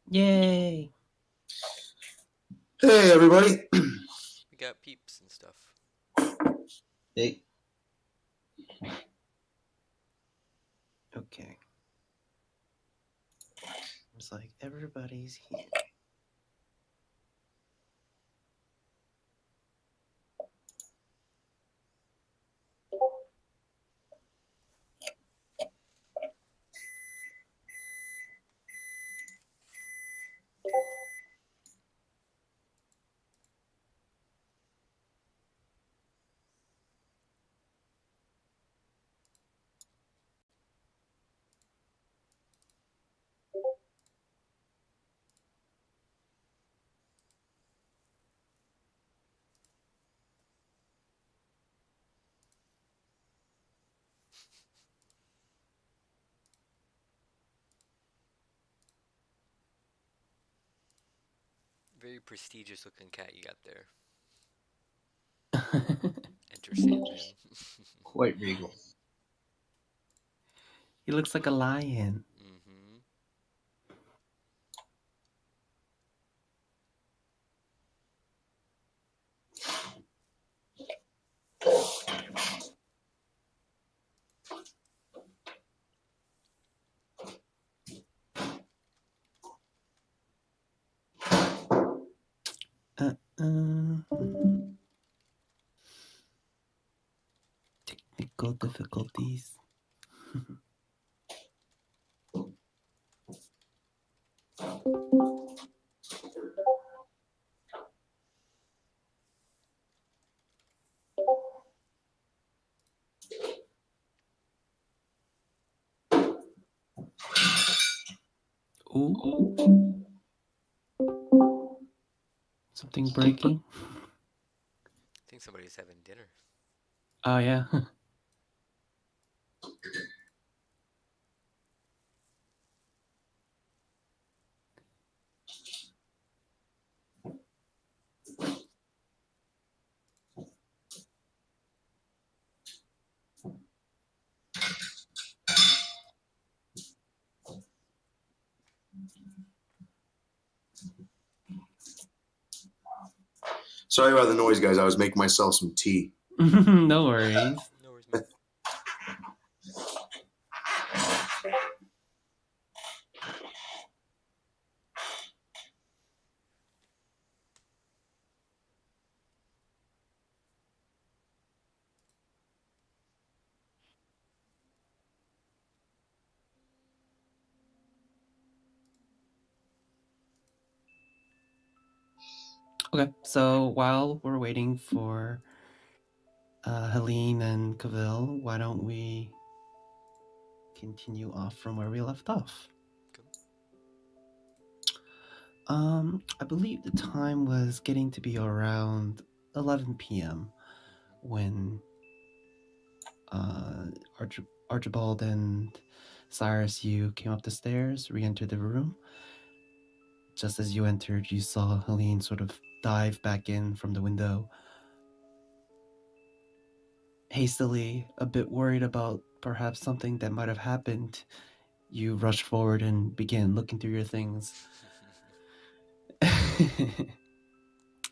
Yay! Hey, everybody. We got peeps and stuff. Hey. Okay. It's like everybody's here. Very prestigious looking cat you got there. Enter Sandman. Quite regal. He looks like a lion. Mm-hmm. Technical difficulties. Ooh. Something breaking? I think somebody's having dinner. Oh, yeah. Sorry about the noise, guys. I was making myself some tea. No worries. No worries, man. Okay, so while we're waiting for Helene and Cavill, why don't we continue off from where we left off? Cool. I believe the time was getting to be around 11 p.m. when Archibald and Cyrus, you came up the stairs, re-entered the room. Just as you entered, you saw Helene sort of dive back in from the window. Hastily, a bit worried about perhaps something that might have happened, you rushed forward and began looking through your things.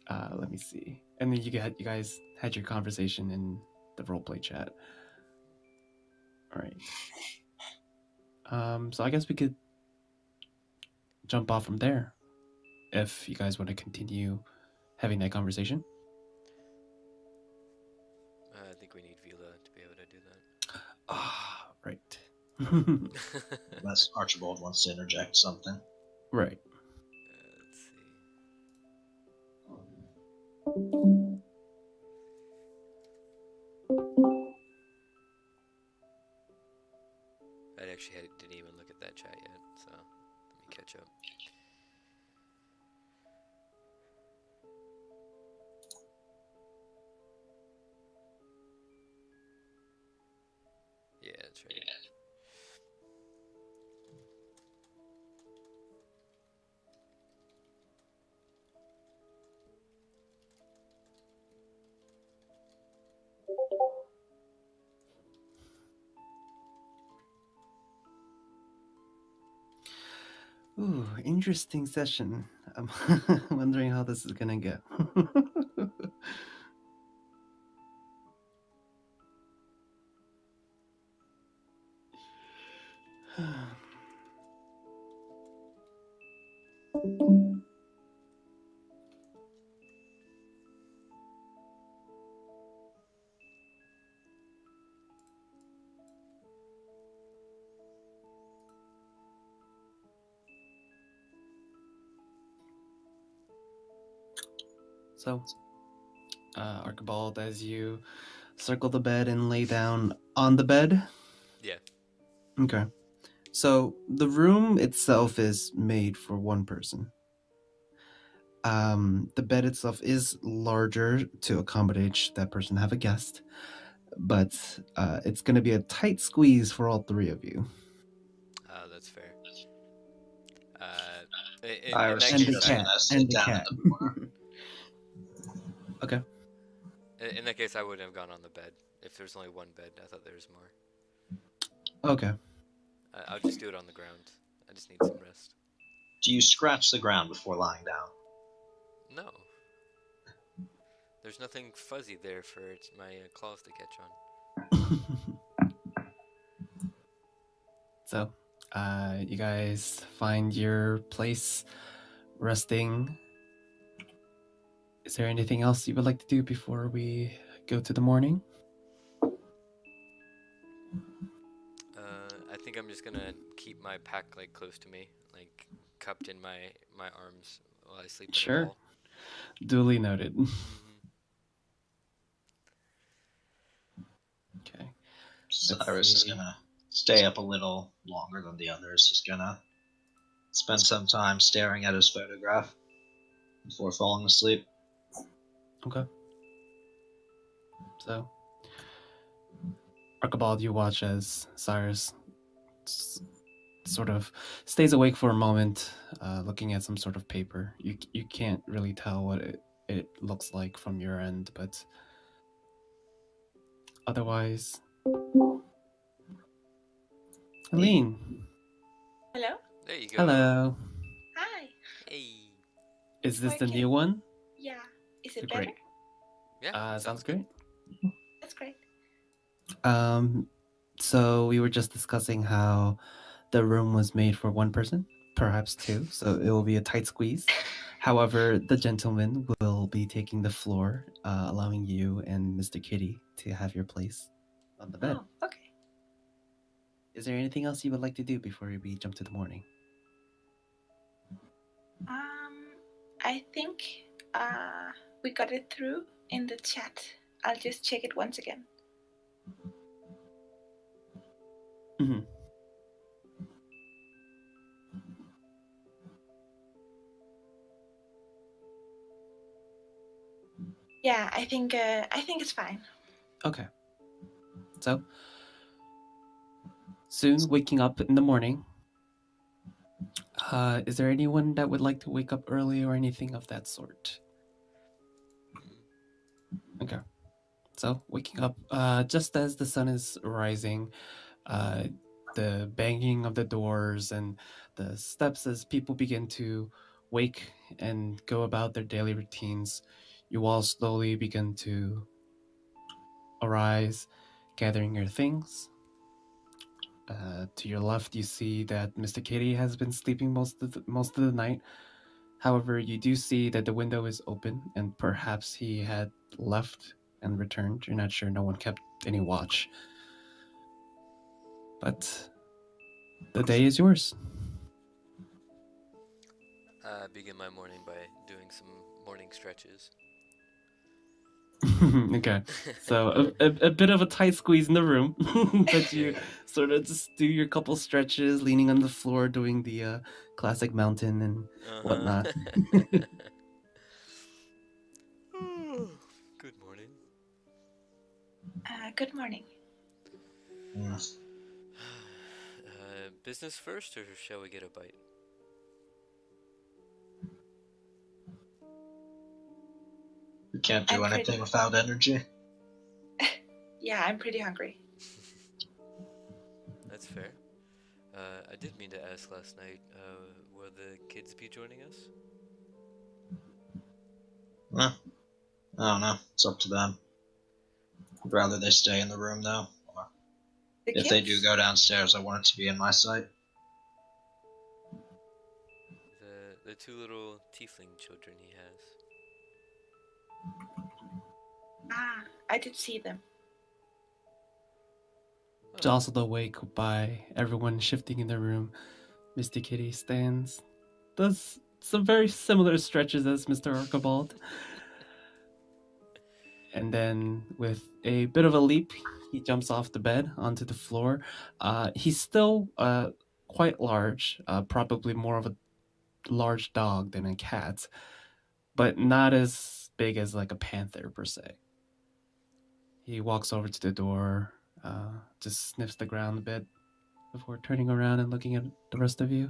Let me see. And then you guys had your conversation in the roleplay chat. All right. So I guess we could jump off from there if you guys want to continue having that conversation. I think we need Vila to be able to do that. Ah, right. Unless Archibald wants to interject something. Right. Let's see. I actually didn't even look at that chat yet, so let me catch up. Yeah, that's right. Ooh, interesting session. I'm wondering how this is gonna go. So, Archibald, as you circle the bed and lay down on the bed. Yeah. Okay. So the room itself is made for one person. The bed itself is larger to accommodate that person have a guest, but it's going to be a tight squeeze for all three of you. That's fair. In Iris that And the case, cat. sit And the down cat. in the corner. Okay. in that case, I wouldn't have gone on the bed if there's only one bed. I thought there was more. Okay. I'll just do it on the ground. I just need some rest. Do you scratch the ground before lying down? No. There's nothing fuzzy there for my claws to catch on. So, you guys find your place resting. Is there anything else you would like to do before we go to the morning? I think I'm just gonna keep my pack like close to me, like cupped in my arms while I sleep in Sure. the ball. Duly noted. Okay. Cyrus is gonna stay up a little longer than the others. He's gonna spend some time staring at his photograph before falling asleep. Okay. So, Archibald, you watch as Cyrus sort of stays awake for a moment, looking at some sort of paper. You can't really tell what it looks like from your end, but otherwise, Helene. Hello? There you go. Hello. Hi. Hey. Is this the Okay. new one? Yeah. Is it Great. better? Yeah. Sounds great. That's great. So we were just discussing how the room was made for one person, perhaps two, so it will be a tight squeeze. However, the gentleman will be taking the floor, allowing you and Mr. Kitty to have your place on the bed. Oh, okay. Is there anything else you would like to do before we jump to the morning? I think we got it through in the chat. I'll just check it once again. Mm-hmm. Yeah, I think it's fine. Okay. So, soon waking up in the morning, is there anyone that would like to wake up early or anything of that sort? Okay. So, waking up just as the sun is rising, the banging of the doors and the steps as people begin to wake and go about their daily routines, you all slowly begin to arise, gathering your things. To your left, you see that Mr. Kitty has been sleeping most of the night. However, you do see that the window is open, and perhaps he had left and returned. You're not sure. No one kept any watch. But the day is yours. I begin my morning by doing some morning stretches. Okay, so a bit of a tight squeeze in the room, but you sort of just do your couple stretches, leaning on the floor, doing the classic mountain and whatnot. Good morning. Good morning. Business first, or shall we get a bite? We can't do anything without energy. Yeah, I'm pretty hungry. That's fair. I did mean to ask last night, Will the kids be joining us? I don't know. It's up to them. I'd rather they stay in the room, though. If they do go downstairs, I want it to be in my sight. The two little tiefling children he has. Ah, I did see them. Jostled awake by everyone shifting in the room, Misty Kitty stands, does some very similar stretches as Mr. Archibald. And then, with a bit of a leap, he jumps off the bed onto the floor. He's still quite large, probably more of a large dog than a cat, but not as big as like a panther per se. He walks over to the door, just sniffs the ground a bit before turning around and looking at the rest of you.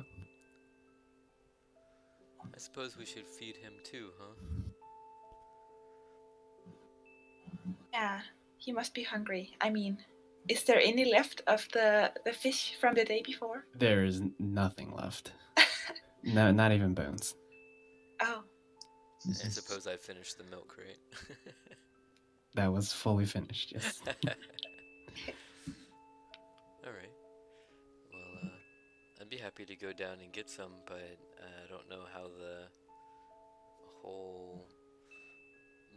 I suppose we should feed him too, huh? Yeah, he must be hungry. I mean, is there any left of the fish from the day before? There is nothing left. No, not even bones. Oh. I suppose I finished the milk, right? That was fully finished, yes. Alright. Well, I'd be happy to go down and get some, but I don't know how the whole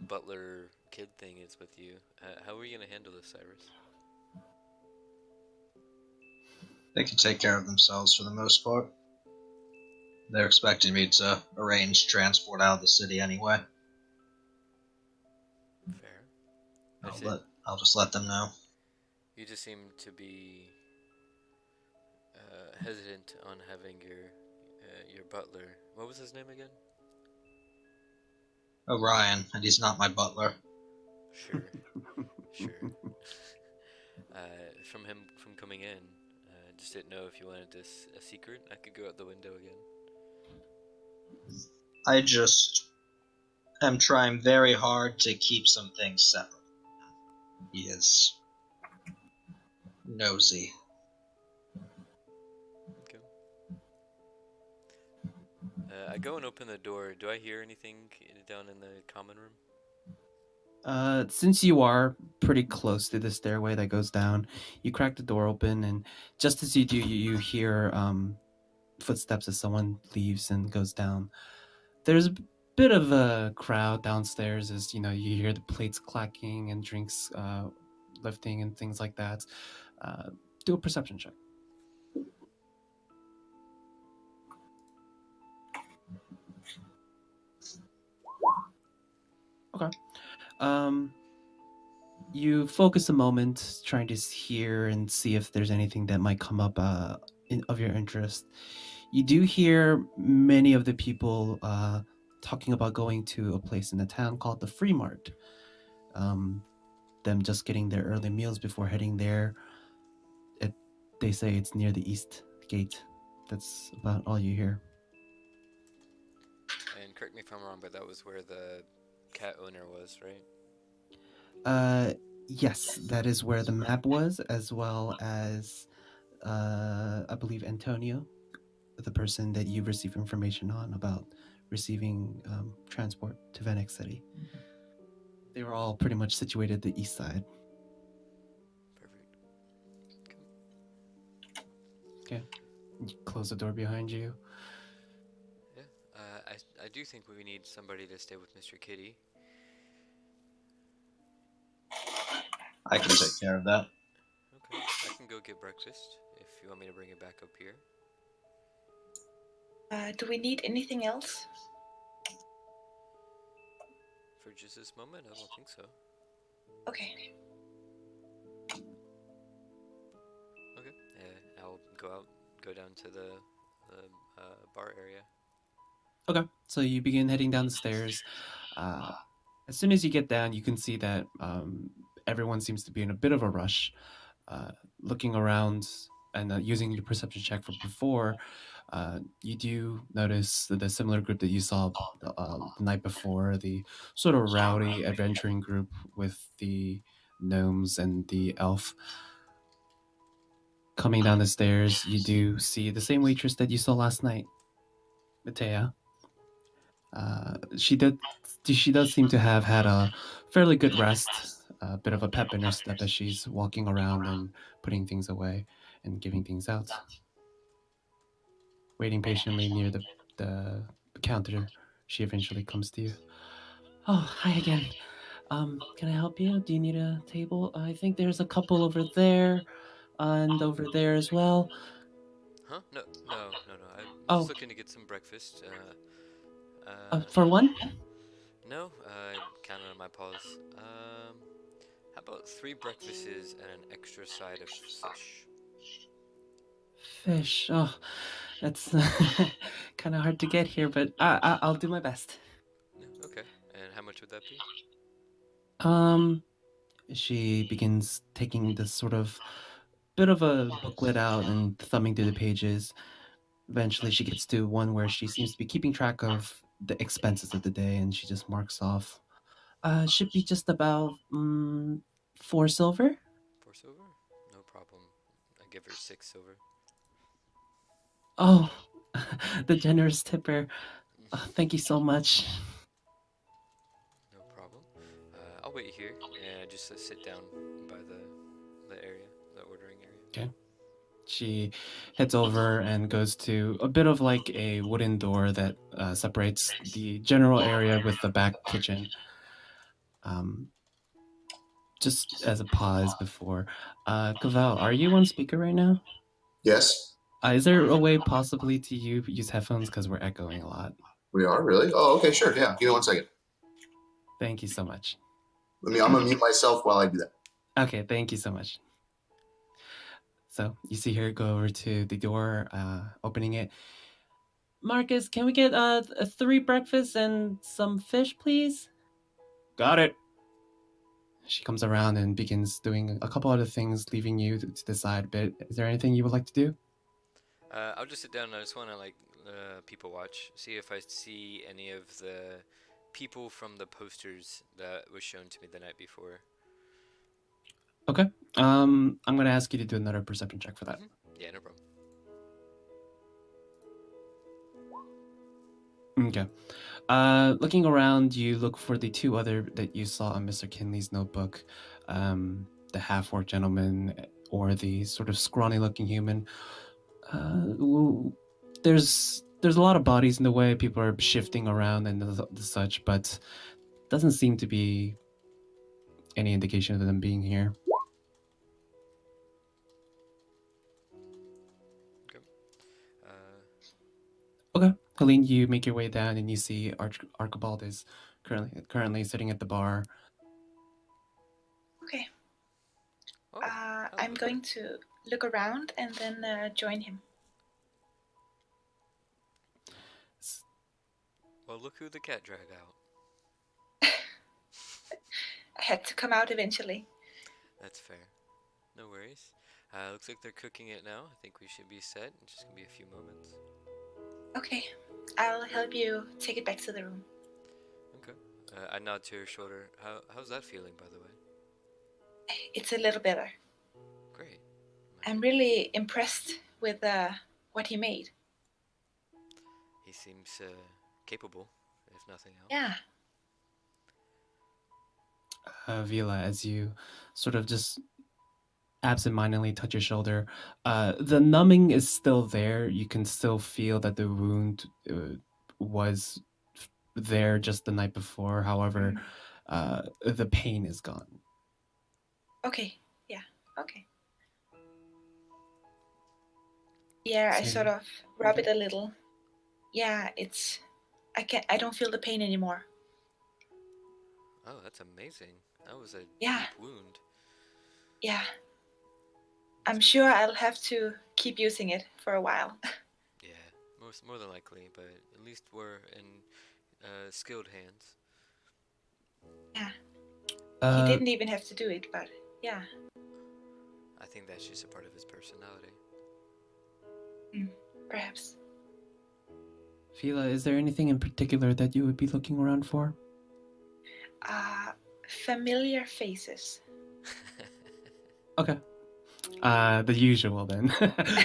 butler kid thing is with you. How are you going to handle this, Cyrus? They can take care of themselves for the most part. They're expecting me to arrange transport out of the city anyway. Fair. I'll just let them know. You just seem to be hesitant on having your butler. What was his name again? Orion, and he's not my butler. Sure. From coming in, just didn't know if you wanted this a secret. I could go out the window again. I just am trying very hard to keep some things separate. He is nosy. Okay. I go and open the door. Do I hear anything down in the common room? Since you are pretty close to the stairway that goes down, you crack the door open, and just as you do, you hear footsteps as someone leaves and goes down. There's a bit of a crowd downstairs as, you hear the plates clacking and drinks lifting and things like that. Do a perception check. Okay. You focus a moment trying to hear and see if there's anything that might come up of your interest. You do hear many of the people talking about going to a place in the town called the Free Mart. Them just getting their early meals before heading there. They say it's near the East Gate. That's about all you hear. And correct me if I'm wrong, but that was where the cat owner was, right? Yes, that is where the map was, as well as, I believe, Antonio, the person that you received information on about receiving transport to Venex City. They were all pretty much situated at the east side. Perfect. Okay. You close the door behind you. Yeah. I do think we need somebody to stay with Mr. Kitty. I can take care of that. Okay. I can go get breakfast if you want me to bring it back up here. Do we need anything else? For just this moment, I don't think so. Okay. Okay. I'll go down to the bar area. Okay, so you begin heading down the stairs. As soon as you get down, you can see that everyone seems to be in a bit of a rush. Looking around and using your perception check from before, you do notice the similar group that you saw the night before, the sort of rowdy adventuring group with the gnomes and the elf. Coming down the stairs, you do see the same waitress that you saw last night. Matea. She does seem to have had a fairly good rest, a bit of a pep in her step as she's walking around and putting things away and giving things out. Waiting patiently near the counter, she eventually comes to you. Oh, hi again. Can I help you? Do you need a table? I think there's a couple over there, and over there as well. Huh? No. I'm Oh. just looking to get some breakfast. For one? No. Counting on my paws. How about 3 breakfasts and an extra side of fish? Fish. Oh, that's kind of hard to get here, but I'll do my best. Yeah, okay. And how much would that be? She begins taking this sort of bit of a booklet out and thumbing through the pages. Eventually, she gets to one where she seems to be keeping track of the expenses of the day, and she just marks off. Should be just about 4 silver. 4 silver? No problem. I give her 6 silver. Oh, the generous tipper. Thank you so much. No problem. I'll wait here and just sit down by the area, the ordering area. Okay. She heads over and goes to a bit of like a wooden door that separates the general area with the back kitchen. Just as a pause before, Cavell, are you on speaker right now? Yes, Is there a way possibly to use headphones because we're echoing a lot? we are really. Oh, okay, sure. Yeah, give me 1 second. Thank you so much. I'm gonna mute myself while I do that. Okay, thank you so much. So you see her go over to the door, opening it. Marcus, can we get 3 breakfasts and some fish, please? Got it. She comes around and begins doing a couple other things, leaving you to decide a bit. Is there anything you would like to do? I'll just sit down and I just want to people watch, see if I see any of the people from the posters that was shown to me the night before. Okay. I'm gonna ask you to do another perception check for that. Yeah, no problem. Okay. Looking around, you look for the 2 other that you saw on Mr. Kinley's notebook, the half-orc gentleman or the sort of scrawny-looking human. There's a lot of bodies in the way. People are shifting around and the such, but doesn't seem to be any indication of them being here. Okay. Helene, you make your way down and you see Archibald is currently sitting at the bar. Okay. Oh, I'm going to look around and then join him. Well, look who the cat dragged out. I had to come out eventually. That's fair. No worries. Looks like they're cooking it now. I think we should be set. It's just gonna be a few moments. Okay, I'll help you take it back to the room. Okay. I nod to her shoulder. How's that feeling, by the way? It's a little better. Great. I'm really impressed with what he made. He seems capable, if nothing else. Yeah. Vila, as you sort of just absentmindedly touch your shoulder, the numbing is still there. You can still feel that the wound was there just the night before. However, the pain is gone. Okay. Yeah. Okay. Yeah, I sort of rub it a little. Yeah, I don't feel the pain anymore. Oh, that's amazing. That was a Yeah. deep wound. Yeah. I'm sure I'll have to keep using it for a while. Yeah, more than likely, but at least we're in skilled hands. Yeah. He didn't even have to do it, but yeah. I think that's just a part of his personality. Perhaps. Vila, is there anything in particular that you would be looking around for? Familiar faces. Okay. The usual then.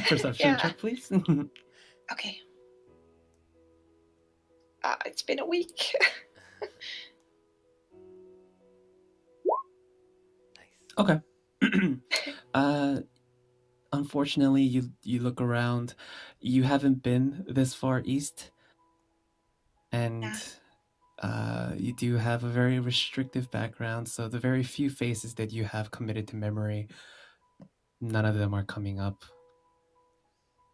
Perception check, please. Okay. It's been a week. Nice. Okay. Unfortunately, you look around. You haven't been this far east, and you do have a very restrictive background. So the very few faces that you have committed to memory, none of them are coming up.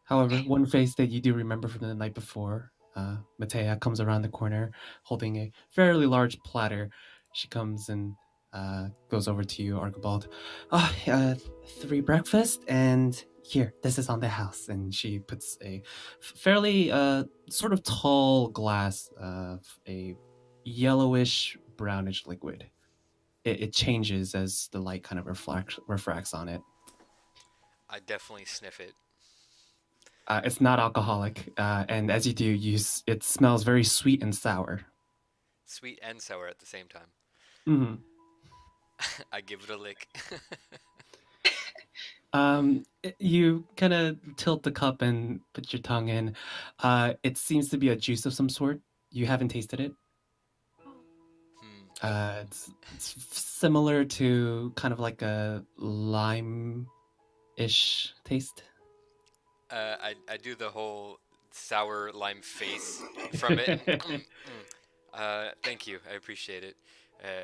However, one face that you do remember from the night before, Matea comes around the corner holding a fairly large platter. She comes and goes over to you, Archibald. Oh, 3 breakfast, and here, this is on the house. And she puts a fairly sort of tall glass of a yellowish, brownish liquid. It changes as the light kind of refracts on it. I definitely sniff it. It's not alcoholic, and as you do, it smells very sweet and sour. Sweet and sour at the same time. Mm-hmm. I give it a lick. You kind of tilt the cup and put your tongue in. It seems to be a juice of some sort. You haven't tasted it. It's similar to kind of like a lime-ish taste. I do the whole sour lime face from it. Thank you. I appreciate it.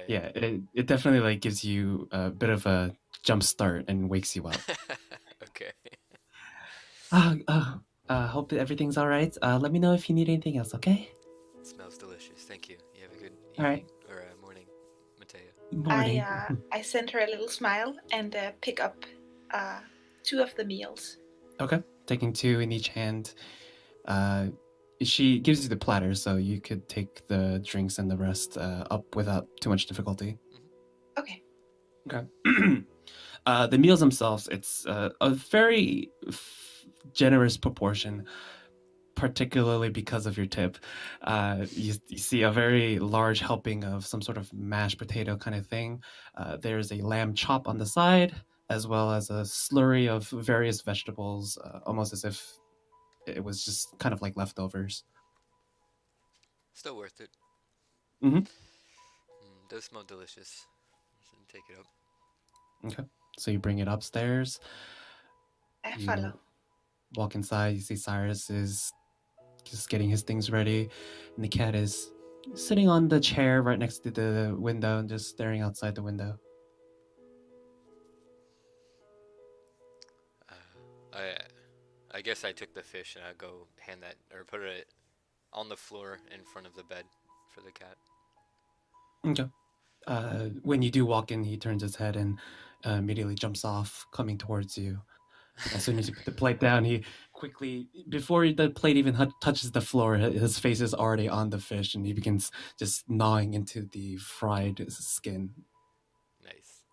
Yeah, it definitely like gives you a bit of a jump start and wakes you up. Okay. Hope that everything's all right. Let me know if you need anything else, okay? It smells delicious. Thank you. You have a good All right. evening or morning, Matea. Morning. I send her a little smile and pick up 2 of the meals. Okay, taking 2 in each hand. She gives you the platter, so you could take the drinks and the rest up without too much difficulty. Okay. Okay. The meals themselves, it's a very generous proportion, particularly because of your tip. You see a very large helping of some sort of mashed potato kind of thing. There's a lamb chop on the side, as well as a slurry of various vegetables, almost as if it was just kind of like leftovers. Still worth it. Mm-hmm. Does smell delicious. So take it up. Okay. So you bring it upstairs. I You follow. walk inside. You see Cyrus is just getting his things ready, and the cat is sitting on the chair right next to the window and just staring outside the window. I guess I took the fish and I go hand that or put it on the floor in front of the bed for the cat. Okay. When you do walk in, he turns his head and immediately jumps off, coming towards you. As soon as you put the plate down, he quickly, before the plate even touches the floor, his face is already on the fish, and he begins just gnawing into the fried skin. Nice.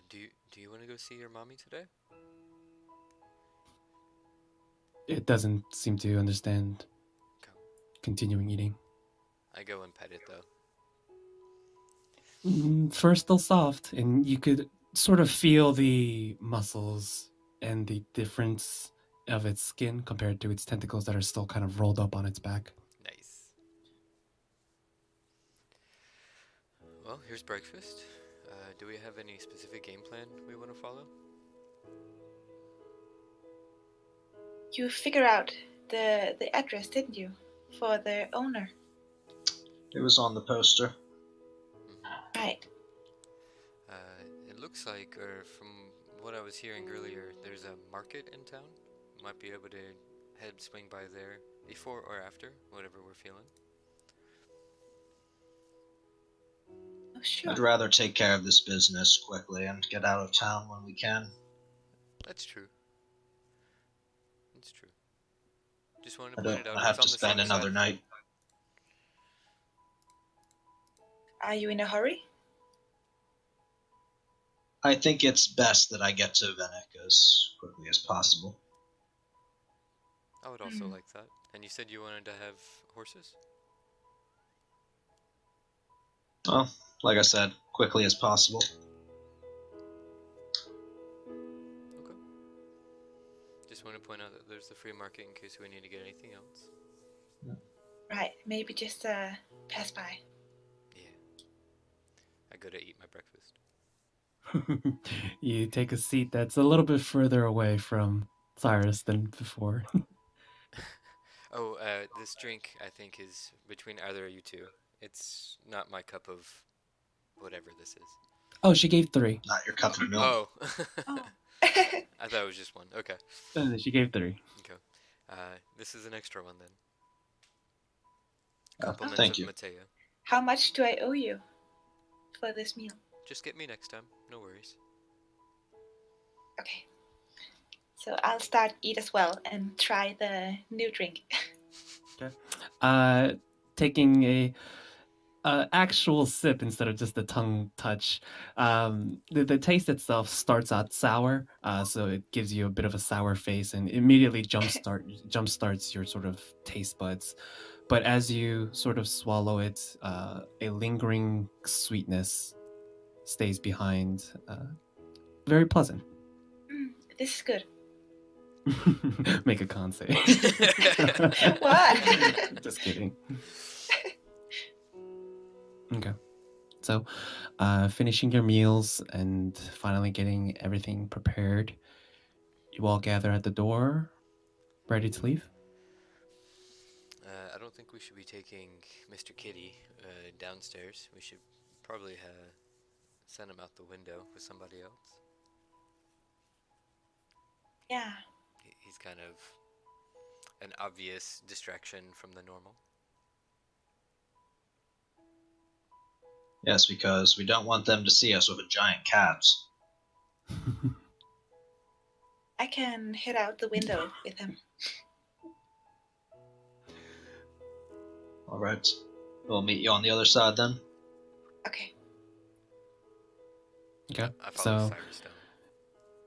Do you want to go see your mommy today? It doesn't seem to understand continuing eating. I go and pet it though. First still soft, and you could sort of feel the muscles and the difference of its skin compared to its tentacles that are still kind of rolled up on its back. Nice. Well, here's breakfast. Do we have any specific game plan we want to follow? You figure out the address, didn't you? For the owner. It was on the poster. Right. It looks like, or from what I was hearing earlier, there's a market in town. Might be able to swing by there before or after, whatever we're feeling. Oh, sure. I'd rather take care of this business quickly and get out of town when we can. That's true. It's true. Just wanted to I point don't it out. want to have It's to on the spend sunny another side. night. Are you in a hurry? I think it's best that I get to Venice as quickly as possible. I would also like that. And you said you wanted to have horses? Well, like I said, quickly as possible. Okay. Just want to point out that there's the free market in case we need to get anything else. Right, maybe just pass by. Yeah. I go to eat my breakfast. You take a seat that's a little bit further away from Cyrus than before. Oh, this drink I think is between either of you two. It's not my cup of whatever this is. Oh, she gave 3. Not your cup of milk. Oh. Oh. I thought it was just one. Okay. She gave 3. Okay. This is an extra one then. Oh, Compliments thank of you. Mateo. How much do I owe you for this meal? Just get me next time. No worries. Okay. So I'll start eat as well and try the new drink. Taking a actual sip instead of just a tongue touch. The taste itself starts out sour, so it gives you a bit of a sour face and immediately jumpstarts your sort of taste buds. But as you sort of swallow it, a lingering sweetness stays behind. Very pleasant. This is good. Make a con save. What? Just kidding. Okay. So, finishing your meals and finally getting everything prepared, you all gather at the door, ready to leave. I don't think we should be taking Mr. Kitty downstairs. We should probably send him out the window with somebody else. Yeah. He's kind of an obvious distraction from the normal. Yes, because we don't want them to see us with a giant cat. I can head out the window with him. All right. We'll meet you on the other side then. Okay. Okay. I follow So, Cyrus down.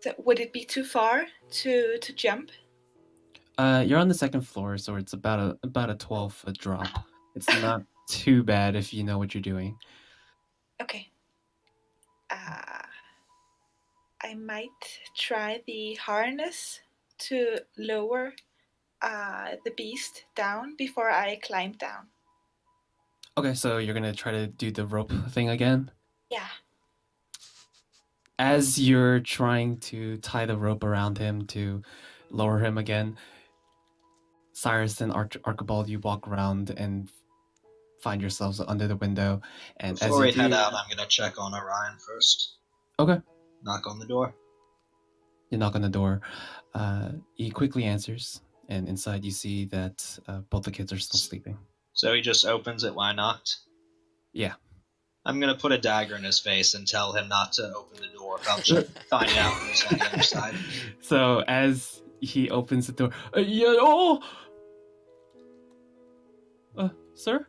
So would it be too far to jump? you're on the second floor, so it's about a 12-foot drop. It's not too bad if you know what you're doing. Okay. I might try the harness to lower the beast down before I climb down. Okay, so you're gonna try to do the rope thing again? Yeah. As you're trying to tie the rope around him to lower him again, Cyrus and Archibald, you walk around and find yourselves under the window. And Before as we you head do, out, I'm gonna check on Orion first. Okay. Knock on the door. You knock on the door. He quickly answers, and inside you see that both the kids are still sleeping. So he just opens it when I knocked? Yeah. I'm gonna put a dagger in his face and tell him not to open the door without finding out who's on the other side. So as he opens the door, yeah, oh! Sir?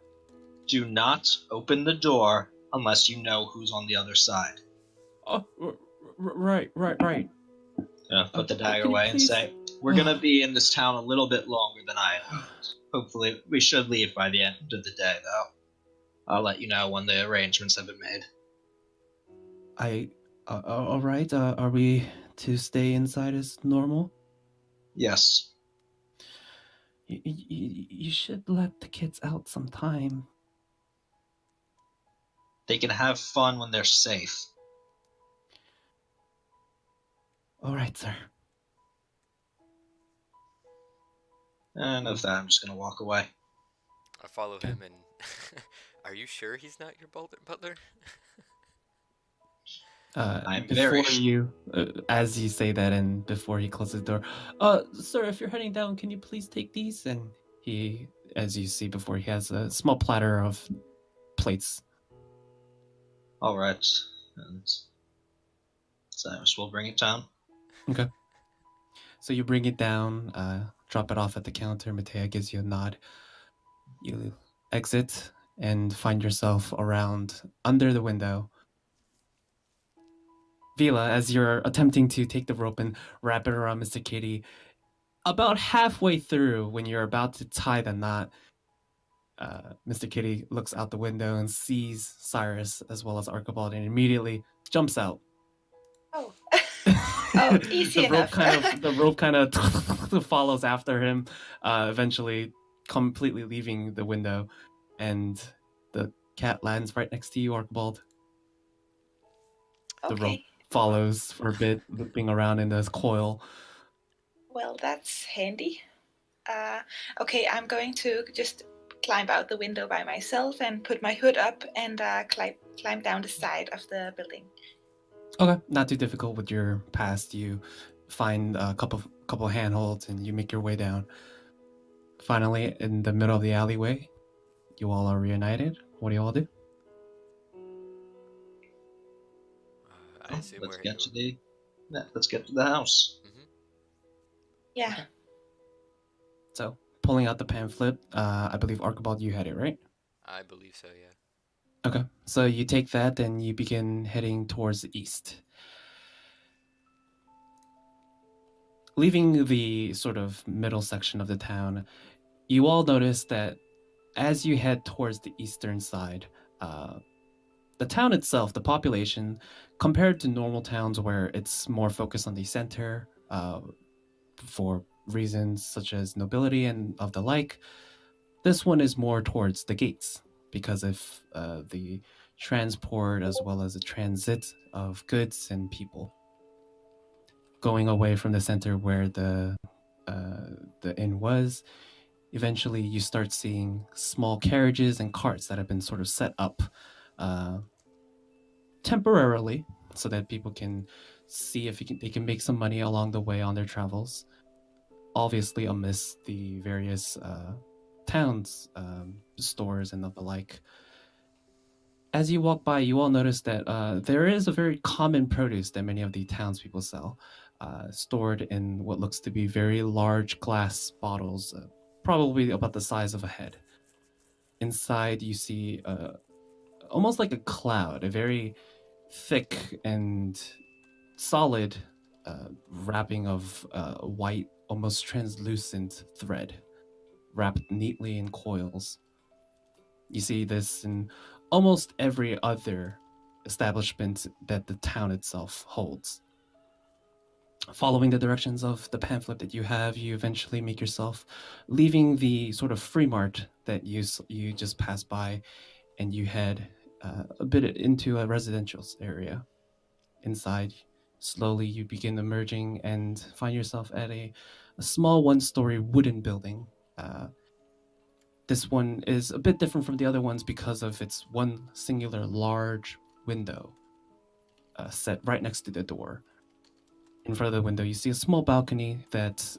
Do not open the door unless you know who's on the other side. Oh, right. Put the dagger can you away and please- say, we're gonna be in this town a little bit longer than I had hoped. Hopefully, we should leave by the end of the day, though. I'll let you know when the arrangements have been made. All right. Are we to stay inside as normal? Yes. You should let the kids out sometime. They can have fun when they're safe. All right, sir. And with that, I'm just gonna walk away. I follow him and... Are you sure he's not your butler? I'm before very you, as you say that, and before he closes the door, sir, if you're heading down, can you please take these? And he, as you see before, he has a small platter of plates. All right. And Cyrus will bring it down. Okay. So you bring it down, drop it off at the counter. Matea gives you a nod. You exit and find yourself around under the window. Vila, as you're attempting to take the rope and wrap it around Mr. Kitty, about halfway through, when you're about to tie the knot, Mr. Kitty looks out the window and sees Cyrus as well as Archibald and immediately jumps out. Oh. Oh, easy enough. The rope kind of follows after him, eventually completely leaving the window, and the cat lands right next to you, Archibald. The rope Okay. follows for a bit, looping around in this coil. Well, that's handy. Okay, I'm going to just climb out the window by myself and put my hood up and climb down the side of the building. Okay, not too difficult with your past. You find a couple handholds and you make your way down. Finally, in the middle of the alleyway, you all are reunited. What do you all do? I assume Let's we're get to the let's get to the house. Yeah. Okay. So, pulling out the pamphlet, I believe Archibald, you had it, right? I believe so, yeah. Okay, so you take that and you begin heading towards the east. Leaving the sort of middle section of the town, you all notice that as you head towards the eastern side, the town itself, the population, compared to normal towns where it's more focused on the center for reasons such as nobility and of the like, this one is more towards the gates because of the transport as well as the transit of goods and people. Going away from the center where the inn was, eventually you start seeing small carriages and carts that have been sort of set up temporarily so that people can see if they can make some money along the way on their travels. Obviously, amidst the various towns, stores, and the like. As you walk by, you all notice that there is a very common produce that many of the townspeople sell, stored in what looks to be very large glass bottles, probably about the size of a head. Inside, you see almost like a cloud, a very thick and solid wrapping of white, almost translucent thread, wrapped neatly in coils. You see this in almost every other establishment that the town itself holds. Following the directions of the pamphlet that you have, you eventually make yourself leaving the sort of free mart that you just passed by, and you head a bit into a residential area. Inside, slowly you begin emerging and find yourself at a small one-story wooden building. This one is a bit different from the other ones because of its one singular large window set right next to the door. In front of the window, you see a small balcony that,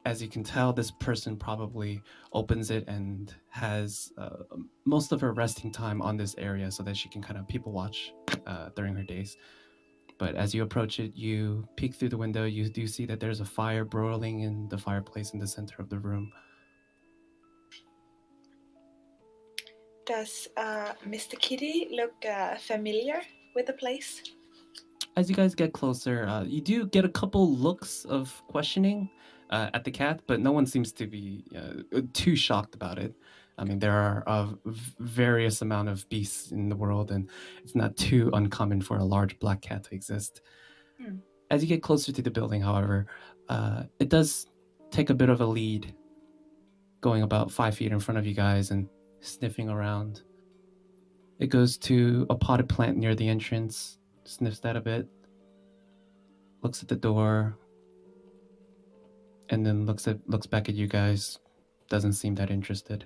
as you can tell, this person probably opens it and has most of her resting time on this area so that she can kind of people watch during her days. But as you approach it, you peek through the window, you do see that there's a fire broiling in the fireplace in the center of the room. Does Mr. Kitty look familiar with the place? As you guys get closer, you do get a couple looks of questioning at the cat, but no one seems to be too shocked about it. I mean, there are various amount of beasts in the world, and it's not too uncommon for a large black cat to exist. As you get closer to the building, however, it does take a bit of a lead, going about 5 feet in front of you guys and sniffing around. It goes to a potted plant near the entrance, sniffs that a bit, looks at the door, and then looks back at you guys. Doesn't seem that interested.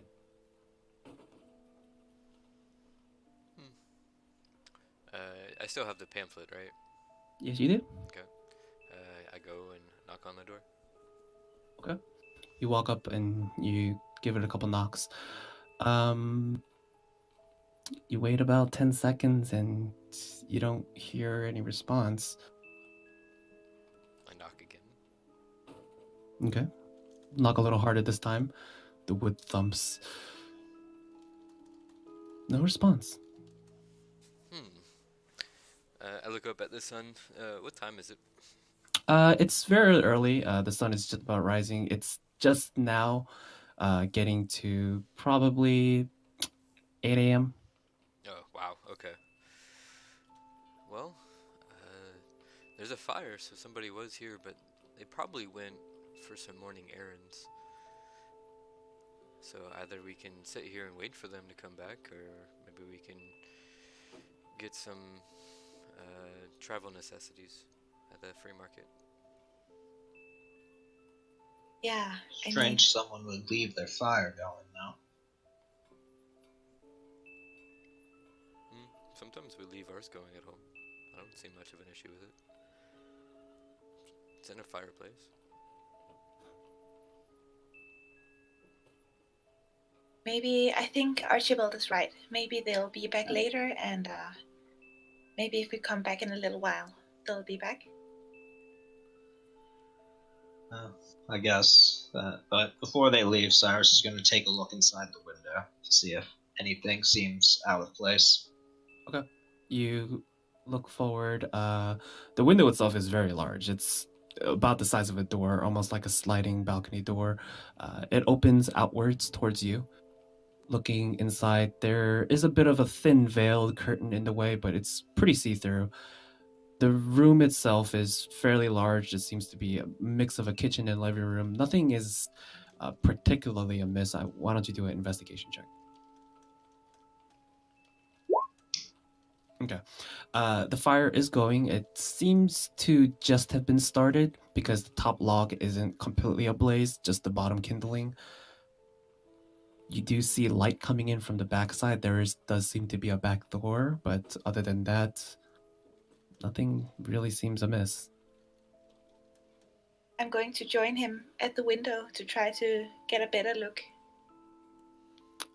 I still have the pamphlet, right? Yes, you do. I go and knock on the door. Okay. You walk up and you give it a couple knocks. You wait about 10 seconds and you don't hear any response. I knock again. Okay. Knock a little harder this time. The wood thumps. No response. I look up at the sun. What time is it? It's very early. The sun is just about rising. It's just now getting to probably 8 a.m. Oh, wow. Okay. Well, there's a fire, so somebody was here, but they probably went for some morning errands. So either we can sit here and wait for them to come back, or maybe we can get some travel necessities at the free market. Yeah. Strange someone would leave their fire going now. Sometimes we leave ours going at home. I don't see much of an issue with it. It's in a fireplace. Maybe, I think Archibald is right. Maybe they'll be back later, and maybe if we come back in a little while, they'll be back. I guess. But before they leave, Cyrus is going to take a look inside the window to see if anything seems out of place. Okay. You look forward. The window itself is very large. It's about the size of a door, almost like a sliding balcony door. It opens outwards towards you. Looking inside, there is a bit of a thin veiled curtain in the way, but it's pretty see-through. The room itself is fairly large. It seems to be a mix of a kitchen and living room. Nothing is particularly amiss. Why don't you do an investigation check? Okay. The fire is going. It seems to just have been started because the top log isn't completely ablaze, just the bottom kindling. You do see light coming in from the backside. Does seem to be a back door, but other than that, nothing really seems amiss. I'm going to join him at the window to try to get a better look.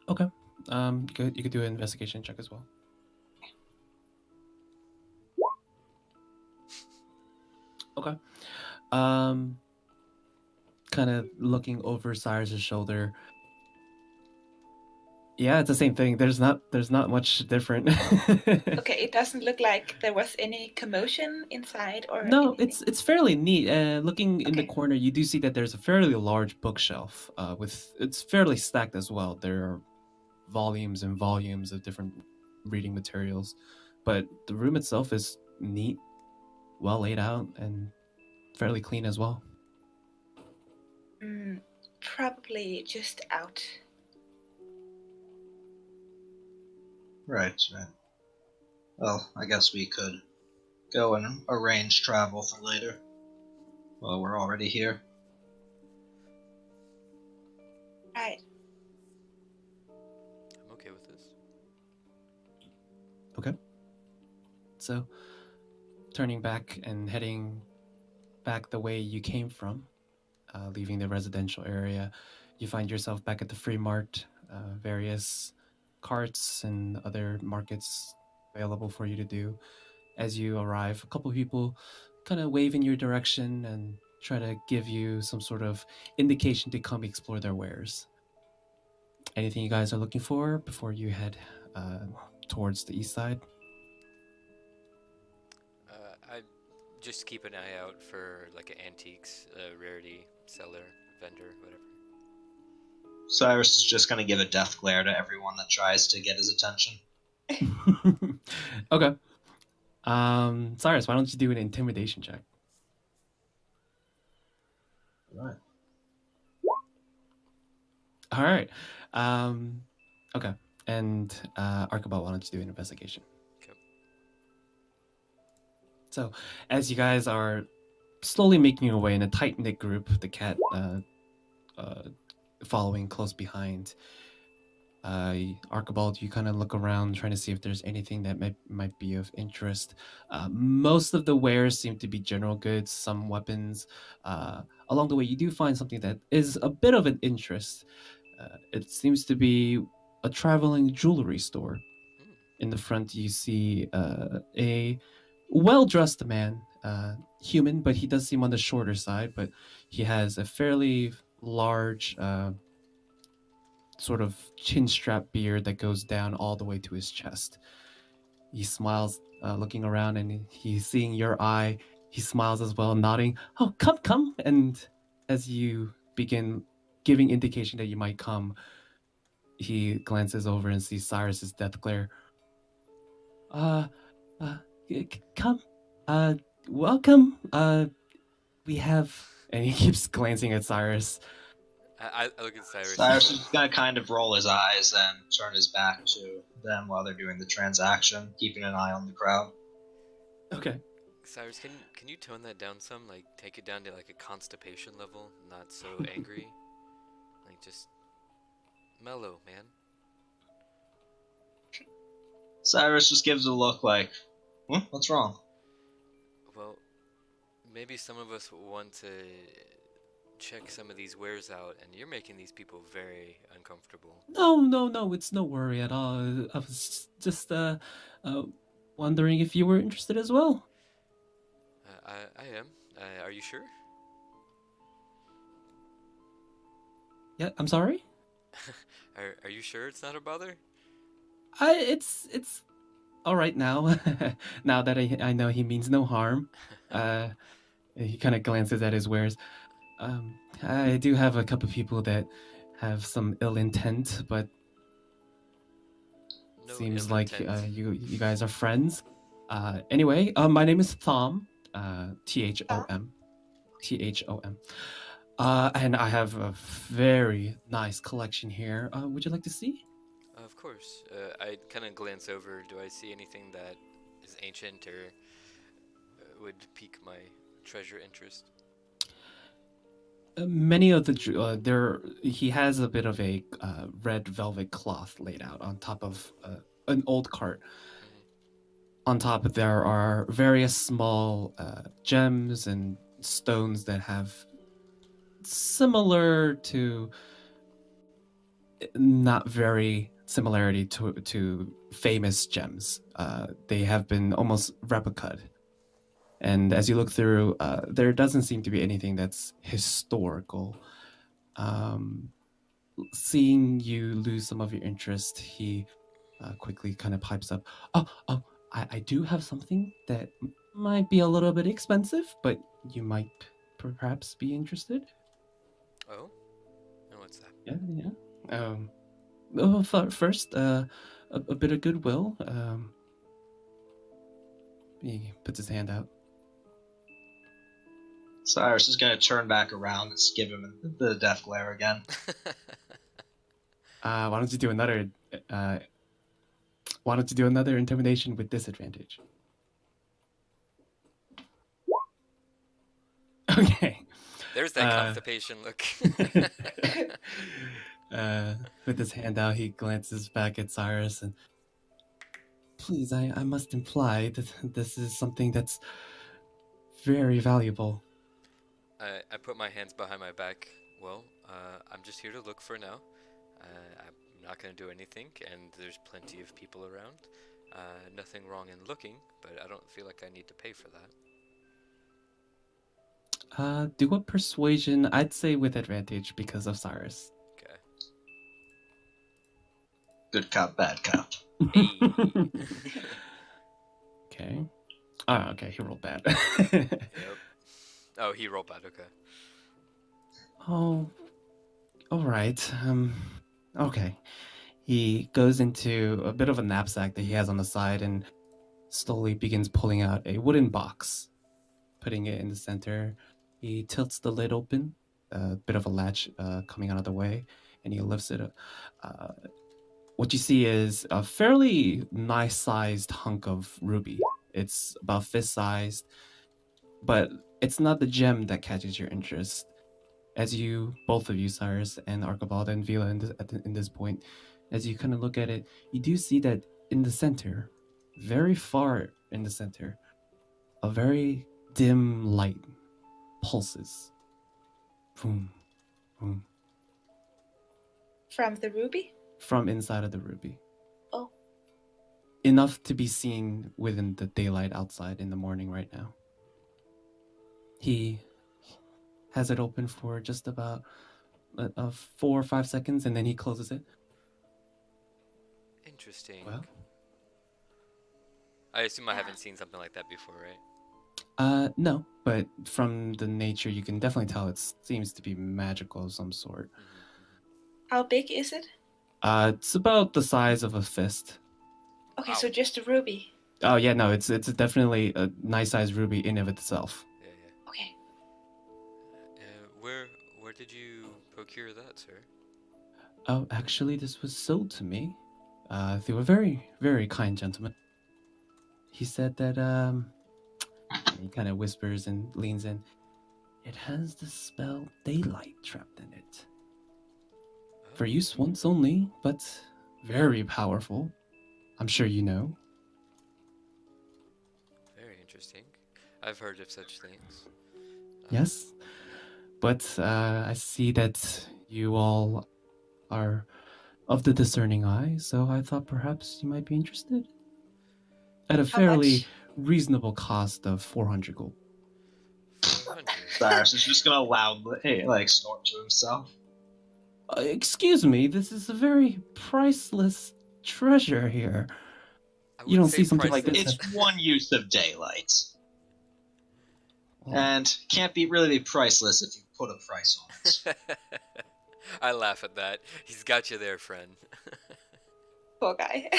Okay. You could do an investigation check as well. Okay. Kind of looking over Cyrus's shoulder. Yeah, it's the same thing. There's not much different. Okay, it doesn't look like there was any commotion inside or No, anything. it's fairly neat. Looking in the corner, you do see that there's a fairly large bookshelf. It's fairly stacked as well. There are volumes and volumes of different reading materials, but the room itself is neat, well laid out, and fairly clean as well. Probably just out. Right. Well, I guess we could go and arrange travel for later. Well, we're already here. Right. I'm okay with this. Okay. So, turning back and heading back the way you came from, leaving the residential area, you find yourself back at the Free Mart, various carts and other markets available for you to do. As you arrive, a couple of people kind of wave in your direction and try to give you some sort of indication to come explore their wares. Anything you guys are looking for before you head towards the east side? I just keep an eye out for like an antiques, rarity seller, vendor, whatever. Cyrus is just going to give a death glare to everyone that tries to get his attention. Okay. Cyrus, why don't you do an intimidation check? Right. All right. Okay. And Archibald, why don't you do an investigation? Okay. So, as you guys are slowly making your way in a tight-knit group, the cat following close behind, Archibald, you kind of look around trying to see if there's anything that might be of interest. Most of the wares seem to be general goods, some weapons. Along the way, you do find something that is a bit of an interest. It seems to be a traveling jewelry store. In the front, you see a well-dressed man, human, but he does seem on the shorter side, but he has a fairly large sort of chin strap beard that goes down all the way to his chest. He smiles, looking around, and he's seeing your eye. He smiles as well, nodding. Oh, come. And as you begin giving indication that you might come, he glances over and sees Cyrus's death glare. Come. Welcome. We have... And he keeps glancing at Cyrus. I look at Cyrus. Cyrus is gonna kind of roll his eyes and turn his back to them while they're doing the transaction, keeping an eye on the crowd. Okay. Cyrus, can you tone that down some? Like, take it down to like a constipation level, not so angry. Like, just mellow, man. Cyrus just gives a look like, what's wrong? Well, maybe some of us want to check some of these wares out, and you're making these people very uncomfortable. No, it's no worry at all. I was just wondering if you were interested as well. I am. Are you sure? Yeah, I'm sorry. Are you sure it's not a bother? It's all right now. Now that I know he means no harm. He kind of glances at his wares. I do have a couple of people that have some ill intent, but No seems ill like intent. you guys are friends. Anyway, my name is Thom. Thom. Thom. And I have a very nice collection here. Would you like to see? Of course. I kind of glance over. Do I see anything that is ancient or would pique my treasure interest? Many of the there he has a bit of a red velvet cloth laid out on top of an old cart. On top there are various small gems and stones that have similar to not very similarity to famous gems. They have been almost replicated. And as you look through, there doesn't seem to be anything that's historical. Seeing you lose some of your interest, he quickly kind of pipes up. I do have something that might be a little bit expensive, but you might perhaps be interested. Oh? And what's that? Yeah. First, a bit of goodwill. He puts his hand out. Cyrus is gonna turn back around and give him the death glare again. Why don't you do another? Why don't you do another intimidation with disadvantage? Okay. There's that constipation look. With his hand out, he glances back at Cyrus and, please, I must imply that this is something that's very valuable. I put my hands behind my back. Well, I'm just here to look for now. I'm not going to do anything, and there's plenty of people around. Nothing wrong in looking, but I don't feel like I need to pay for that. Do a persuasion, I'd say with advantage because of Cyrus. Okay. Good cop, bad cop. Hey. Okay. Oh, okay, he rolled bad. Yep. Oh, he rolled bad, okay. Oh, all right. Okay. He goes into a bit of a knapsack that he has on the side and slowly begins pulling out a wooden box, putting it in the center. He tilts the lid open, a bit of a latch coming out of the way, and he lifts it up. What you see is a fairly nice-sized hunk of ruby. It's about fist-sized, but it's not the gem that catches your interest. As you, both of you, Cyrus and Archibald and Vila, in this point, as you kind of look at it, you do see that in the center, very far in the center, a very dim light pulses. Boom, boom. From the ruby? From inside of the ruby. Oh. Enough to be seen within the daylight outside in the morning right now. He has it open for just about 4 or 5 seconds, and then he closes it. Interesting. Well, I assume I haven't seen something like that before, right? no, but from the nature, you can definitely tell it seems to be magical of some sort. How big is it? It's about the size of a fist. Okay, Wow. so just a ruby. Oh yeah, no, it's definitely a nice sized ruby in of itself. Yeah. Okay. Where did you procure that, sir? Oh, actually, this was sold to me. They were very, very kind gentlemen. He said that, and he kind of whispers and leans in. It has the spell Daylight trapped in it. Oh, For use once only, but very powerful. I'm sure you know. very interesting. I've heard of such things. Yes? But I see that you all are of the discerning eye, so I thought perhaps you might be interested. At a How fairly much? reasonable cost of 400 gold. 400. Cyrus is just gonna loudly snort to himself. Excuse me, this is a very priceless treasure here. I You don't wouldn't say see something like priceless. this. It's one use of daylight, Oh, and can't really be priceless if you put a price on it. I laugh at that. He's got you there, friend. Poor guy.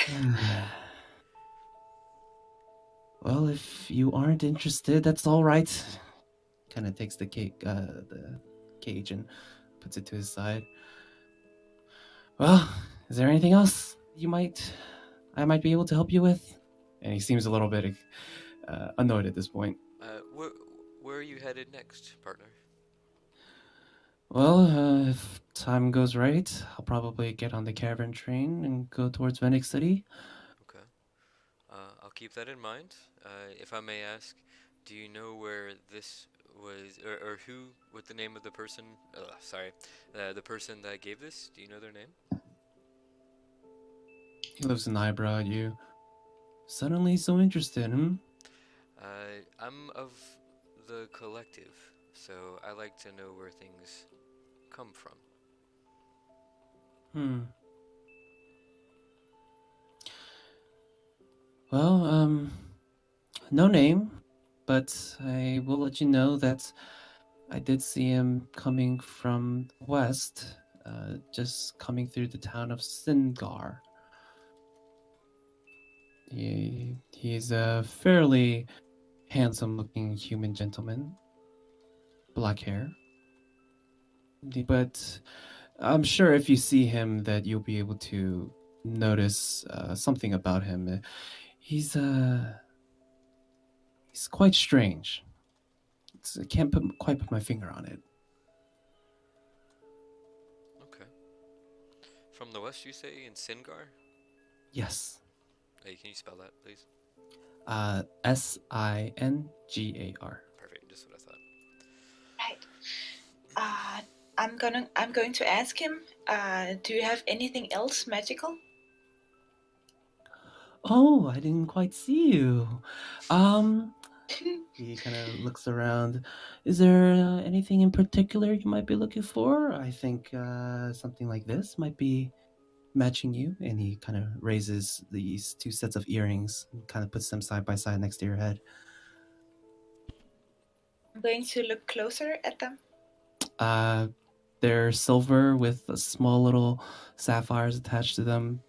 well, if you aren't interested, that's all right. Kind of takes the cage and puts it to his side. Well, is there anything else I might be able to help you with? And he seems a little bit annoyed at this point. Where are you headed next, partner? Well, if time goes right, I'll probably get on the caravan train and go towards Venice City. Okay. I'll keep that in mind. If I may ask, do you know where this was, or what the name of the person, the person that gave this? Do you know their name? He lifts an eyebrow at you. Suddenly so interested, hmm? I'm of the collective, so I like to know where things come from. Well, no name, but I will let you know that I did see him coming from the west, just coming through the town of Singar. He's a fairly handsome-looking human gentleman, black hair. But I'm sure if you see him that you'll be able to notice something about him. He's quite strange. I can't quite put my finger on it. Okay. From the west, you say, in Singar? Yes. Hey, can you spell that, please? Singar. Perfect, just what I thought. Right. I'm going to ask him. Do you have anything else magical? Oh, I didn't quite see you. He kind of looks around. Is there anything in particular you might be looking for? I think something like this might be matching you. And he kind of raises these two sets of earrings and kind of puts them side by side next to your head. I'm going to look closer at them. They're silver with small little sapphires attached to them.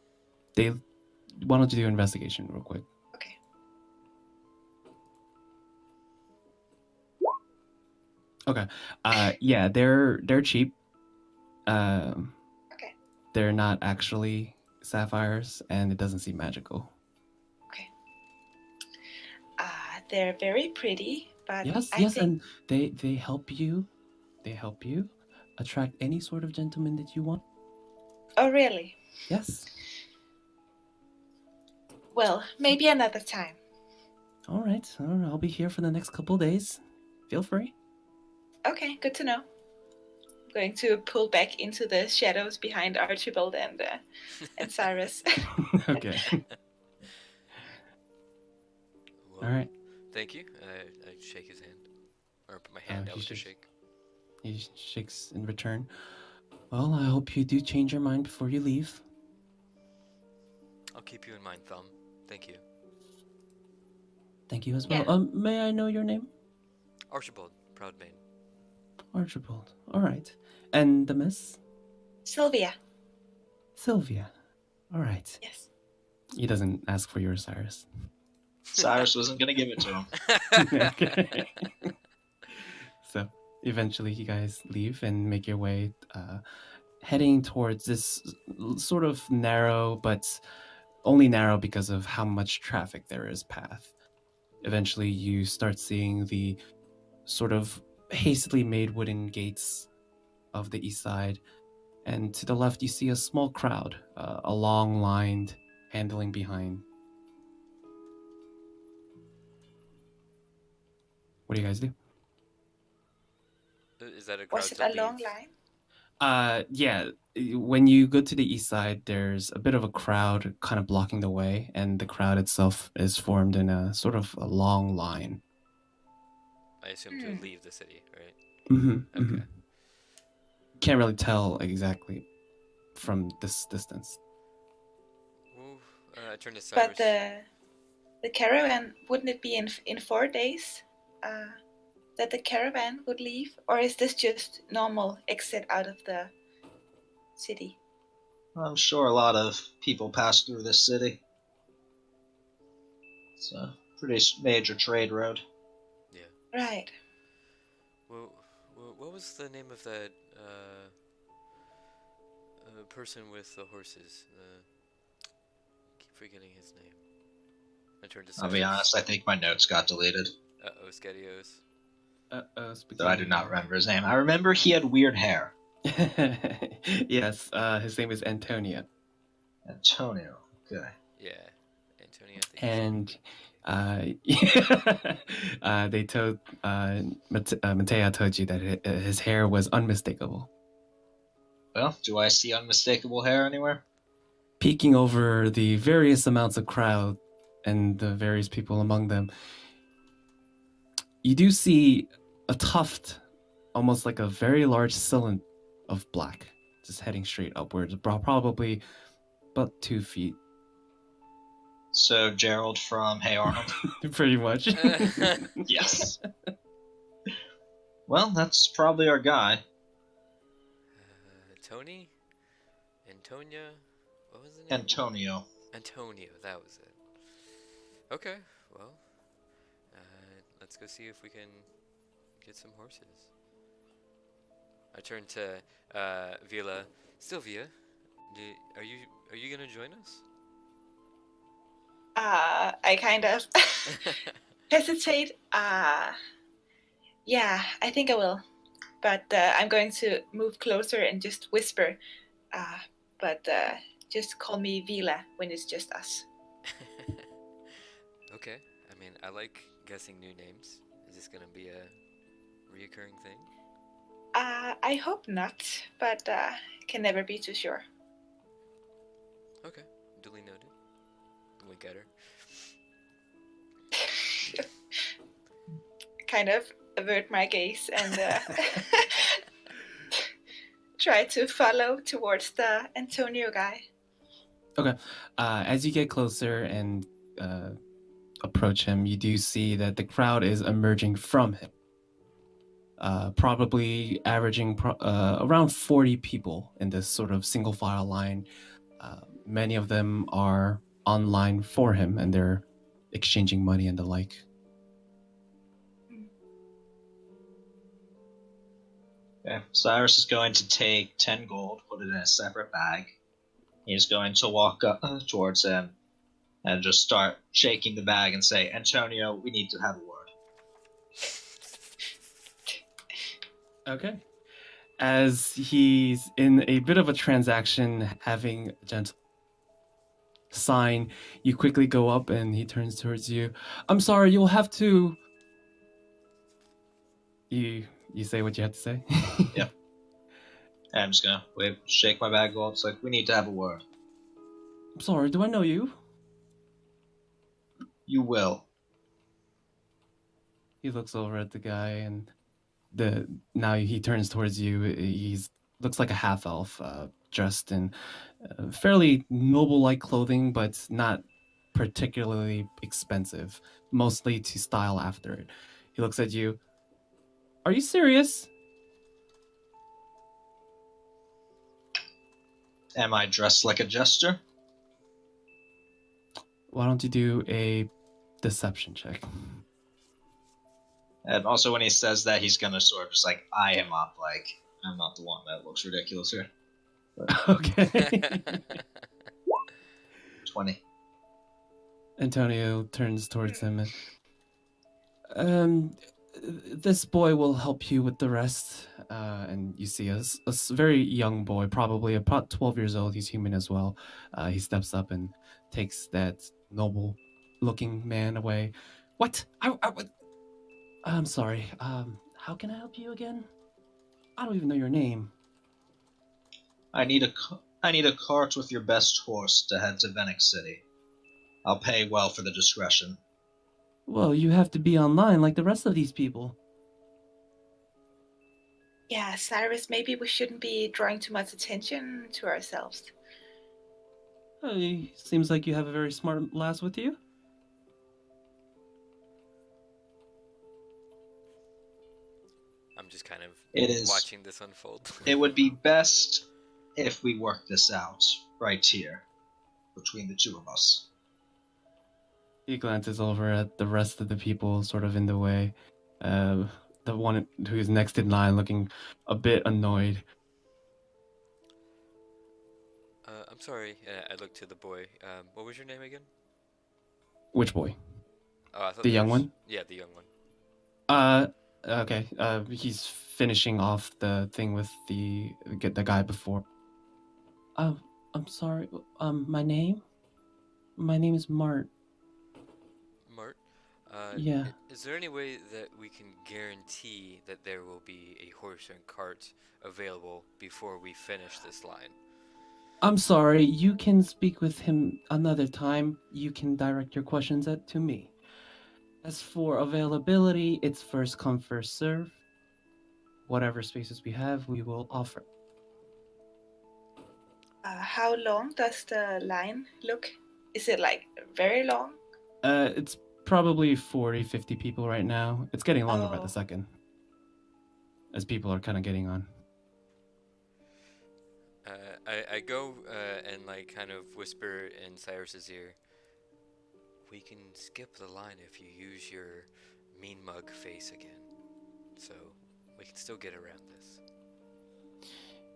Why don't you do an investigation real quick? Okay. Okay. Yeah, they're cheap. Okay. They're not actually sapphires, and it doesn't seem magical. Okay. They're very pretty, but Yes, I think... and they help you. They help you attract any sort of gentleman that you want. Oh, really? Yes. Well, maybe another time. All right. I'll be here for the next couple days. Feel free. Okay, good to know. I'm going to pull back into the shadows behind Archibald and Cyrus. Okay. Well, All right. thank you. I shake his hand, or put my hand out to shake. He shakes in return. Well, I hope you do change your mind before you leave. I'll keep you in mind, Thumb. Thank you. Thank you as well. Yeah. May I know your name? Archibald, Proudbane. Archibald. All right. And the miss? Sylvia. Sylvia. All right. Yes. He doesn't ask for yours, Cyrus. Cyrus wasn't gonna give it to him. Okay. So, eventually, you guys leave and make your way, heading towards this sort of narrow, but only narrow because of how much traffic there is path. Eventually, you start seeing the sort of hastily made wooden gates of the east side, and to the left, you see a small crowd, a long lined, handling behind. What do you guys do? Is that a crowd Was it to a leave? long line? Yeah. When you go to the east side, there's a bit of a crowd kind of blocking the way, and the crowd itself is formed in a sort of a long line. I assume to leave the city, right? Mm-hmm. Okay. Can't really tell exactly from this distance. Ooh, I turn to Cyrus. But the caravan, wouldn't it be in 4 days that the caravan would leave? Or is this just normal exit out of the city? I'm sure a lot of people pass through this city. It's a pretty major trade road. Yeah. Right. Well, what was the name of that person with the horses? Keep forgetting his name. I turned to Cyrus. I'll be honest, I think my notes got deleted. Skadios. So I do not remember his name. I remember he had weird hair. Yes, his name is Antonio. Antonio, okay. Yeah, Antonio. And they told Mateo told you that his hair was unmistakable. Well, do I see unmistakable hair anywhere? Peeking over the various amounts of crowd and the various people among them, you do see a tuft, almost like a very large cylinder of black, just heading straight upwards, probably about 2 feet. So Gerald from Hey Arnold? Pretty much. Yes. Well, that's probably our guy. Tony? Antonia? What was the name? Antonio. Antonio, that was it. Okay, well, let's go see if we can get some horses. I turn to Vila. Sylvia, are you gonna join us? I kind of hesitate. Yeah, I think I will. But I'm going to move closer and just whisper. But just call me Vila when it's just us. Okay. I mean, I like guessing new names. Is this gonna be a reoccurring thing? I hope not, but can never be too sure. Okay. Duly noted. Wink at her. Kind of avert my gaze and try to follow towards the Antonio guy. Okay. As you get closer and approach him, you do see that the crowd is emerging from him. Probably averaging around 40 people in this sort of single file line. Many of them are online for him, and they're exchanging money and the like. Okay. Cyrus is going to take 10 gold, put it in a separate bag. He's going to walk up towards him and just start shaking the bag and say, Antonio, we need to have a word. Okay. As he's in a bit of a transaction, having a gentle sign, you quickly go up and he turns towards you. I'm sorry, you'll have to... You say what you have to say? Yep. And I'm just going to shake my bag gold. It's like, we need to have a word. I'm sorry, do I know you? You will. He looks over at the guy and now he turns towards you. He's looks like a half elf, dressed in fairly noble-like clothing, but not particularly expensive, mostly to style after it. He looks at you. Are you serious? Am I dressed like a jester? Why don't you do a deception check? And also when he says that, he's gonna sort of just like eye him up, like, I'm not the one that looks ridiculous here. Okay. 20. Antonio turns towards him and, this boy will help you with the rest. And you see a very young boy, probably about 12 years old. He's human as well. He steps up and takes that noble-looking man away. What? I'm sorry. How can I help you again? I don't even know your name. I need a cart with your best horse to head to Venice City. I'll pay well for the discretion. Well, you have to be online like the rest of these people. Yeah, Cyrus, maybe we shouldn't be drawing too much attention to ourselves. Seems like you have a very smart lass with you. I'm just kind of watching this unfold. It would be best if we work this out right here between the two of us. He glances over at the rest of the people sort of in the way. The one who's next in line looking a bit annoyed. I'm sorry. I looked to the boy. What was your name again? Which boy? Oh, I thought The young one? Yeah, the young one. Okay. He's finishing off the thing with the guy before. I'm sorry. My name? My name is Mart. Mart? Yeah. Is there any way that we can guarantee that there will be a horse and cart available before we finish this line? I'm sorry. You can speak with him another time. You can direct your questions to me. As for availability, it's first come, first serve. Whatever spaces we have, we will offer. How long does the line look? Is it like very long? It's probably 40, 50 people right now. It's getting longer by the second. As people are kind of getting on. I go and like kind of whisper in Cyrus's ear. We can skip the line if you use your mean mug face again. So we can still get around this.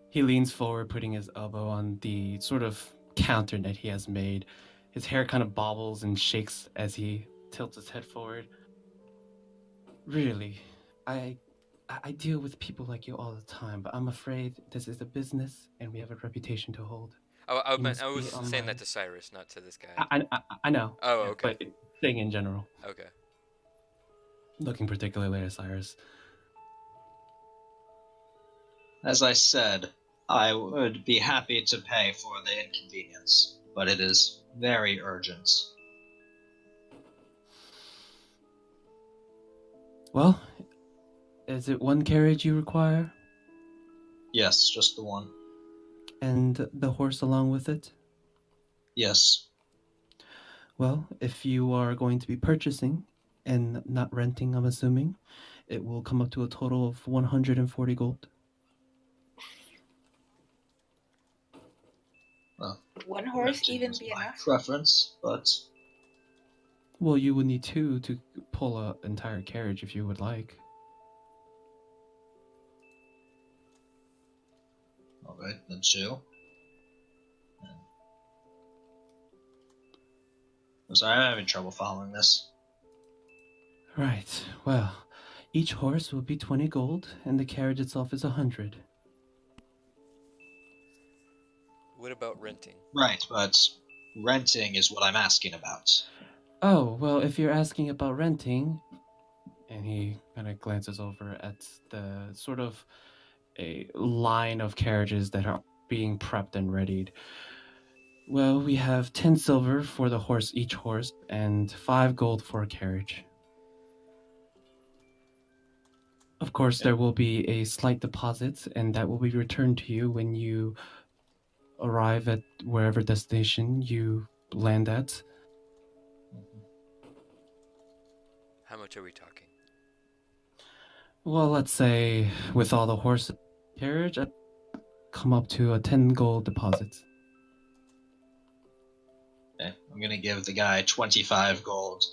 He leans forward, putting his elbow on the sort of counter that he has made. His hair kind of bobbles and shakes as he tilts his head forward. Really, I deal with people like you all the time, but I'm afraid this is a business and we have a reputation to hold. I was saying that to Cyrus, not to this guy. I know. Oh, okay. But saying in general. Okay. Looking particularly at Cyrus. As I said, I would be happy to pay for the inconvenience, but it is very urgent. Well, is it one carriage you require? Yes, just the one. And the horse along with it? Yes. Well, if you are going to be purchasing and not renting, I'm assuming, it will come up to a total of 140 gold. Well, one horse even be enough? Preference, but... Well, you would need two to pull an entire carriage if you would like. Alright, then two. I'm sorry, I'm having trouble following this. Right, well, each horse will be 20 gold, and the carriage itself is 100. What about renting? Right, but renting is what I'm asking about. Oh, well, if you're asking about renting, and he kind of glances over at the sort of a line of carriages that are being prepped and readied. Well, we have 10 silver for the horse, each horse, and 5 gold for a carriage. Of course, there will be a slight deposit, and that will be returned to you when you arrive at wherever destination you land at. How much are we talking? Well, let's say with all the horse carriage, I'd come up to a 10 gold deposit. Okay, I'm gonna give the guy 25 gold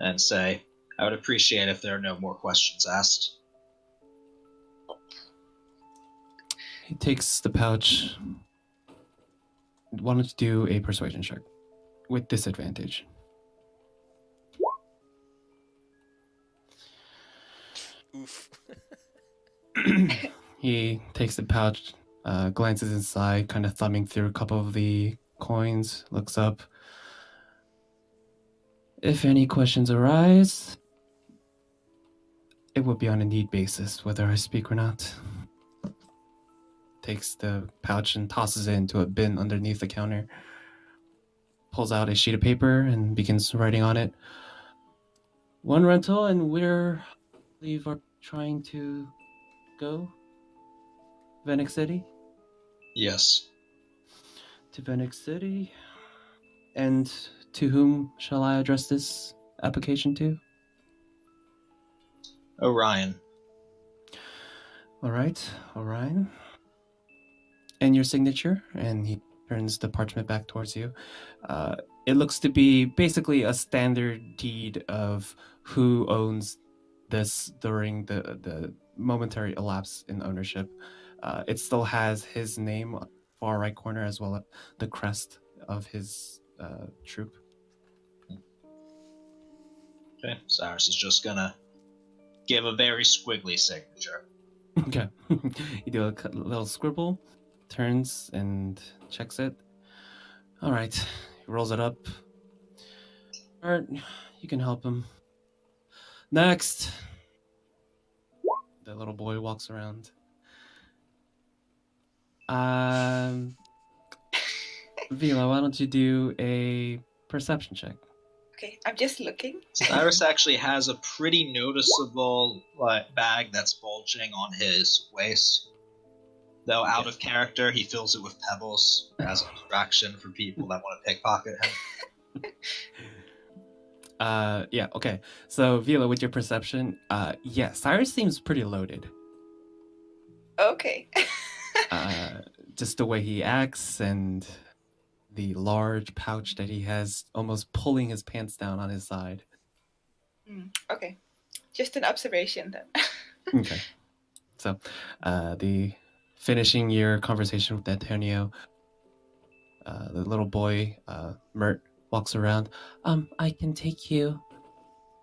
and say, I would appreciate if there are no more questions asked. He takes the pouch. Why don't you do a persuasion check with disadvantage? Oof. He takes the pouch, glances inside, kind of thumbing through a couple of the coins, looks up. If any questions arise, it will be on a need basis, whether I speak or not. Takes the pouch and tosses it into a bin underneath the counter. Pulls out a sheet of paper and begins writing on it. One rental, and we're, I believe, are trying to go. Venic City? Yes. To Venic City. And to whom shall I address this application to? Orion. All right, Orion. And your signature? And he turns the parchment back towards you. It looks to be basically a standard deed of who owns this during the momentary elapse in ownership. It still has his name on the far right corner, as well as the crest of his troop. Okay, Cyrus is just gonna give a very squiggly signature. Okay. You do a little scribble, turns and checks it. All right. He rolls it up. Art, you can help him. Next. The little boy walks around. Vila, why don't you do a perception check? Okay, I'm just looking. Cyrus actually has a pretty noticeable bag that's bulging on his waist. Though out of character, he fills it with pebbles as a distraction for people that want to pickpocket him. Yeah, okay. So, Vila, with your perception, yeah, Cyrus seems pretty loaded. Okay. Just the way he acts and the large pouch that he has almost pulling his pants down on his side. Okay. Just an observation then. Okay. So, the finishing your conversation with Antonio, the little boy, Mert, walks around. I can take you,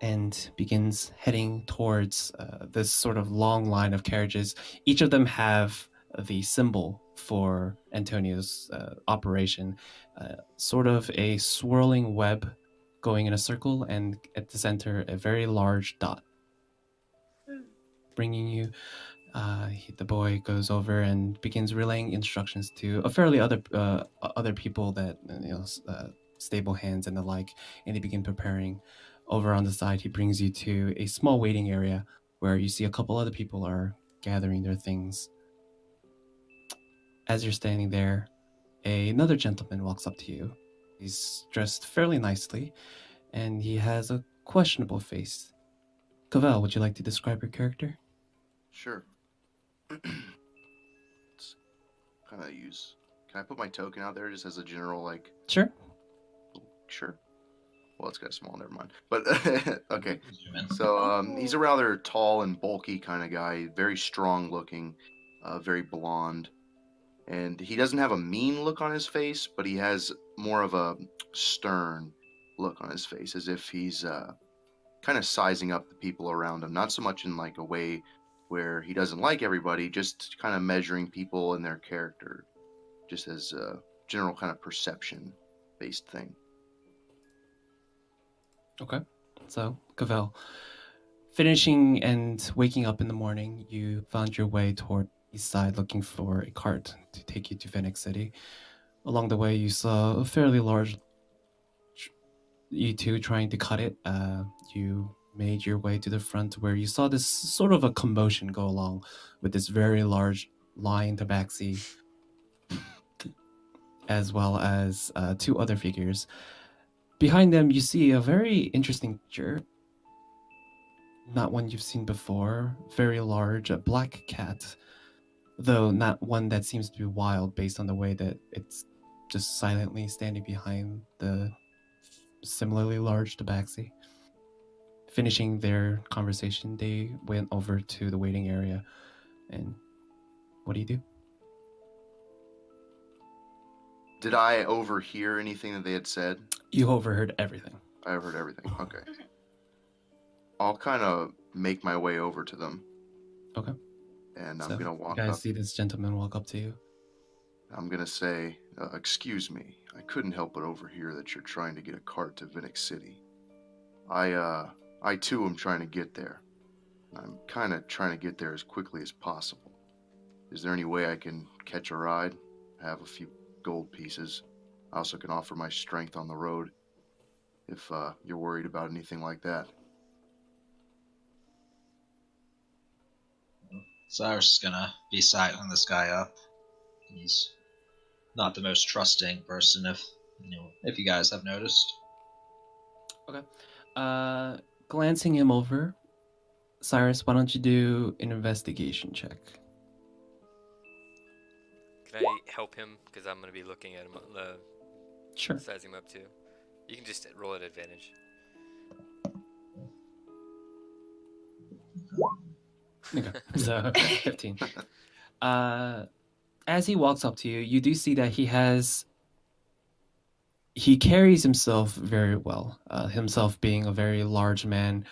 and begins heading towards this sort of long line of carriages. Each of them have the symbol for Antonio's operation, sort of a swirling web going in a circle, and at the center, a very large dot. Bringing you, the boy goes over and begins relaying instructions to a fairly other people that, stable hands and the like, and they begin preparing. Over on the side, he brings you to a small waiting area where you see a couple other people are gathering their things. As you're standing there, another gentleman walks up to you. He's dressed fairly nicely, and he has a questionable face. Cavell, would you like to describe your character? Sure. Let's kind of use. Can I put my token out there just as a general, like? Sure. Sure. Well, it's kind of small. Never mind. But okay. So he's a rather tall and bulky kind of guy. Very strong looking. Very blonde. And he doesn't have a mean look on his face, but he has more of a stern look on his face, as if he's kind of sizing up the people around him. Not so much in like a way where he doesn't like everybody, just kind of measuring people and their character, just as a general kind of perception-based thing. Okay. So, Cavell, finishing and waking up in the morning, you found your way toward the east side looking for a cart to take you to Venic City. Along the way, you saw a fairly large U2 trying to cut it. You made your way to the front where you saw this sort of a commotion go along with this very large lion tabaxi, as well as two other figures. Behind them, you see a very interesting creature. Not one you've seen before. Very large, a black cat. Though not one that seems to be wild based on the way that it's just silently standing behind the similarly large tabaxi. finishing their conversation, they went over to the waiting area. And what do you do? Did I overhear anything that they had said? You overheard everything. I overheard everything. Okay. I'll kind of make my way over to them. Okay. And So I'm going to walk you guys up. see this gentleman walk up to you. I'm going to say, excuse me, I couldn't help but overhear that you're trying to get a cart to Vinnick City. I too am trying to get there. I'm kind of trying to get there as quickly as possible. Is there any way I can catch a ride? Have a few gold pieces. I also can offer my strength on the road if you're worried about anything like that. Cyrus is gonna be sightling this guy up. He's not the most trusting person, if you guys have noticed. Okay. Glancing him over, Cyrus, why don't you do an investigation check? Can I help him? Because I'm going to be looking at him, Sure. sizing him up too. You can just roll at advantage. Okay. So 15. As he walks up to you, you do see that he carries himself very well. Himself being a very large man,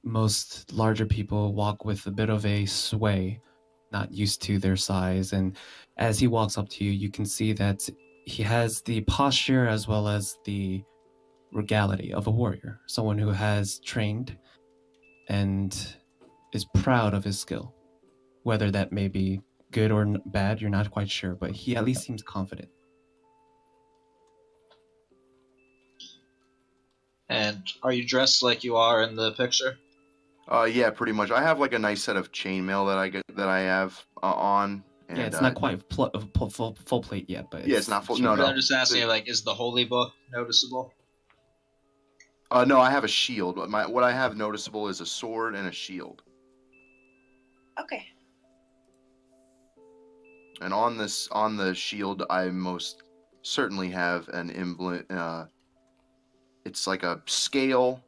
most larger people walk with a bit of a sway, not used to their size. And as he walks up to you, you can see that he has the posture as well as the regality of a warrior, someone who has trained and is proud of his skill. Whether that may be good or bad, you're not quite sure, but he at least seems confident. And are you dressed like you are in the picture? Yeah, pretty much. I have like a nice set of chainmail that I have on. And, yeah, it's not quite full plate yet, but yeah, it's not full. No, no. I'm just asking you, like, is the holy book noticeable? No, I have a shield. What I have noticeable is a sword and a shield. Okay. And on the shield, I most certainly have an emblem. It's like a scale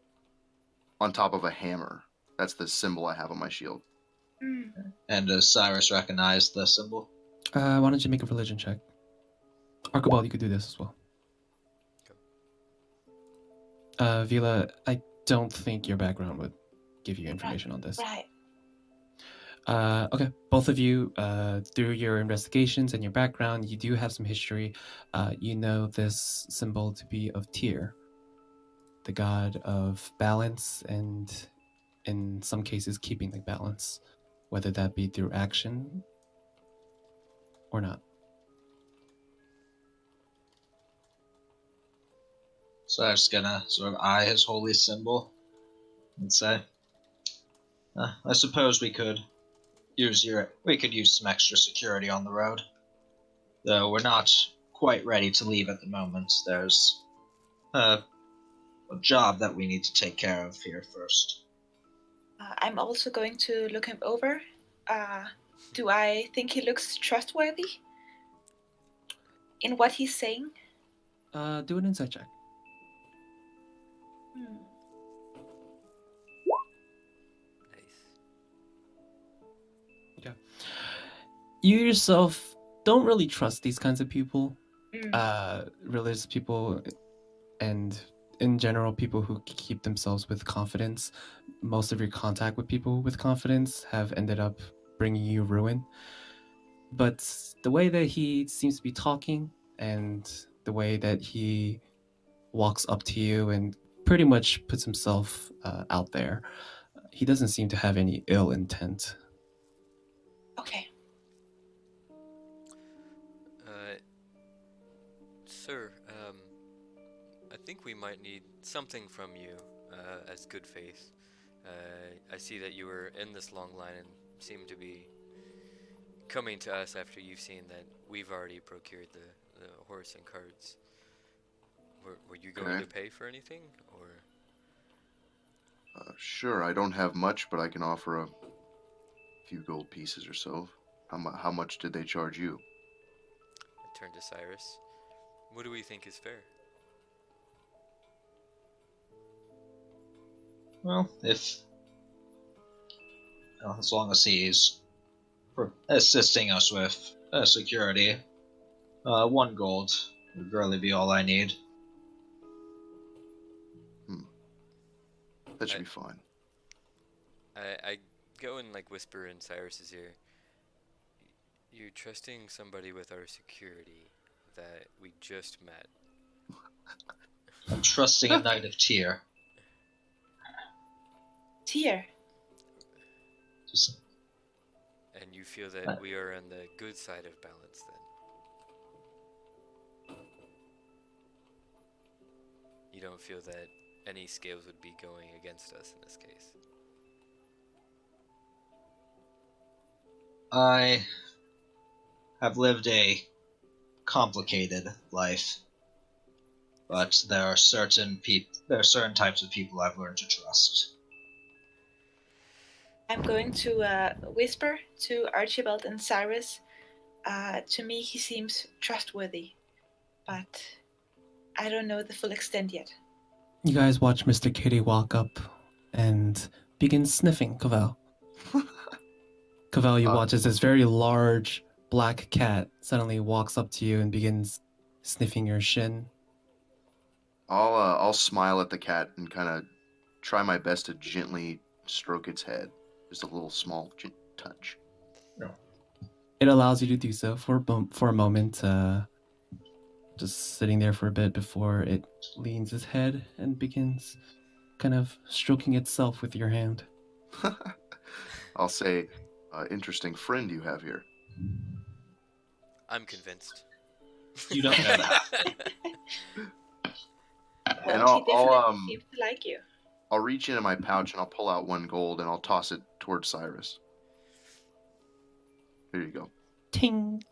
on top of a hammer. That's the symbol I have on my shield. Mm. And does Cyrus recognize the symbol? Why don't you make a religion check? Archibald, you could do this as well. Vila, I don't think your background would give you information on this. Right. Okay, both of you, through your investigations and your background, you do have some history. You know this symbol to be of Tyr, the god of balance and, in some cases, keeping the balance, whether that be through action or not. Cyrus is gonna sort of eye his holy symbol and say, I suppose we could use some extra security on the road. Though we're not quite ready to leave at the moment. There's a job that we need to take care of here first. I'm also going to look him over. Do I think he looks trustworthy in what he's saying? Do an insight check. Nice. You yourself don't really trust these kinds of people. Mm. Religious people and in general people who keep themselves with confidence. Most of your contact with people with confidence have ended up bringing you ruin. But the way that he seems to be talking and the way that he walks up to you and pretty much puts himself out there, he doesn't seem to have any ill intent. Okay. Sir, I think we might need something from you as good faith. I see that you were in this long line and seem to be coming to us after you've seen that we've already procured the horse and carts. Were you going to pay for anything, or? Sure, I don't have much, but I can offer a few gold pieces or so. How much did they charge you? I turned to Cyrus. What do we think is fair? Well, as long as he's assisting us with security, 1 gold would really be all I need. That should be fine. I go and like whisper in Cyrus's ear. You're trusting somebody with our security that we just met. I'm trusting a knight of Tyr. Tyr. And you feel that we are on the good side of balance then? You don't feel that any scales would be going against us in this case? I have lived a complicated life, but there are certain types of people I've learned to trust. I'm going to whisper to Archibald and Cyrus. To me, he seems trustworthy, but I don't know the full extent yet. You guys watch Mr. Kitty walk up and begin sniffing Cavell. Cavell, you watch as this very large black cat suddenly walks up to you and begins sniffing your shin. I'll smile at the cat and kind of try my best to gently stroke its head. Just a little small touch. It allows you to do so for a moment, just sitting there for a bit before it leans its head and begins kind of stroking itself with your hand. I'll say, interesting friend you have here. I'm convinced. You don't know that. Well, And he definitely seems to like you. I'll reach into my pouch and I'll pull out 1 gold and I'll toss it towards Cyrus. Here you go. Ting!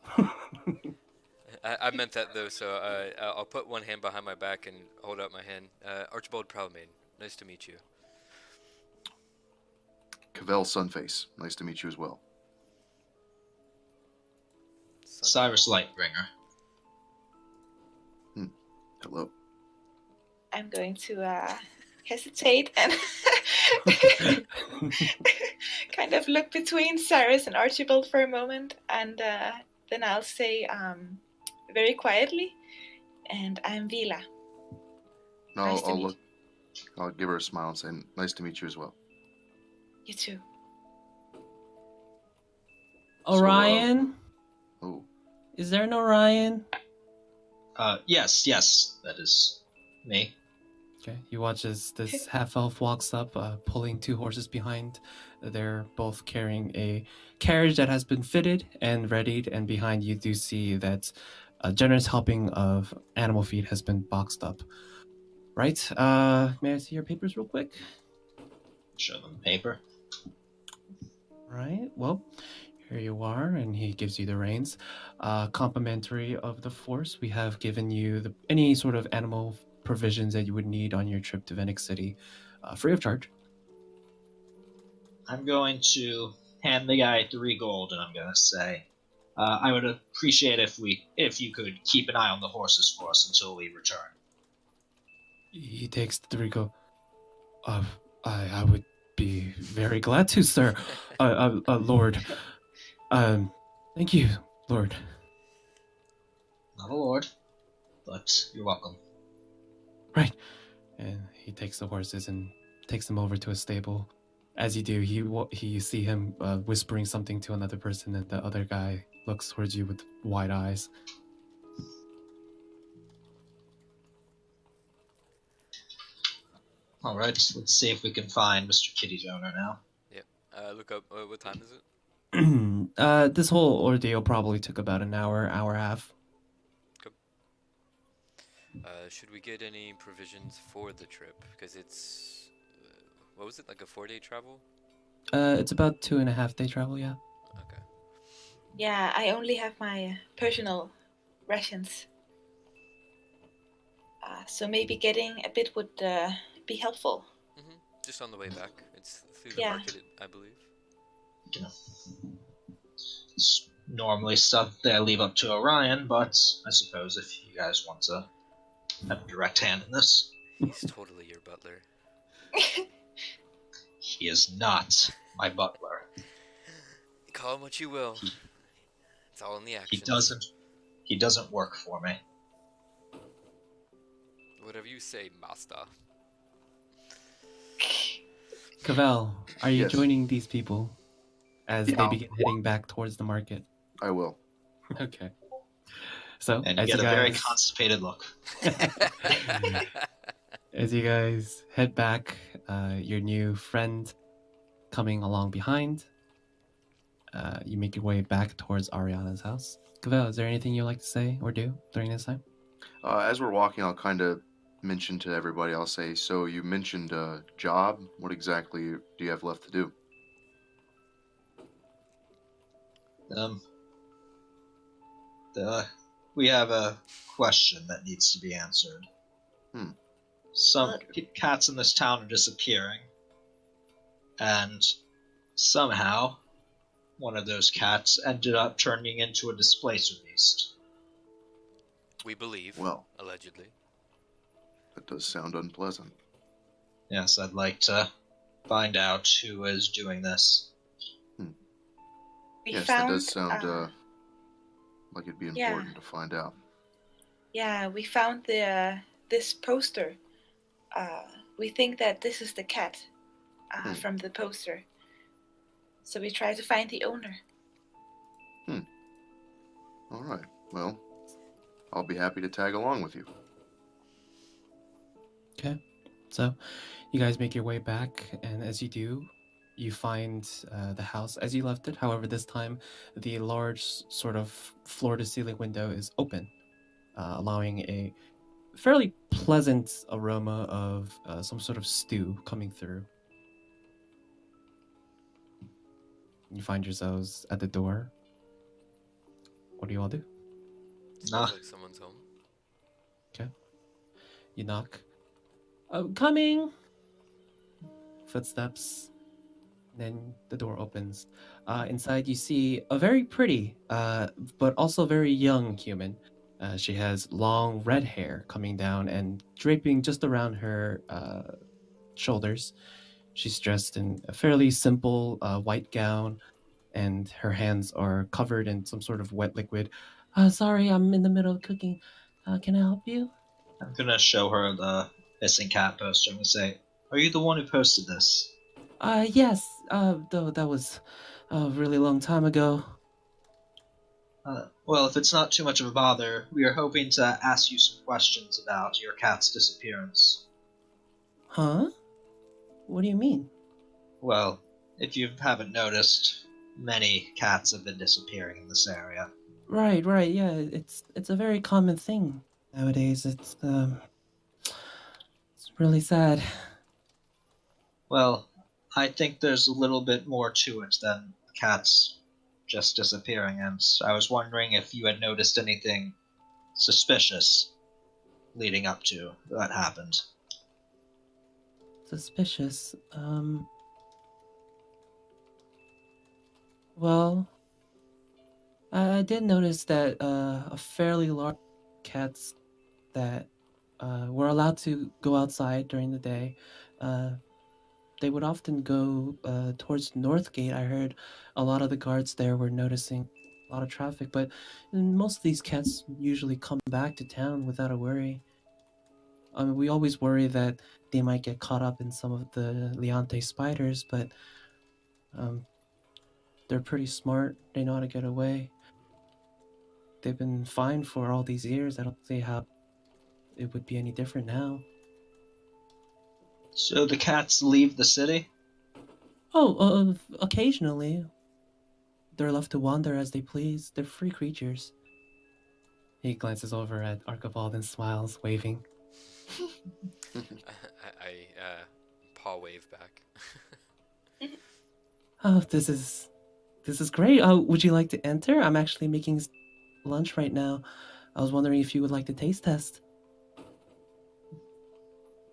I meant that though, so I'll put one hand behind my back and hold out my hand. Archibald Proudmane, nice to meet you. Cavell Sunface, nice to meet you as well. Cyrus Lightbringer. Hello. I'm going to hesitate and kind of look between Cyrus and Archibald for a moment, and then I'll say very quietly, and I'm Vila. No, Nice to I'll meet look. I'll give her a smile and say, nice to meet you as well. You too. Orion? Oh. Is there an Orion? Yes, that is me. Okay, you watch as this half-elf walks up, pulling 2 horses behind. They're both carrying a carriage that has been fitted and readied, and behind you do see that a generous helping of animal feed has been boxed up. Right, may I see your papers real quick? Show them the paper. Right, well, here you are, and he gives you the reins. Complimentary of the force, we have given you any sort of animal provisions that you would need on your trip to Venice City, free of charge. I'm going to hand the guy 3 gold, and I'm going to say, I would appreciate if you could keep an eye on the horses for us until we return. He takes the 3 gold. I would be very glad to, sir. Lord. Thank you, Lord. Not a lord, but you're welcome. Right. And he takes the horses and takes them over to a stable. As you do, you see him whispering something to another person, and the other guy looks towards you with wide eyes. All right, let's see if we can find Mr. Kitty's owner now. Yep. Look up. What time is it? This whole ordeal probably took about an hour and a half. Should we get any provisions for the trip? Because it's, what was it, like a 4-day travel? It's about 2.5-day travel, yeah. Okay. Yeah, I only have my personal rations. So maybe getting a bit would be helpful. Mm-hmm. Just on the way back. It's through the market, I believe. Yeah. It's normally stuff that I leave up to Orion, but I suppose if you guys want to have a direct hand in this. He's totally your butler. He is not my butler. Call him what you will. It's all in the He actions. doesn't work for me. Whatever you say, master. Cavell, are you Yes. joining these people as Yeah. they begin heading back towards the market? I will. Okay. So, And you as get you a very guys constipated look. as you guys head back, your new friend coming along behind, you make your way back towards Ariana's house. Cavell, is there anything you'd like to say or do during this time? As we're walking, I'll kind of mention to everybody, I'll say, so you mentioned a job. What exactly do you have left to do? We have a question that needs to be answered. Some cats in this town are disappearing, and somehow one of those cats ended up turning into a displacer beast. We believe. Well, allegedly. that does sound unpleasant. Yes, I'd like to find out who is doing this. We Yes, found, that does sound like it'd be important to find out. Yeah, we found this poster. We think that this is the cat from the poster. So we try to find the owner. All right. Well, I'll be happy to tag along with you. Okay. So, you guys make your way back, and as you do, you find the house as you left it. However, this time, the large sort of floor-to-ceiling window is open, allowing a fairly pleasant aroma of some sort of stew coming through. You find yourselves at the door. What do you all do? Smells like someone's home. Okay. You knock. Coming! Footsteps. Then the door opens. Inside, you see a very pretty, but also very young human. She has long red hair coming down and draping just around her shoulders. She's dressed in a fairly simple white gown, and her hands are covered in some sort of wet liquid. Sorry, I'm in the middle of cooking. Can I help you? I'm gonna show her the missing cat poster and say, "Are you the one who posted this?" Yes. Though that was a really long time ago. Well, if it's not too much of a bother, we are hoping to ask you some questions about your cat's disappearance. Huh? What do you mean? Well, if you haven't noticed, many cats have been disappearing in this area. Right, yeah, it's a very common thing nowadays. It's really sad. Well, I think there's a little bit more to it than cats just disappearing, and I was wondering if you had noticed anything suspicious leading up to that happened. Suspicious. Well, I did notice that a fairly large cats that were allowed to go outside during the day. They would often go towards Northgate. I heard a lot of the guards there were noticing a lot of traffic, but most of these cats usually come back to town without a worry. I mean, we always worry that they might get caught up in some of the Leonte spiders, but they're pretty smart. They know how to get away. They've been fine for all these years. I don't see how it would be any different now. So the cats leave the city? Oh, occasionally. They're left to wander as they please. They're free creatures. He glances over at Archibald and smiles, waving. I paw wave back. Oh, this is great. Would you like to enter? I'm actually making lunch right now. I was wondering if you would like to taste test.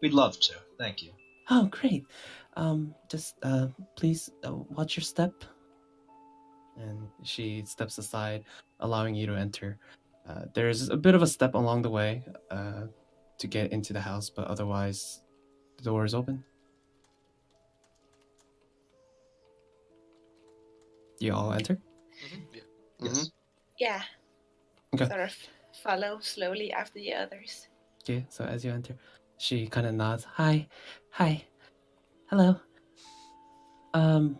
We'd love to. Thank you. Oh, great. Just please watch your step. And she steps aside, allowing you to enter. There's a bit of a step along the way to get into the house, but otherwise, the door is open. You all enter? Yeah. Yes. Yeah. Okay. Sort of follow slowly after the others. Okay, so as you enter, she kind of nods. Hi. Hello. I'm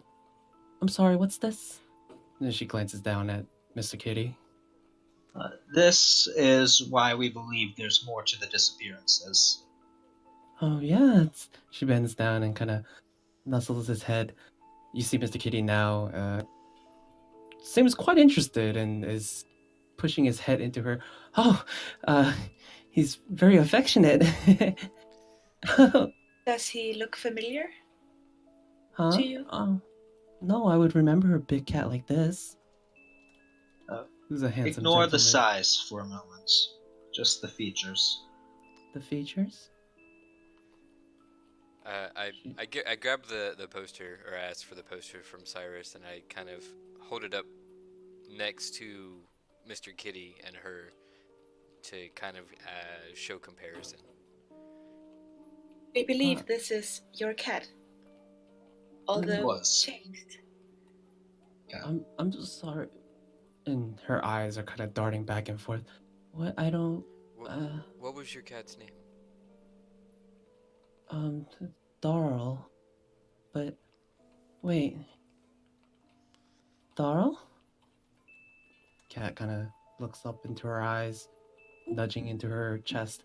sorry, what's this? And then she glances down at Mr. Kitty. This is why we believe there's more to the disappearances. Oh, yeah. She bends down and kind of nuzzles his head. You see Mr. Kitty now seems quite interested and is pushing his head into her. Oh, he's very affectionate. Does he look familiar Huh? to you? No, I would remember a big cat like this. Uh, Who's a handsome Ignore the gentleman. size for a moment. Just the features. The features? I grab the poster, or ask for the poster from Cyrus, and I kind of hold it up next to Mr. Kitty and her to kind of show comparison. I believe this is your cat. Although was. changed. Yeah. I'm just sorry. And her eyes are kind of darting back and forth. What? I don't. What was your cat's name? Darl. But wait. Darl? Cat kind of looks up into her eyes, nudging into her chest.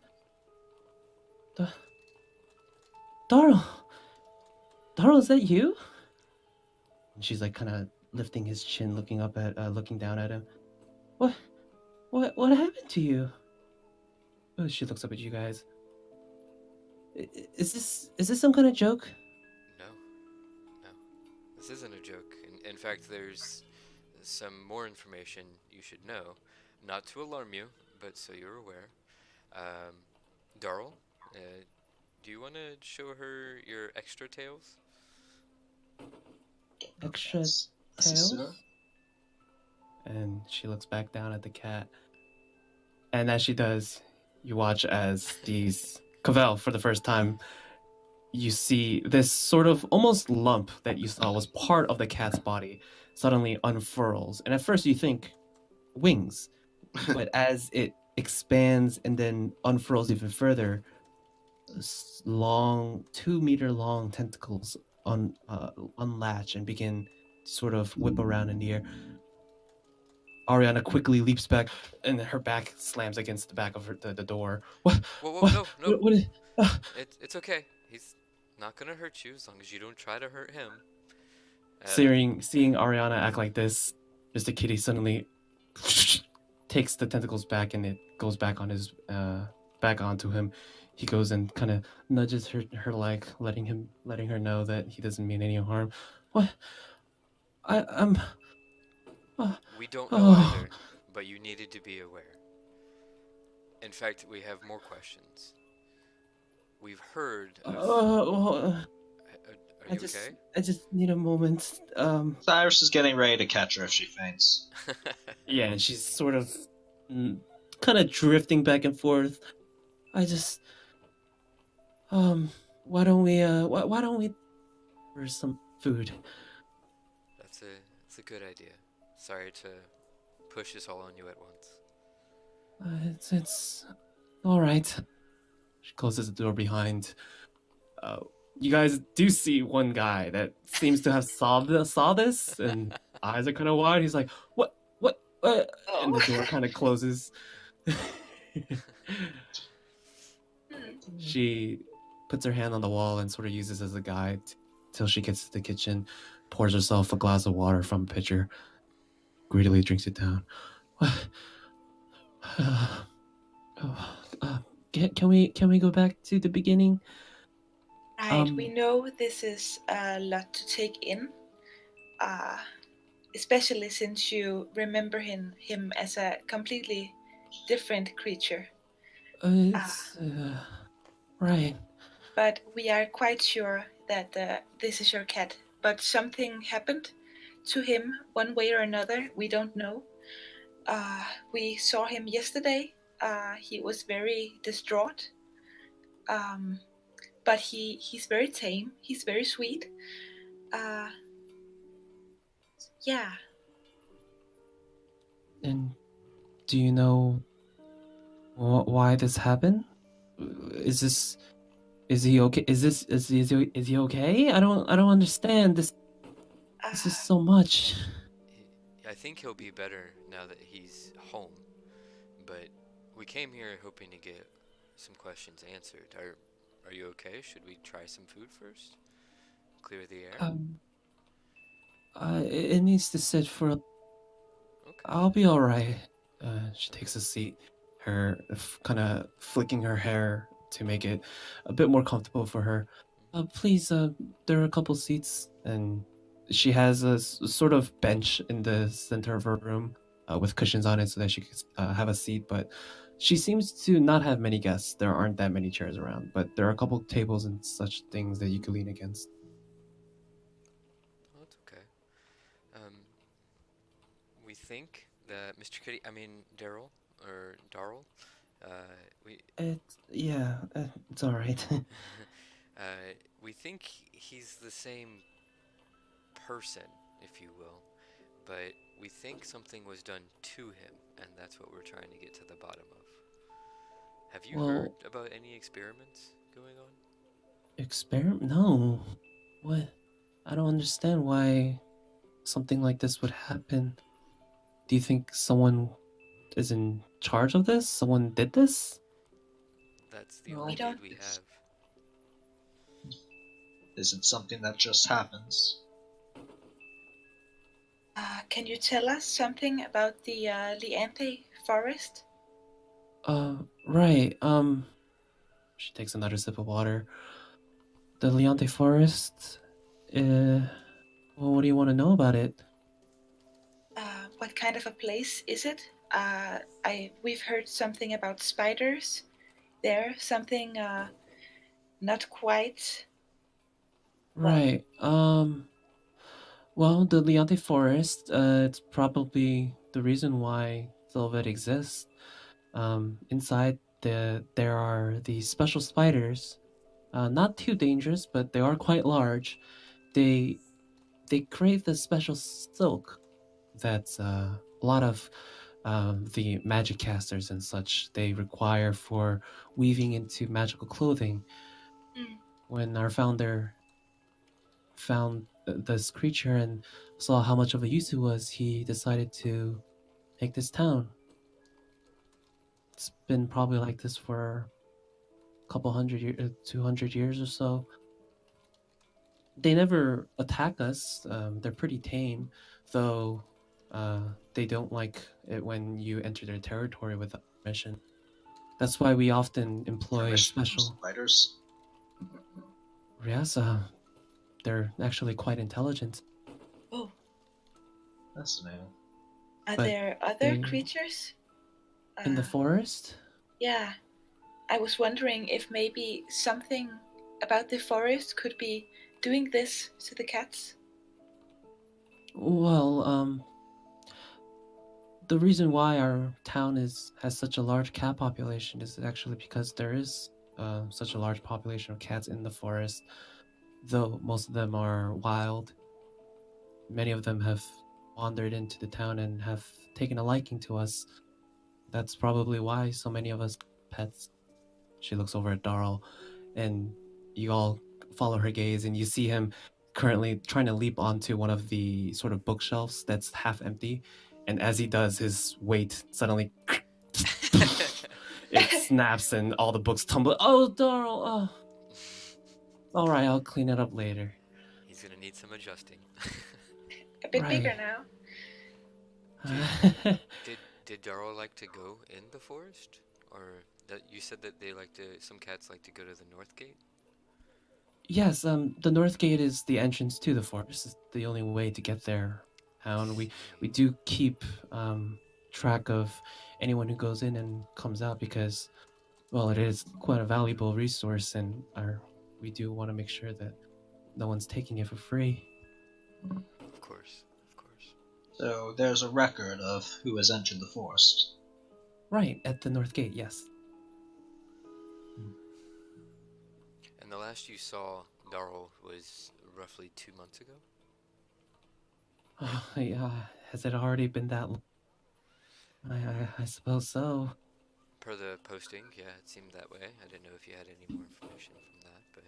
Darl! Darl, is that you? And she's like kind of lifting his chin, looking down at him. What happened to you? Oh, she looks up at you guys. Is this some kind of joke? No. This isn't a joke. In fact, there's some more information you should know. Not to alarm you, but so you're aware. Darl, do you want to show her your extra tails? Extra tails? And she looks back down at the cat. And as she does, you watch as these... Cavell, for the first time, you see this sort of almost lump that you saw was part of the cat's body suddenly unfurls. And at first you think wings. But as it expands and then unfurls even further, long, 2-meter long tentacles unlatch and begin to sort of whip around in the air. Ariana quickly leaps back, and her back slams against the back of the door. What? Whoa, no. What is, It's okay. He's not gonna hurt you as long as you don't try to hurt him. seeing Ariana act like this, Mr. Kitty suddenly takes the tentacles back, and it goes back on his back onto him. He goes and kind of nudges her leg, letting her know that he doesn't mean any harm. What? I'm. We don't know either, but you needed to be aware. In fact, we have more questions. We've heard of... Are you okay? I just need a moment. Cyrus is getting ready to catch her if she faints. Yeah, and she's sort of kind of drifting back and forth. I just why don't we for some food? That's a good idea. Sorry to push this all on you at once. It's all right. She closes the door behind. You guys do see one guy that seems to have saw this, and eyes are kind of wide. He's like, what? And the door kind of closes. She puts her hand on the wall and sort of uses it as a guide till she gets to the kitchen, pours herself a glass of water from a pitcher, greedily drinks it down. Can we go back to the beginning? Right, we know this is a lot to take in, especially since you remember him as a completely different creature. Right. But we are quite sure that this is your cat. But something happened to him one way or another. We don't know. We saw him yesterday. He was very distraught. But he's very tame. He's very sweet. Yeah. And do you know why this happened? Is he okay? Is he okay? I don't understand this. This is so much. I think he'll be better now that he's home, but we came here hoping to get some questions answered. Are you okay? Should we try some food first? Clear the air? It needs to sit for. Okay. I'll be all right. She takes a seat, her kind of flicking her hair to make it a bit more comfortable for her. Please, there are a couple seats, and she has a sort of bench in the center of her room with cushions on it so that she could have a seat. But she seems to not have many guests. There aren't that many chairs around, but there are a couple tables and such things that you could lean against. Oh, that's okay. We think that Mr. Kitty, I mean Daryl or Darrell, It's all right. we think he's the same person, if you will, but we think something was done to him, and that's what we're trying to get to the bottom of. Have you heard about any experiments going on? Experiment? No. What? I don't understand why something like this would happen. Do you think someone is in charge of this? Someone did this? That's the only lead we have. Isn't something that just happens. Can you tell us something about the Leanthe forest? Right. She takes another sip of water. The Leanthe forest. Well, what do you want to know about it? What kind of a place is it? We've heard something about spiders there. Something not quite. Right. Well, the Leanthe forest. It's probably the reason why Sylvet exists. Inside there are these special spiders. Not too dangerous, but they are quite large. They create this special silk that's a lot of the magic casters and such they require for weaving into magical clothing. When our founder found this creature and saw how much of a use it was, he decided to make this town. It's been probably like this for a couple 200 years or so. They never attack us. They're pretty tame, though they don't like it when you enter their territory without permission. That's why we often employ special spiders. Yes, they're actually quite intelligent. Oh, fascinating. Are there other creatures in the forest? Yeah, I was wondering if maybe something about the forest could be doing this to the cats. Well, the reason why our town has such a large cat population is actually because there is such a large population of cats in the forest, though most of them are wild. Many of them have wandered into the town and have taken a liking to us. That's probably why so many of us pets. She looks over at Darl, and you all follow her gaze, and you see him currently trying to leap onto one of the sort of bookshelves that's half empty. And as he does, his weight suddenly it snaps and all the books tumble. Oh, Darl! Oh. All right, I'll clean it up later. He's gonna need some adjusting. A bit bigger now. Did Darl like to go in the forest, or that you said that they like to? Some cats like to go to the north gate. Yes, the north gate is the entrance to the forest. It's the only way to get there. And we do keep track of anyone who goes in and comes out because, well, it is quite a valuable resource, and we do want to make sure that no one's taking it for free. Of course. So there's a record of who has entered the forest. Right, at the north gate, yes. And the last you saw Darl was roughly 2 months ago? Oh, yeah. Has it already been that long? I suppose so. Per the posting, yeah, it seemed that way. I didn't know if you had any more information from that, but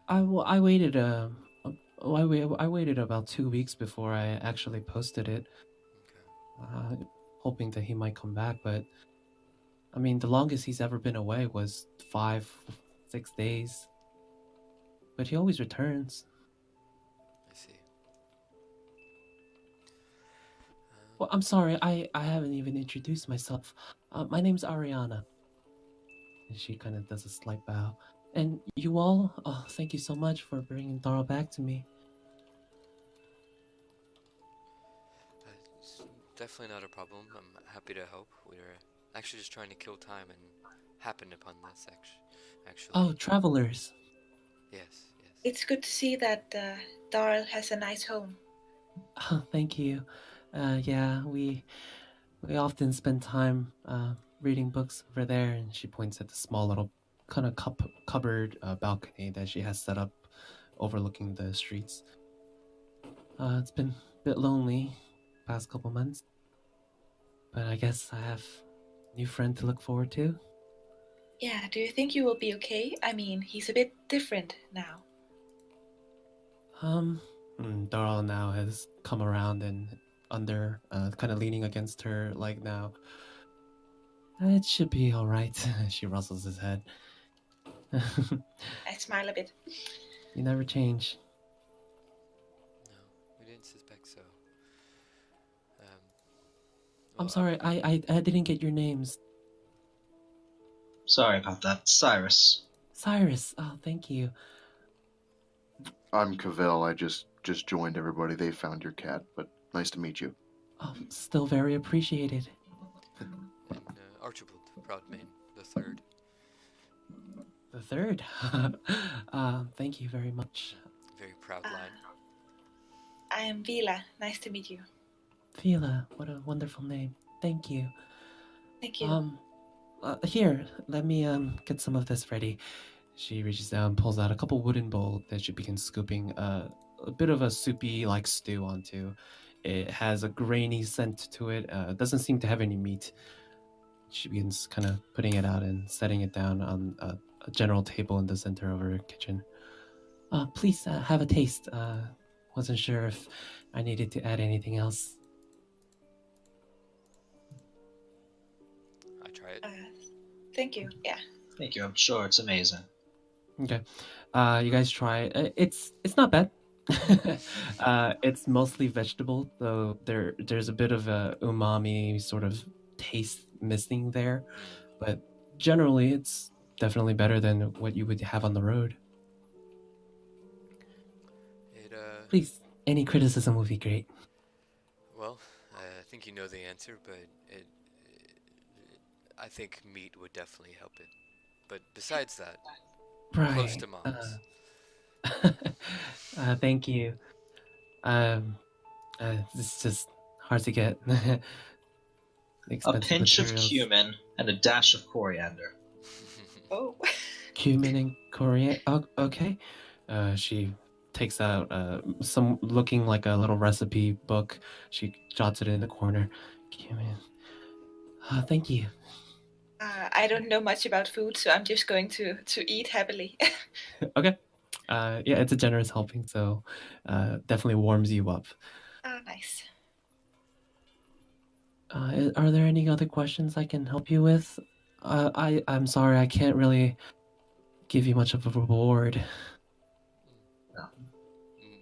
I waited I waited about 2 weeks before I actually posted it, okay. hoping that he might come back. But I mean, the longest he's ever been away was 5, 6 days. But he always returns. I see. Well, I'm sorry, I haven't even introduced myself. My name's Ariana. And she kind of does a slight bow. And you all, thank you so much for bringing Dara back to me. It's definitely not a problem. I'm happy to help. We're actually just trying to kill time and happened upon this, actually. Oh, travelers. Yes. It's good to see that Darl has a nice home. Oh, thank you. Yeah, we often spend time reading books over there, and she points at the small little kind of cupboard balcony that she has set up overlooking the streets. It's been a bit lonely past couple months, but I guess I have a new friend to look forward to. Yeah, do you think you will be okay? I mean, he's a bit different now. Darl now has come around and under, kind of leaning against her leg now. It should be all right. She rustles his head. I smile a bit. You never change. No, we didn't suspect so. I'm sorry, I didn't get your names. Sorry about that. Cyrus. Cyrus. Oh, thank you. I'm Cavell. I just joined everybody. They found your cat, but nice to meet you. Oh, still very appreciated. And Archibald, Proudmane the third. The third. Thank you very much. Very proud line. I am Vila. Nice to meet you. Vila, what a wonderful name. Thank you. Thank you. Here, let me get some of this ready. She reaches down, pulls out a couple wooden bowls that she begins scooping a bit of a soupy like stew onto. It has a grainy scent to it. Doesn't seem to have any meat. She begins kind of putting it out and setting it down on a general table in the center of her kitchen. Please have a taste. Wasn't sure if I needed to add anything else. I try it. Thank you. Yeah. Thank you. I'm sure it's amazing. Okay. You guys try it. It's not bad. It's mostly vegetable, though there's a bit of a umami sort of taste missing there, but generally it's definitely better than what you would have on the road. Please, any criticism would be great. Well, I think you know the answer, but I think meat would definitely help it. But besides that, Right. Close to mom's. Thank you. It's just hard to get. A pinch of cumin and a dash of coriander. Oh. Cumin and coriander. Oh, okay. She takes out some looking like a little recipe book. She jots it in the corner. Cumin. Thank you. I don't know much about food, so I'm just going to eat happily. Okay. Yeah, it's a generous helping, so definitely warms you up. Nice. Are there any other questions I can help you with? I'm sorry, I can't really give you much of a reward. No.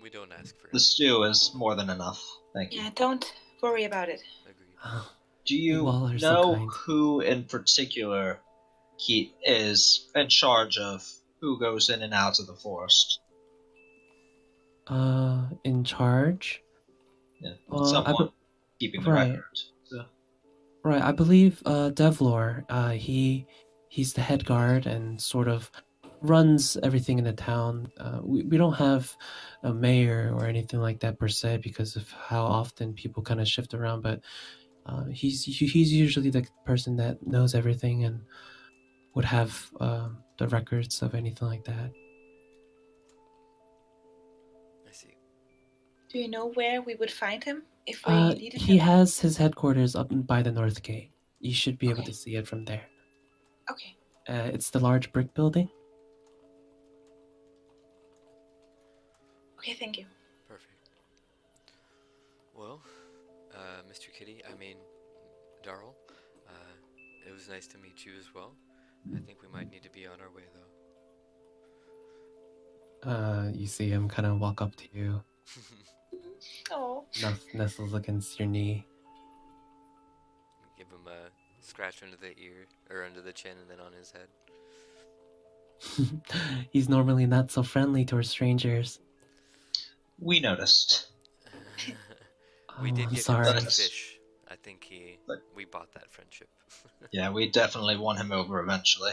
We don't ask for the stew is more than enough. Thank you. Yeah, don't worry about it. Agreed. Do you know so who in particular he is in charge of who goes in and out of the forest? In charge? Yeah, someone keeping the record. So. Right, I believe Devlor, he's the head guard and sort of runs everything in the town. We don't have a mayor or anything like that per se because of how often people kind of shift around, but he's usually the person that knows everything and would have the records of anything like that. I see. Do you know where we would find him if we needed He him? has his headquarters up by the north gate. You should be able Okay. to see it from there. Okay. It's the large brick building. Okay, thank you. Perfect. Well, Mr. Kitty, Darrell, it was nice to meet you as well. I think we might need to be on our way, though. You see him kind of walk up to you, Oh. nestles against your knee. Give him a scratch under the ear, or under the chin, and then on his head. He's normally not so friendly towards strangers. We noticed. We did I'm get sorry. him some fish. I think we bought that friendship. Yeah, we definitely won him over eventually.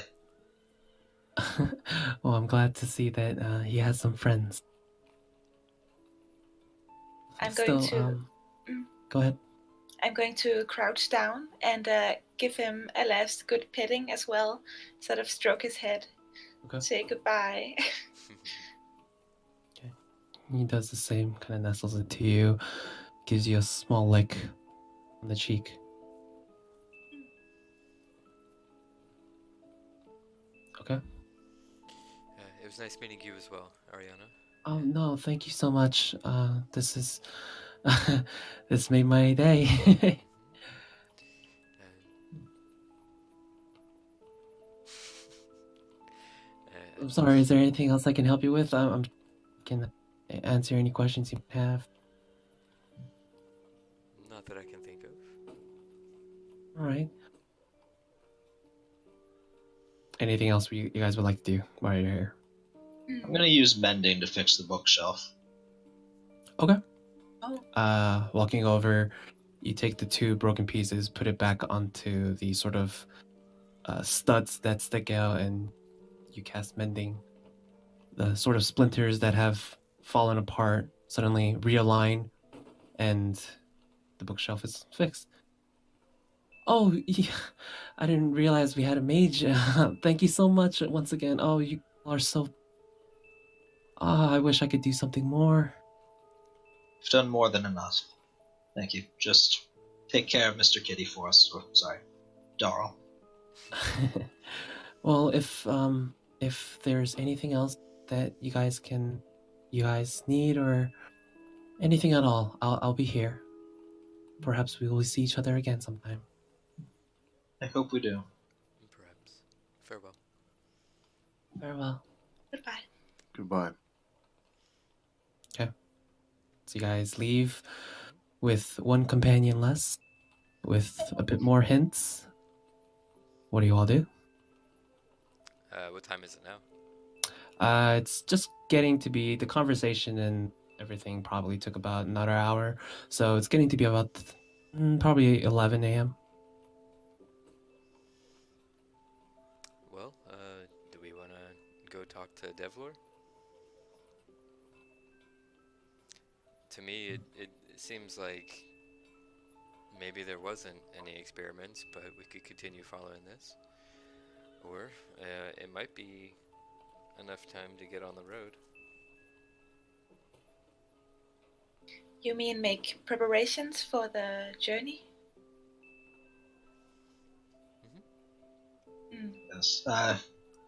Well, I'm glad to see that he has some friends. I'm going to. Go ahead. I'm going to crouch down and give him a last good petting as well, sort of stroke his head, say goodbye. Okay. He does the same, kind of nestles into you, gives you a small lick on the cheek. Okay. It was nice meeting you as well, Ariana. Oh no, thank you so much. This is this made my day. I'm sorry, is there anything else I can help you with? I can answer any questions you have. Not that I can think of. All right. Anything else you guys would like to do while you're here? I'm gonna use mending to fix the bookshelf. Okay. Oh. Walking over, you take the two broken pieces, put it back onto the sort of studs that stick out, and you cast mending. The sort of splinters that have fallen apart suddenly realign, and the bookshelf is fixed. Oh, yeah. I didn't realize we had a mage. Thank you so much once again. Oh, you are so... I wish I could do something more. You've done more than enough. Thank you. Just take care of Mr. Kitty for us. Or, sorry, Darrell. Well, if there's anything else that you guys need or anything at all, I'll be here. Perhaps we will see each other again sometime. I hope we do. Perhaps. Farewell. Farewell. Goodbye. Goodbye. Okay. So you guys leave with one companion less, with a bit more hints. What do you all do? What time is it now? It's just getting to be, the conversation and everything probably took about another hour, so it's getting to be about probably 11 a.m. Well, do we want to go talk to Devlor? To me, it seems like maybe there wasn't any experiments, but we could continue following this. Or it might be enough time to get on the road. You mean make preparations for the journey? Mm-hmm. Yes.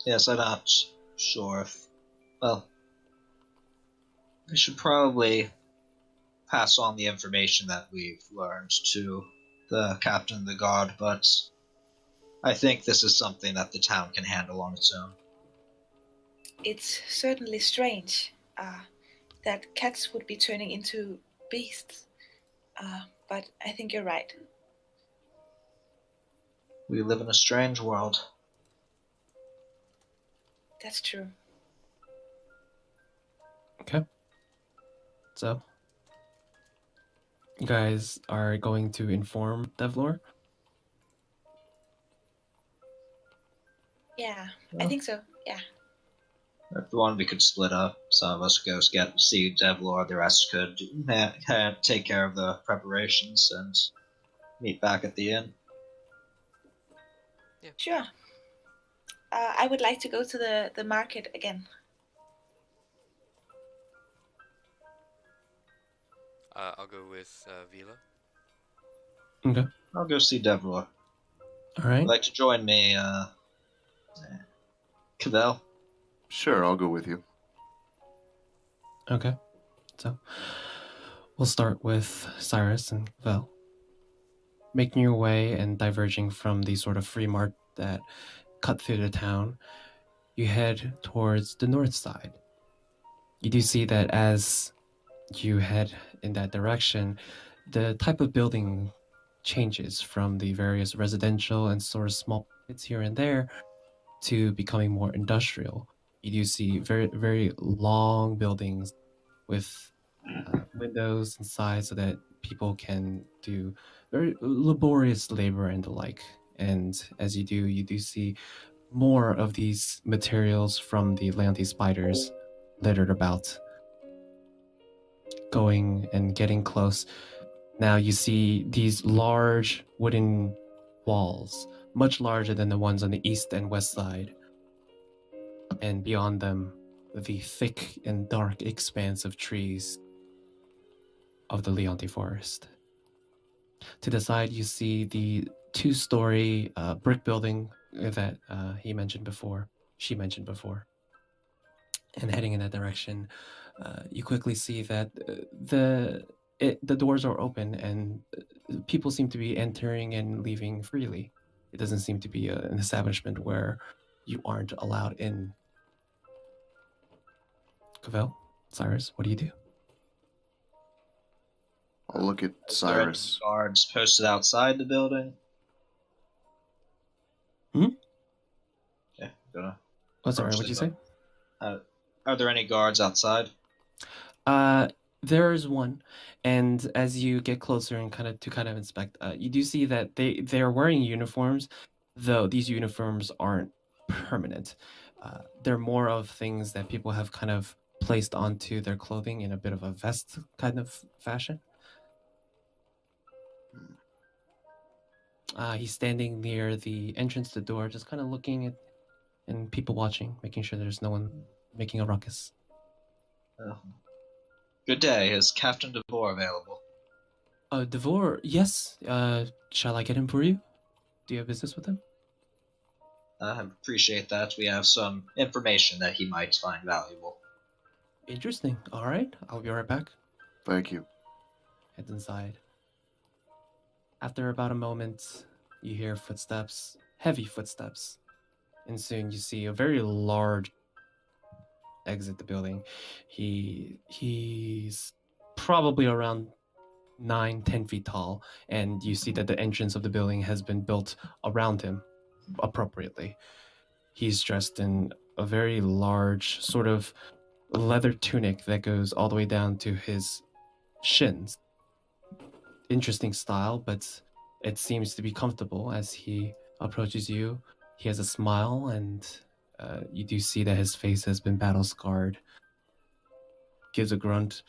Yes, I'm not sure if... Well, we should probably pass on the information that we've learned to the captain of the guard, but I think this is something that the town can handle on its own. It's certainly strange that cats would be turning into beasts, but I think you're right. We live in a strange world. That's true. Okay. So, you guys are going to inform Devlor? Yeah, I think so, yeah. If we wanted, we could split up. Some of us could go see Devlor, the rest could take care of the preparations and meet back at the inn. Yeah. Sure. I would like to go to the market again. I'll go with Vila. Okay. I'll go see Deborah. All right. Would like to join me, Cavell? Sure, I'll go with you. Okay. So we'll start with Cyrus and Vel. Making your way and diverging from the sort of free mart that cut through the town, you head towards the north side. You do see that as you head in that direction, the type of building changes from the various residential and sort of small bits here and there to becoming more industrial. You do see very, very long buildings with windows inside so that people can do very laborious labor and the like. And as you do see more of these materials from the Lanty spiders littered about. Going and getting close. Now you see these large wooden walls, much larger than the ones on the east and west side. And beyond them, the thick and dark expanse of trees of the Leonti forest. To the side, you see the two-story brick building that she mentioned before. And heading in that direction, you quickly see that the doors are open and people seem to be entering and leaving freely. It doesn't seem to be an establishment where you aren't allowed in. Cavell, Cyrus, what do you do? I'll look at Is there any Cyrus. guards posted outside the building? Hmm? Yeah, gonna. Oh, sorry, what'd you say? Are there any guards outside? There is one, and as you get closer and kind of inspect, you do see that they're wearing uniforms, though these uniforms aren't permanent. They're more of things that people have kind of placed onto their clothing in a bit of a vest kind of fashion. He's standing near the entrance to the door, just kind of looking at and people watching, making sure there's no one making a ruckus. Good day. Is Captain DeVore available? DeVore, yes. Shall I get him for you? Do you have business with him? I appreciate that. We have some information that he might find valuable. Interesting. All right, I'll be right back. Thank you. Heads inside. After about a moment, you hear footsteps, heavy footsteps, and soon you see a very large exit the building. He's probably around 9-10 feet tall, and you see that the entrance of the building has been built around him appropriately. He's dressed in a very large sort of leather tunic that goes all the way down to his shins. Interesting style, but it seems to be comfortable as he approaches you. He has a smile, and you do see that his face has been battle scarred. Gives a grunt.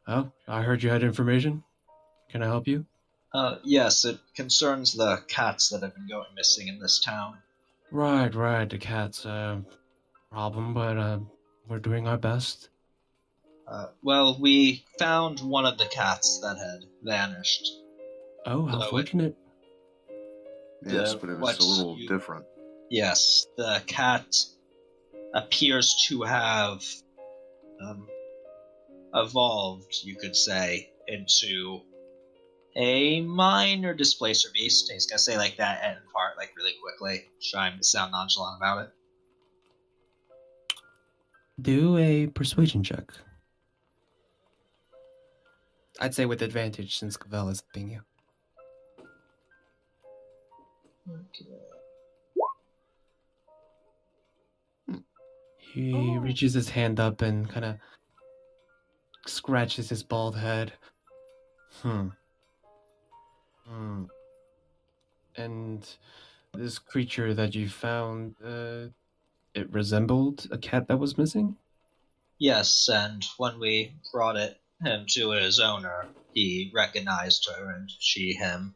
Oh, I heard you had information. Can I help you? Yes, it concerns the cats that have been going missing in this town. Right, the cat's problem, but we're doing our best. Well, we found one of the cats that had vanished. Oh, how fortunate. Yes, but it was a little different. Yes, the cat appears to have evolved, you could say, into a minor displacer beast. He's gonna say like that and part like really quickly, trying to sound nonchalant about it. Do a persuasion check. I'd say with advantage since Cavell is helping you. Okay. He reaches his hand up and kind of scratches his bald head. And this creature that you found, it resembled a cat that was missing? Yes, and when we brought him to his owner, he recognized her, and she him.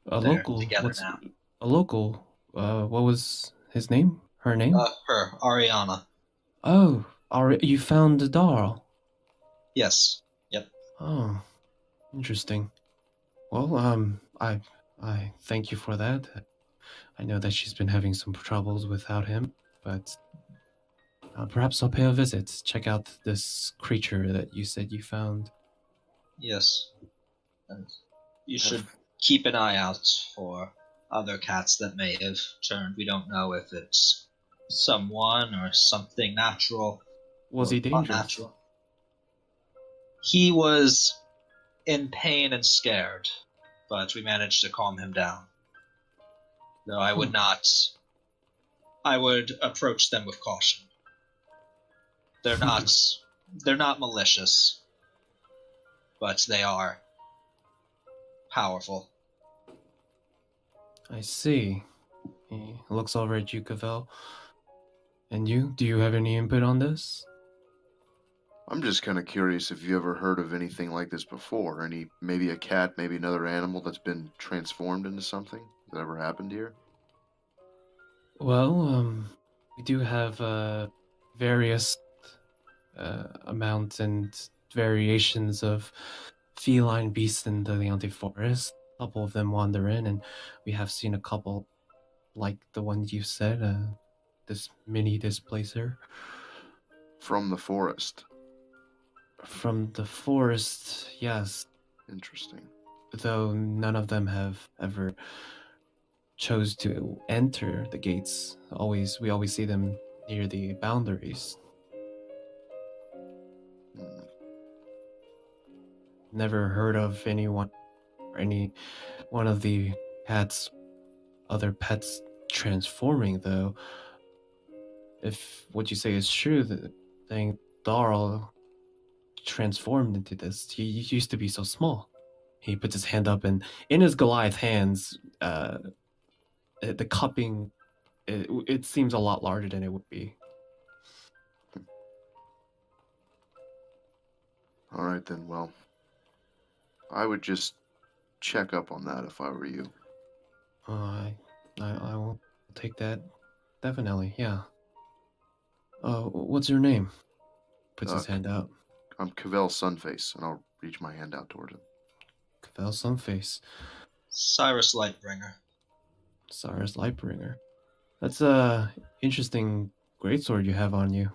A They're local. together now. A local. What was his name? Her name? Her, Ariana. Oh, you found the doll. Yes. Yep. Oh, interesting. Well, I thank you for that. I know that she's been having some troubles without him, but perhaps I'll pay a visit. Check out this creature that you said you found. Yes. And you should keep an eye out for other cats that may have turned. We don't know if it's someone or something natural Was or he dangerous? unnatural. He was in pain and scared, but we managed to calm him down. Though I would not. I would approach them with caution. They're not. They're not malicious, but they are powerful. I see. He looks over at you, Cavell. And you? Do you have any input on this? I'm just kind of curious if you ever heard of anything like this before. Maybe a cat, maybe another animal that's been transformed into something? That ever happened here? Well, we do have various amounts and variations of feline beasts in the Leonte forest. A couple of them wander in, and we have seen a couple like the one you said, this mini displacer. From the forest. From the forest, yes. Interesting. Though none of them have ever chose to enter the gates. We always see them near the boundaries. Never heard of anyone or any one of the other pets transforming, though. If what you say is true, the thing Darl transformed into this. He used to be so small. He puts his hand up, and in his Goliath hands, the cupping, it seems a lot larger than it would be. All right, then. Well, I would just check up on that if I were you. I will take that. Definitely, yeah. What's your name? Puts his hand out. I'm Cavell Sunface, and I'll reach my hand out toward him. Cavell Sunface. Cyrus Lightbringer. Cyrus Lightbringer. That's a interesting greatsword you have on you.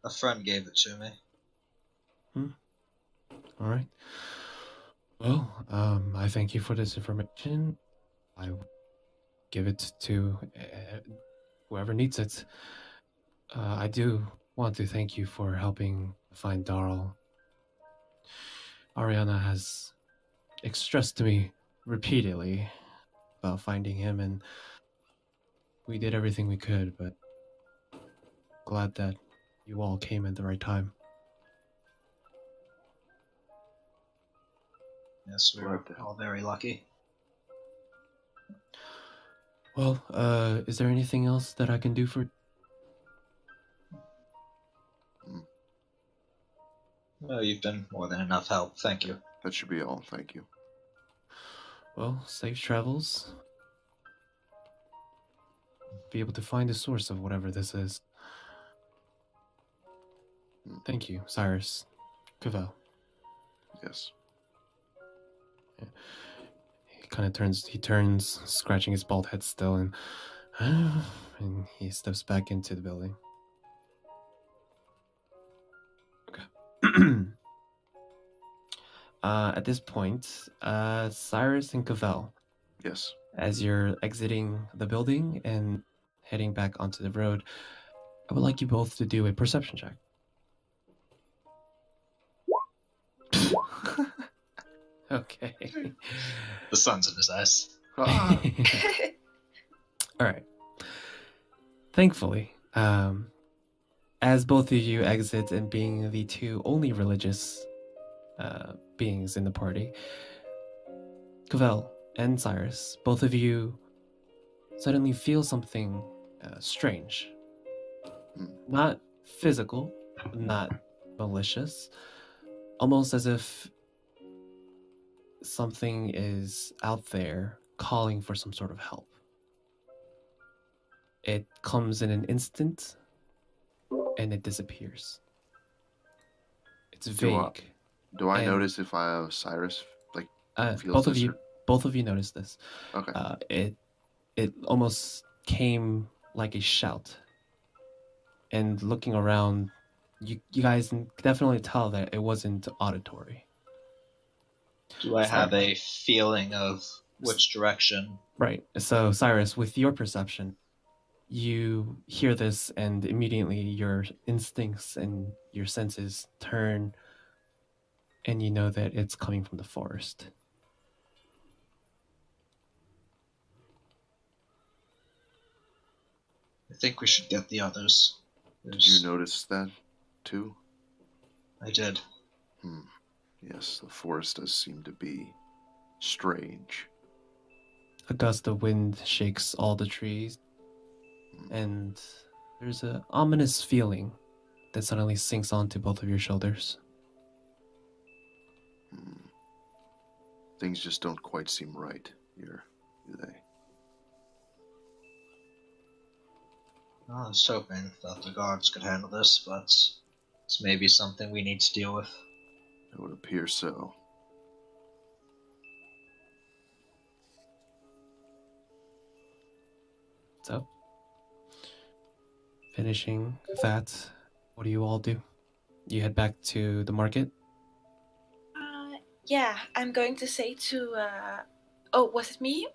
A friend gave it to me. All right. Well, I thank you for this information. I will give it to whoever needs it. I do want to thank you for helping find Darl. Ariana has expressed to me repeatedly about finding him, and we did everything we could, but glad that you all came at the right time. Yes, we were all very lucky. Well, is there anything else that I can do for? No, you've been more than enough help. Thank you. That should be all. Thank you. Well, safe travels. Be able to find the source of whatever this is. Thank you, Cyrus. Cavell. Yes. Yeah. He turns, scratching his bald head still, and he steps back into the building. Okay. At this point, Cyrus and Cavell. Yes. As you're exiting the building and heading back onto the road, I would like you both to do a perception check. Okay. The sun's in his eyes. Ah. All right. Thankfully, as both of you exit and being the two only religious beings in the party, Cavell and Cyrus, both of you suddenly feel something strange. Not physical, not malicious, almost as if something is out there calling for some sort of help. It comes in an instant and it disappears. It's vague. Do I And- notice if Cyrus like feels both of this? you, both of you notice this. Okay. It almost came like a shout. And looking around, you guys can definitely tell that it wasn't auditory. Do I have a feeling of which direction? Right. So, Cyrus, with your perception, you hear this and immediately your instincts and your senses turn and you know that it's coming from the forest. I think we should get the others. Did you notice that too? I did. Yes, the forest does seem to be strange. A gust of wind shakes all the trees, and there's an ominous feeling that suddenly sinks onto both of your shoulders. Things just don't quite seem right here, do they? I was hoping that the guards could handle this, but it's maybe something we need to deal with. It would appear so. So, finishing that, what do you all do? You head back to the market? Yeah, I'm going to say to... was it me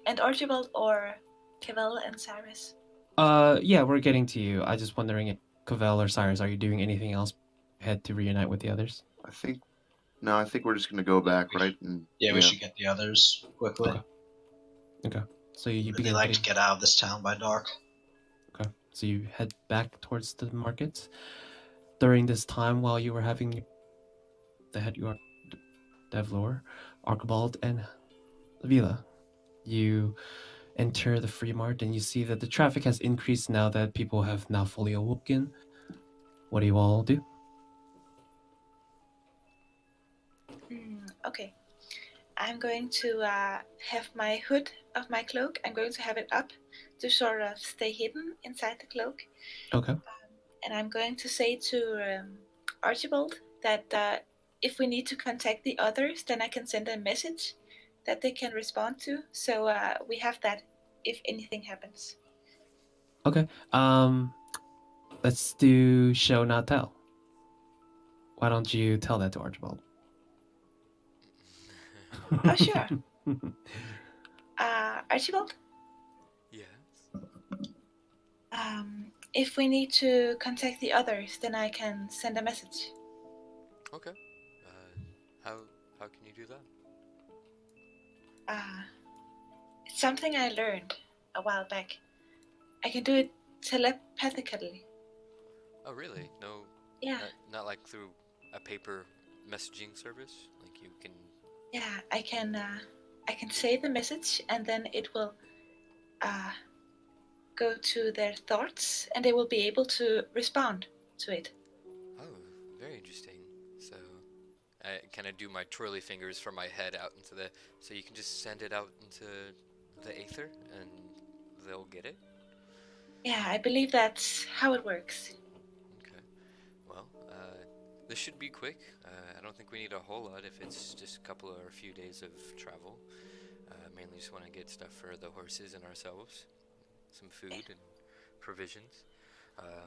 and Archibald or Cavell and Cyrus? Yeah, we're getting to you. I just wondering if Cavell or Cyrus, are you doing anything else ahead to reunite with the others? I think we're just gonna go back, right? And we should get the others quickly. Okay. So you begin like to get out of this town by dark. Okay. So you head back towards the market. During this time, while you were having the head, you are Devlor, Archibald, and Vila, you enter the free mart and you see that the traffic has increased now that people have now fully awoken. What do you all do? Okay. I'm going to have my hood of my cloak. I'm going to have it up to sort of stay hidden inside the cloak. Okay. And I'm going to say to Archibald that if we need to contact the others, then I can send a message that they can respond to. So we have that if anything happens. Okay. Let's do show not tell. Why don't you tell that to Archibald? Oh, sure. Archibald? Yes. If we need to contact the others, then I can send a message. Okay. How can you do that? It's something I learned a while back. I can do it telepathically. Oh, really? No. Yeah. Not like through a paper messaging service. Like you can. Yeah, I can say the message, and then it will go to their thoughts, and they will be able to respond to it. Oh, very interesting. So, can I do my twirly fingers from my head out into the... So you can just send it out into the aether, and they'll get it? Yeah, I believe that's how it works. Okay. Well, this should be quick. I don't think we need a whole lot if it's just a couple or a few days of travel. Mainly just want to get stuff for the horses and ourselves. Some food and provisions.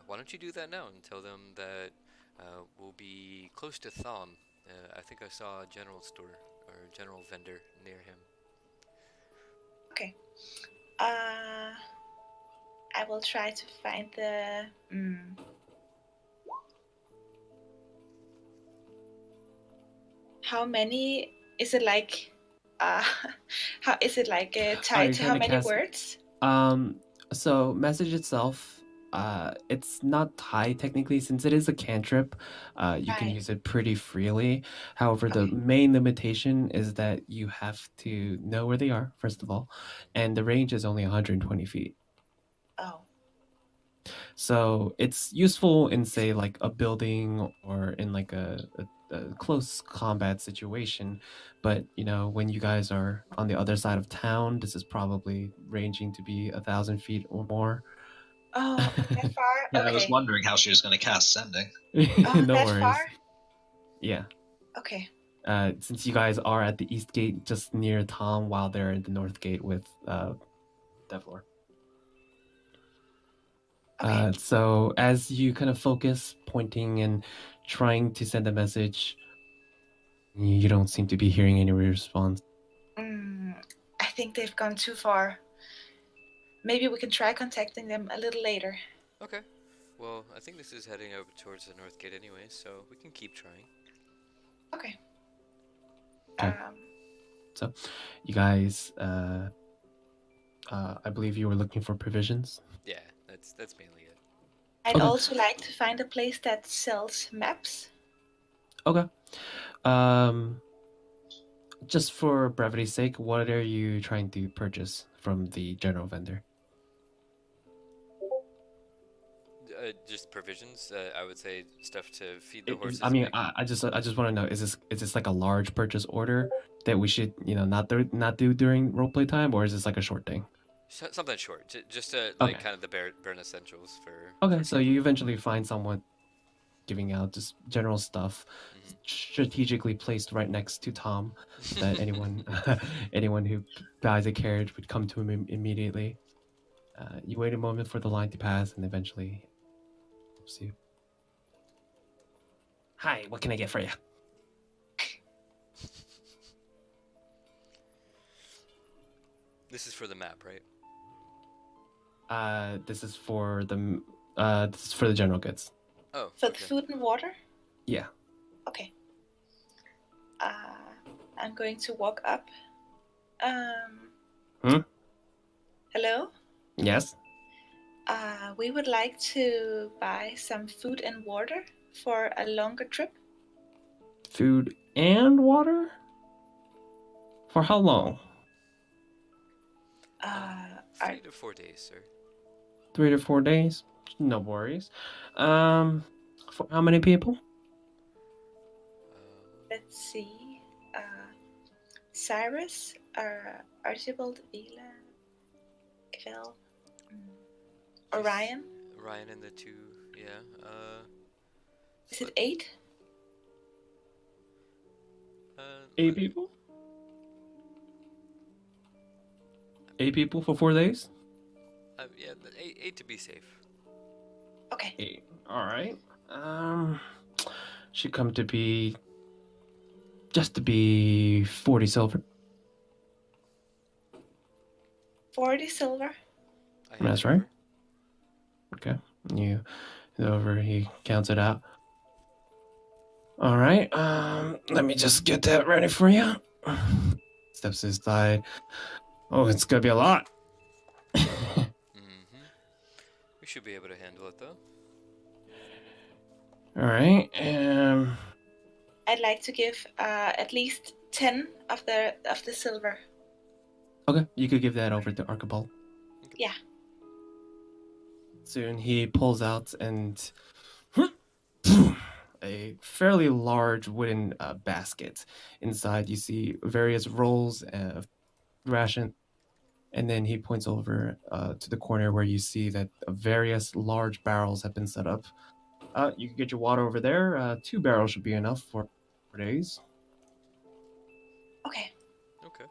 Why don't you do that now and tell them that we'll be close to Thom. I think I saw a general store or a general vendor near him. Okay. I will try to find the... How many... Is it like... how is it like tied to how many words? So message itself, it's not tied technically since it is a cantrip. You can use it pretty freely. However, the main limitation is that you have to know where they are, first of all, and the range is only 120 feet. Oh. So it's useful in, say, like a building or in like a close combat situation, but you know, when you guys are on the other side of town, this is probably ranging to be 1,000 feet or more. Oh, that far? Yeah, okay. I was wondering how she was going to cast sending. Oh, No that worries. far? Yeah. Okay. Since you guys are at the east gate, just near Tom, while they're at the north gate with Devlor. Okay. So as you kind of focus, pointing and trying to send a message, you don't seem to be hearing any response. I think they've gone too far. Maybe we can try contacting them a little later. Okay. Well, I think this is heading over towards the north gate anyway, so we can keep trying. Okay. Okay. So, you guys, I believe you were looking for provisions. Yeah, that's mainly it. I'd Okay. also like to find a place that sells maps. Okay. Just for brevity's sake, what are you trying to purchase from the general vendor? Just provisions. I would say stuff to feed the horses. I mean, I just want to know, is this like a large purchase order that we should not do during roleplay time, or is this like a short thing? Something short, just Okay. kind of the bare essentials for. Okay, so you eventually find someone giving out just general stuff, strategically placed right next to Tom, that anyone who buys a carriage would come to him immediately. You wait a moment for the line to pass, and eventually, helps you. Hi, what can I get for you? This is for the map, right? This is for the general goods. Oh. For the food and water? Yeah. Okay. I'm going to walk up. Hello? Yes? We would like to buy some food and water for a longer trip. Food and water? For how long? 3 to 4 days, sir. 3 to 4 days? No worries. For how many people? Let's see. Cyrus, Archibald, Vila, Kel, Orion. Ryan and the two, yeah. Is it 8? 8 people? 8 people for 4 days? Yeah, 8 to be safe. Okay. 8. All right. Should come to be just to be 40 silver. 40 silver. That's right. Okay. You over. He counts it out. All right. Let me just get that ready for you. Steps aside. Oh, it's gonna be a lot. We should be able to handle it, though. All right. I'd like to give at least 10 of the silver. Okay, you could give that over to Archibald. Yeah. Soon he pulls out and a fairly large wooden basket. Inside, you see various rolls of ration, and then he points over to the corner where you see that various large barrels have been set up. You can get your water over there. 2 barrels should be enough for 4 days. Okay. Okay.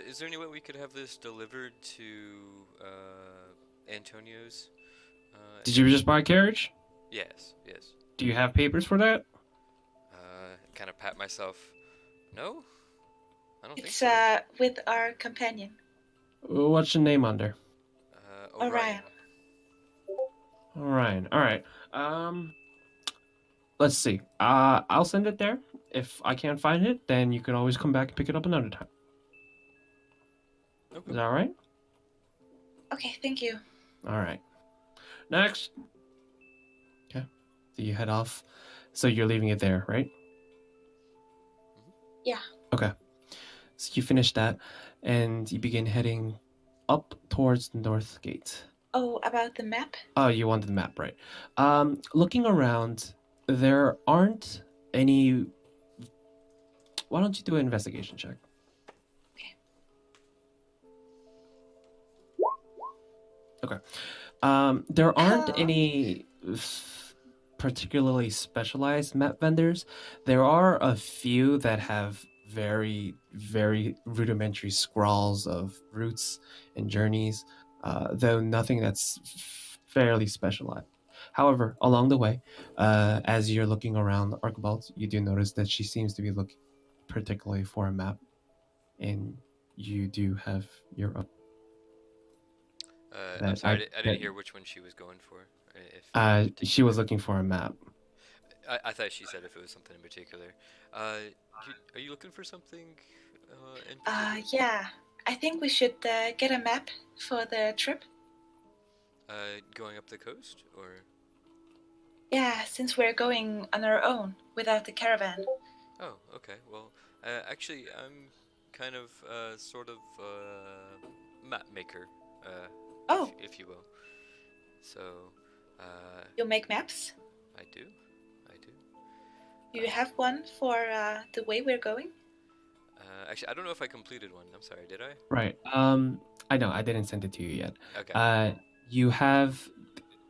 Is there any way we could have this delivered to Antonio's? Did you just buy a carriage? Yes. Do you have papers for that? Kind of pat myself. No? I don't think It's so. with our companion. What's your name under? Orion. Orion. All right. Let's see. I'll send it there. If I can't find it, then you can always come back and pick it up another time. Okay. Is that all right? Okay, thank you. All right. Next. Okay. So you head off. So you're leaving it there, right? Yeah. Okay. So you finish that, and you begin heading up towards the north gate. Oh, about the map? Oh, you wanted the map, right? Looking around, there aren't any. Why don't you do an investigation check? Okay. There aren't any particularly specialized map vendors. There are a few that have very, very rudimentary scrawls of routes and journeys, though nothing that's fairly specialized. However, along the way, as you're looking around Archibald, you do notice that she seems to be looking particularly for a map, and you do have your own. I'm sorry, I didn't hear which one she was going for. She was looking for a map. I thought she said if it was something in particular. Are you looking for something in particular? Yeah. I think we should get a map for the trip. Going up the coast, or? Yeah, since we're going on our own without the caravan. Oh, okay. Well, actually, I'm kind of sort of map maker, if you will. So. You make maps? I do. Do you have one for the way we're going? Actually, I don't know if I completed one. I'm sorry, did I? Right. I know I didn't send it to you yet. Okay. You have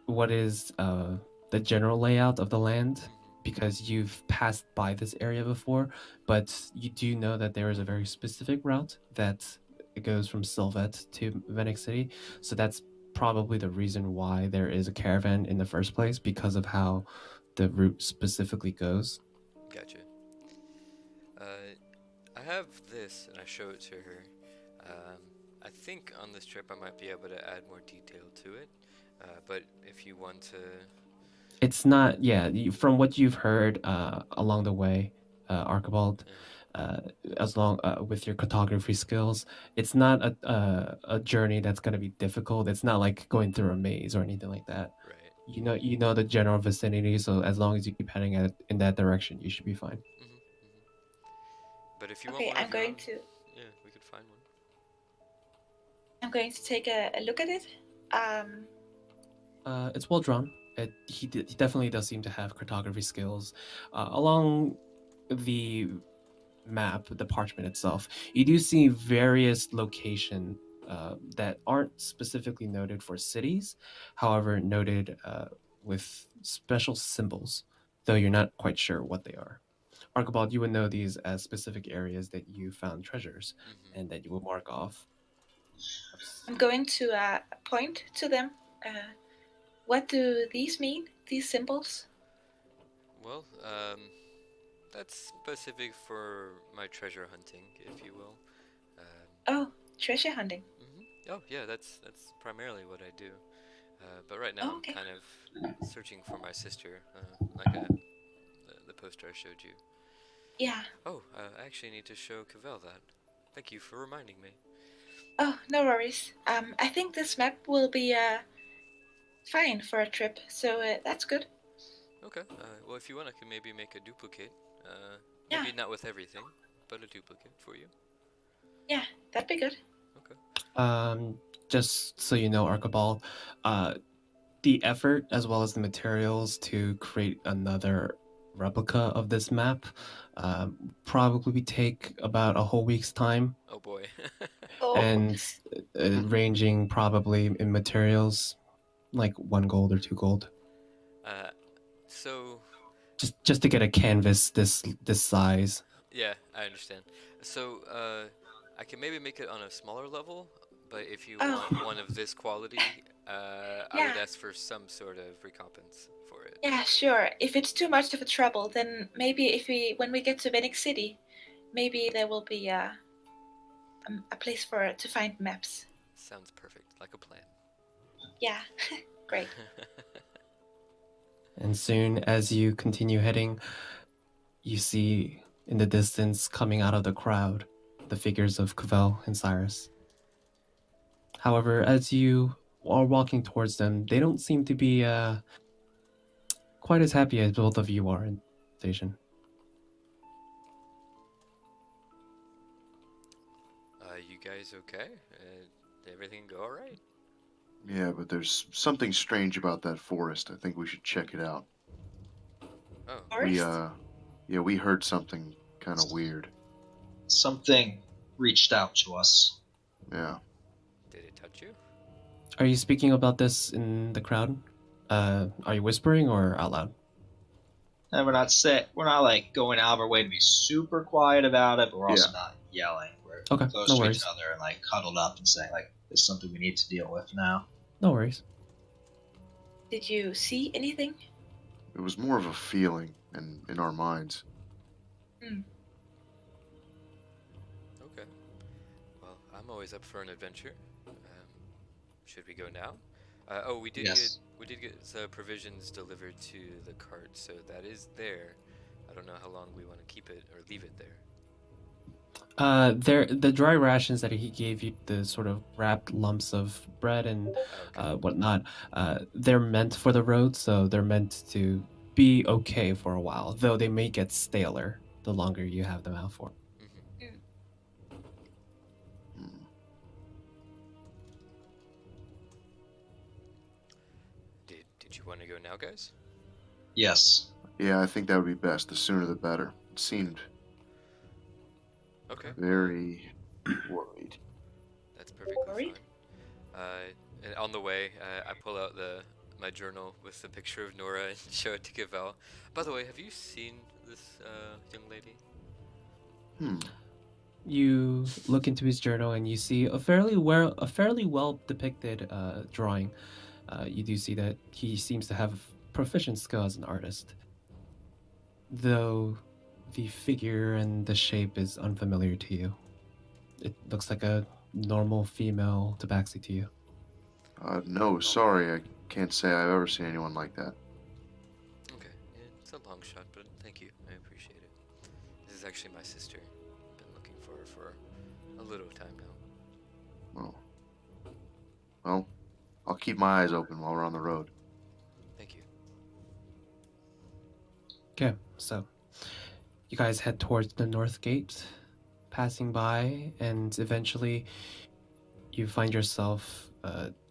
what is the general layout of the land, because you've passed by this area before, but you do know that there is a very specific route that goes from Sylvet to Venice City. So that's probably the reason why there is a caravan in the first place, because of how the route specifically goes. Gotcha. I have this, and I show it to her. I think on this trip I might be able to add more detail to it, but if you want to... It's not, from what you've heard along the way, Archibald, as long with your cartography skills, it's not a journey that's going to be difficult. It's not like going through a maze or anything like that. Right. You know the general vicinity, so as long as you keep heading in that direction, you should be fine. But if you want one I'm going to... Yeah, we could find one. I'm going to take a look at it. It's well drawn. He definitely does seem to have cartography skills. Along the map, the parchment itself, you do see various locations that aren't specifically noted for cities, however noted with special symbols, though you're not quite sure what they are. Archibald, you would know these as specific areas that you found treasures and that you will mark off. I'm going to point to them. What do these mean, these symbols? Well, that's specific for my treasure hunting, if you will. Oh, treasure hunting. Oh, yeah, that's primarily what I do. But right now I'm kind of searching for my sister, like the poster I showed you. Yeah. Oh, I actually need to show Cavell that. Thank you for reminding me. Oh, no worries. I think this map will be fine for a trip, so that's good. Okay. Well, if you want, I can maybe make a duplicate. Maybe not with everything, but a duplicate for you. Yeah, that'd be good. Okay. Just so you know, Archibald, the effort as well as the materials to create another replica of this map probably take about a whole week's time. Oh boy. And ranging probably in materials like 1 gold or 2 gold. So just to get a canvas this size. Yeah, I understand. So I can maybe make it on a smaller level, but if you want one of this quality, I would ask for some sort of recompense for it. Yeah, sure. If it's too much of a trouble, then maybe when we get to Venice City, maybe there will be a place to find maps. Sounds perfect, like a plan. Yeah, great. And soon as you continue heading, you see in the distance, coming out of the crowd, the figures of Cavell and Cyrus. However, as you are walking towards them, they don't seem to be quite as happy as both of you are in the station. You guys okay? Did everything go all right? Yeah, but there's something strange about that forest. I think we should check it out. Oh. Forest? We heard something kind of weird. Something reached out to us. Yeah. Did it touch you? Are you speaking about this in the crowd? Are you whispering or out loud? And we're not like going out of our way to be super quiet about it, but we're also not yelling. We're Okay, close no to worries. each other and like cuddled up and saying like, "This is something we need to deal with now." No worries. Did you see anything? It was more of a feeling in our minds. Okay. Well, I'm always up for an adventure. Should we go now? We did Yes. get provisions delivered to the cart, so that is there. I don't know how long we want to keep it or leave it there. The dry rations that he gave you, the sort of wrapped lumps of bread and whatnot, they're meant for the road, so they're meant to be okay for a while, though they may get staler the longer you have them out for. Did you want to go now, guys? Yes. Yeah, I think that would be best. The sooner the better. It seemed very worried. That's perfectly fine. And on the way, I pull out my journal with the picture of Nora and show it to Gavel. By the way, have you seen this young lady? You look into his journal and you see a fairly well depicted drawing. You do see that he seems to have proficient skill as an artist, though the figure and the shape is unfamiliar to you. It looks like a normal female tabaxi to you. No, sorry, I can't say I've ever seen anyone like that. Okay, yeah, it's a long shot, but thank you. I appreciate it. This is actually my sister. I've been looking for her for a little time now. Oh. Well, I'll keep my eyes open while we're on the road. Thank you. Okay, so you guys head towards the north gate, passing by, and eventually you find yourself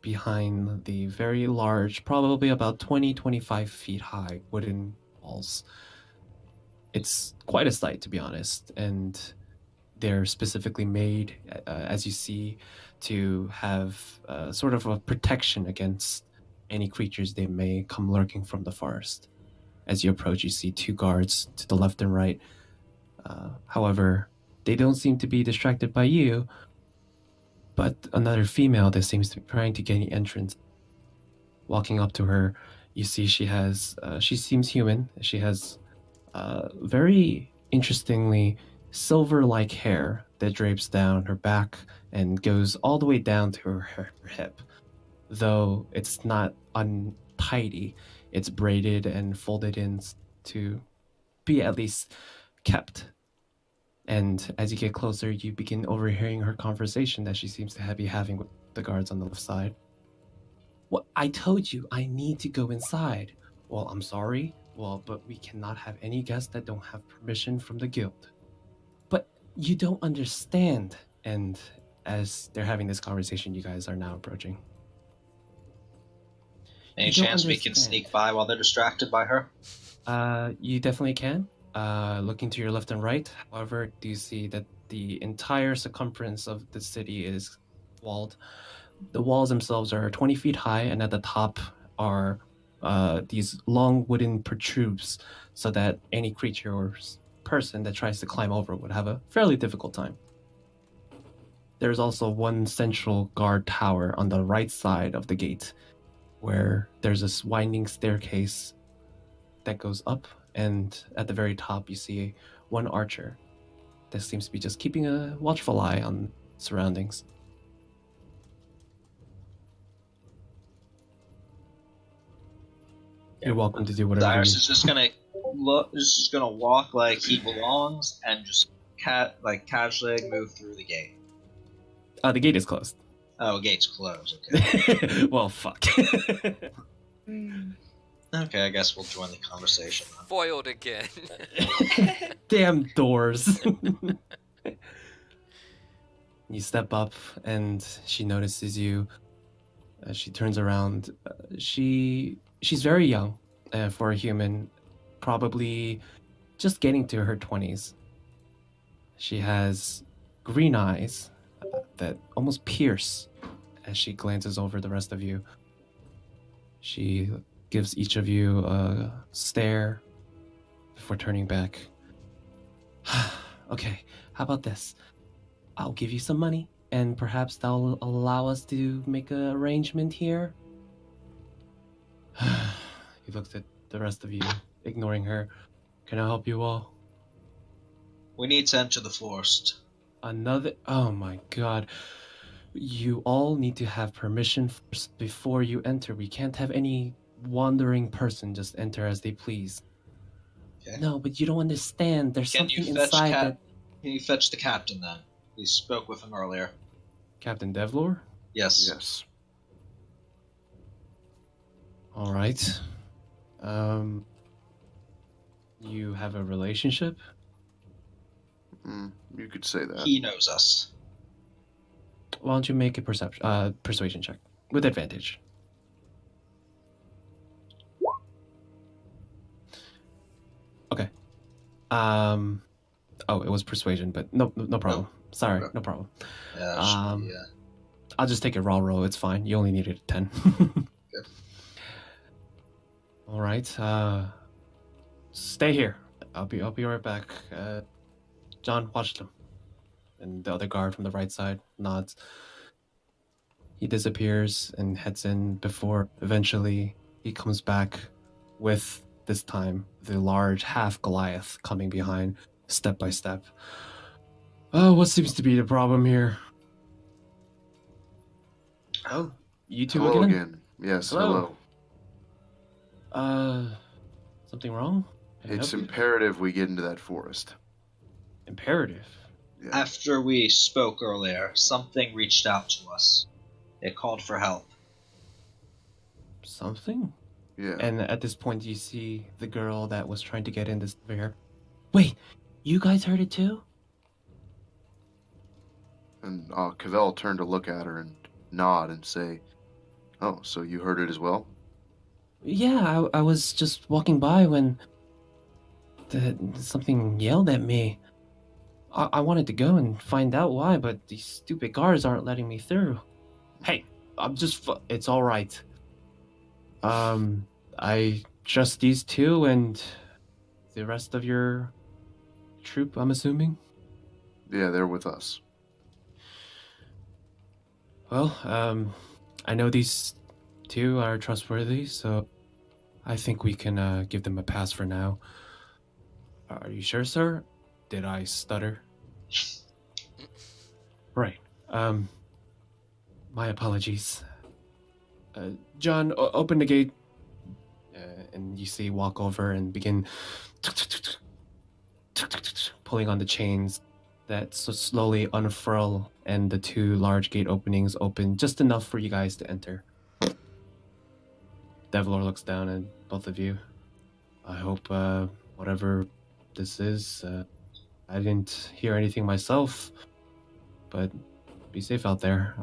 behind the very large, probably about 20-25 feet high wooden walls. It's quite a sight, to be honest, and they're specifically made, as you see, to have sort of a protection against any creatures that may come lurking from the forest. As you approach, you see two guards to the left and right. However, they don't seem to be distracted by you, but another female that seems to be trying to gain entrance. Walking up to her, you see she seems human. She has very interestingly silver-like hair that drapes down her back and goes all the way down to her hip. Though it's not untidy, it's braided and folded in to be at least kept. And as you get closer, you begin overhearing her conversation that she seems to be having with the guards on the left side. Well, I told you I need to go inside. Well, I'm sorry. Well, but we cannot have any guests that don't have permission from the guild. But you don't understand. And as they're having this conversation, you guys are now approaching. Any chance we can sneak by while they're distracted by her? You definitely can. Looking to your left and right, however, do you see that the entire circumference of the city is walled? The walls themselves are 20 feet high, and at the top are these long wooden protrudes, so that any creature or person that tries to climb over would have a fairly difficult time. There's also one central guard tower on the right side of the gate, where there's this winding staircase that goes up, and at the very top you see one archer that seems to be just keeping a watchful eye on surroundings. You're welcome to do whatever. Cyrus is just gonna walk like he belongs and just casually move through the gate. The gate is closed. Oh, gate's closed. Okay. Well, fuck. Okay, I guess we'll join the conversation then. Foiled again. Damn doors. You step up, and she notices you. She turns around. She's very young for a human, probably just getting to her 20s. She has green eyes that almost pierce as she glances over the rest of you. She gives each of you a stare, before turning back. Okay, how about this? I'll give you some money, and perhaps that'll allow us to make an arrangement here. He looks at the rest of you, ignoring her. Can I help you all? We need to enter the forest. Another? Oh my god. You all need to have permission first before you enter. We can't have any wandering person just enter as they please. Okay. No, but you don't understand. There's Can something you fetch inside that... Can you fetch the captain then? We spoke with him earlier. Captain Devlor? Yes. Yes. All right. You have a relationship? You could say that. He knows us. Why don't you make a persuasion check with advantage? Okay. Oh, it was persuasion, but no problem. Sorry, Okay. no problem. Yeah. I'll just take a raw roll. It's fine. You only needed a 10. Okay. All right. Stay here. I'll be right back. John, watch them. And the other guard from the right side nods. He disappears and heads in before eventually he comes back with, this time, the large half Goliath coming behind, step by step. Oh, what seems to be the problem here? Oh, you two Hello again? again. Yes, Hello. hello. Something wrong? Can I It's help you? imperative we get into that forest. Imperative. Yeah. After we spoke earlier, something reached out to us. It called for help. Something? Yeah. And at this point, you see the girl that was trying to get in this over here. Wait, you guys heard it too? And Cavell turned to look at her and nod and say, "Oh, so you heard it as well?" Yeah, I was just walking by when something yelled at me. I wanted to go and find out why, but these stupid guards aren't letting me through. Hey, I'm just... It's all right. I trust these two and the rest of your troop, I'm assuming? Yeah, they're with us. Well, I know these two are trustworthy, so I think we can give them a pass for now. Are you sure, sir? Did I stutter? Right. My apologies. John, open the gate. And you see walk over and begin pulling on the chains that so slowly unfurl, and the two large gate openings open just enough for you guys to enter. Devlor looks down at both of you. I hope whatever this is, I didn't hear anything myself, but be safe out there.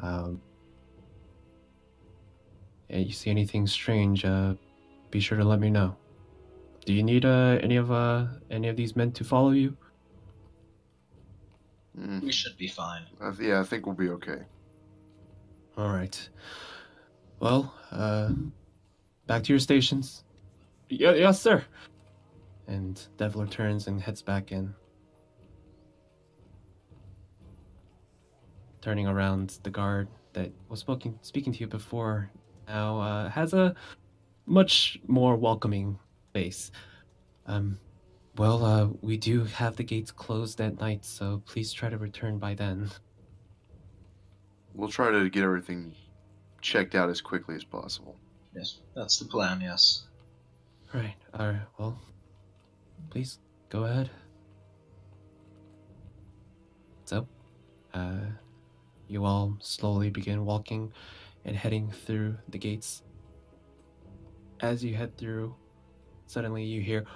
And you see anything strange, be sure to let me know. Do you need any of these men to follow you? We should be fine. Yeah, I think we'll be okay. All right. Well, back to your stations. Yes, sir. And Devlor turns and heads back in. Turning around, the guard that was speaking to you before now has a much more welcoming face. Well, we do have the gates closed at night, so please try to return by then. We'll try to get everything checked out as quickly as possible. Yes, that's the plan, yes. Right. All right. Well, please go ahead. So, you all slowly begin walking and heading through the gates. As you head through, suddenly you hear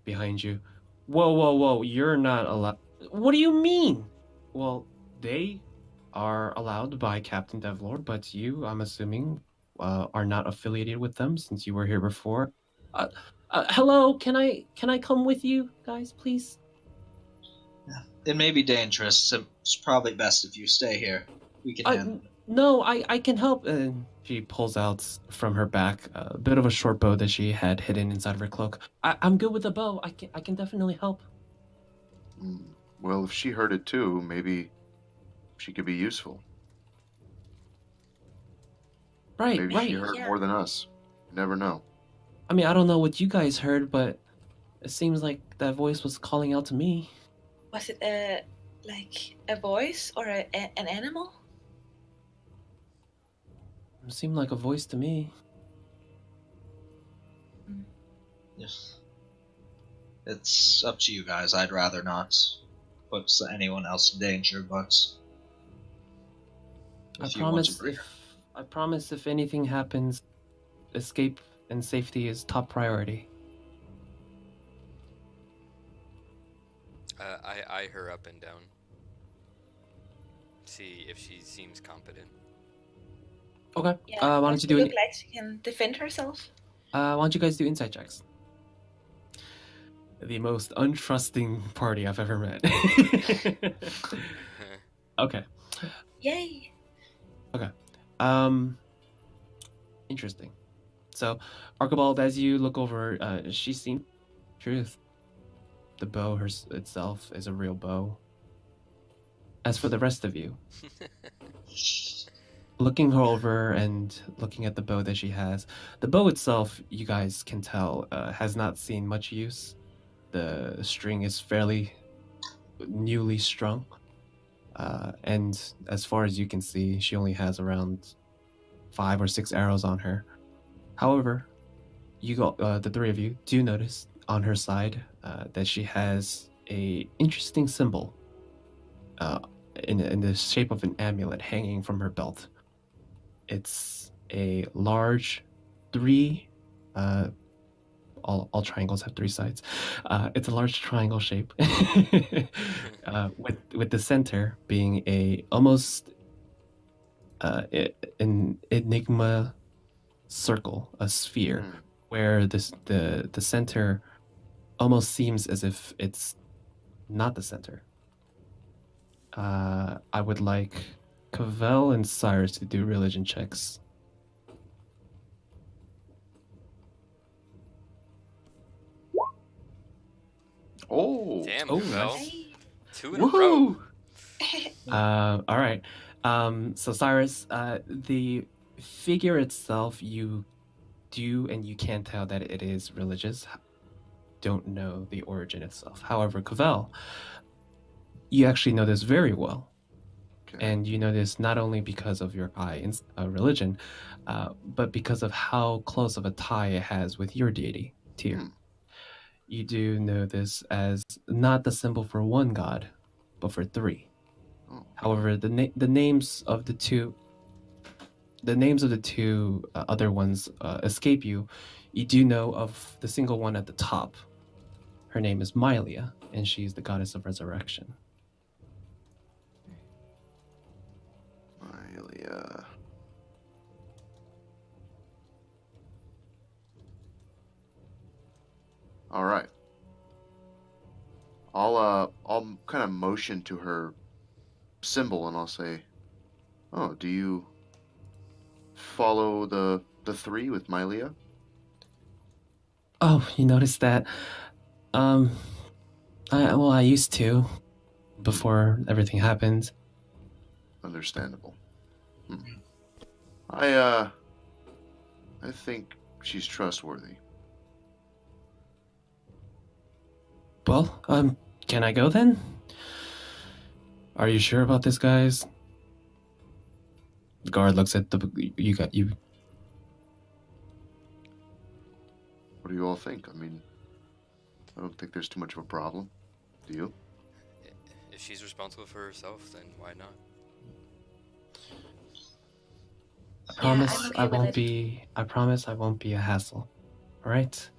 behind you, whoa, you're not allowed. What do you mean? Well, they are allowed by Captain Devlor, but you, I'm assuming, are not affiliated with them since you were here before. Hello, can I come with you guys, please? It may be dangerous, so it's probably best if you stay here. We can handle it. No, I can help. And she pulls out from her back a bit of a short bow that she had hidden inside of her cloak. I'm good with a bow. I can definitely help. Well, if she heard it too, maybe she could be useful. Right, Maybe right. she heard more than us. You never know. I mean, I don't know what you guys heard, but it seems like that voice was calling out to me. Was it a voice or an animal? It seemed like a voice to me. Yes. It's up to you guys. I'd rather not put anyone else in danger, but if you want to bring her. I promise if anything happens, escape and safety is top priority. I eye her up and down. See if she seems competent. Okay. Yeah, why don't you do look like she can defend herself? Why don't you guys do insight checks? The most untrusting party I've ever met. Okay. Yay! Okay. Interesting. So, Archibald, as you look over, she seems truth. The bow itself is a real bow. As for the rest of you, looking her over and looking at the bow that she has, the bow itself, you guys can tell, has not seen much use. The string is fairly newly strung. And as far as you can see, she only has around 5 or 6 arrows on her. However, the three of you do notice on her side that she has a interesting symbol in the shape of an amulet hanging from her belt. It's a large 3. All triangles have 3 sides. It's a large triangle shape, with the center being a almost an enigma circle, a sphere, where the center almost seems as if it's not the center. I would like Cavell and Cyrus to do religion checks. Oh, damn, oh, Cavell. nice. 2 in a row. All right. So Cyrus, the figure itself, you do and you can tell that it is religious. Don't know the origin itself. However, Cavell, you actually know this very well. Okay. And you know this not only because of your eye in religion, but because of how close of a tie it has with your deity, Tyr. You do know this as not the symbol for one god, but for 3. However, the names of the two other ones escape you. You do know of the single one at the top. Her name is Mylia, and she's the goddess of resurrection. Mylia. All right. I'll kind of motion to her symbol and I'll say, "Oh, do you follow the 3 with Mylia?" Oh, you noticed that? I used to before everything happened. Understandable. I think she's trustworthy. Well, can I go then? Are you sure about this, guys? The guard looks at you. What do you all think? I mean, I don't think there's too much of a problem. Do you? If she's responsible for herself, then why not? I promise I won't be. I promise I won't be a hassle. All right.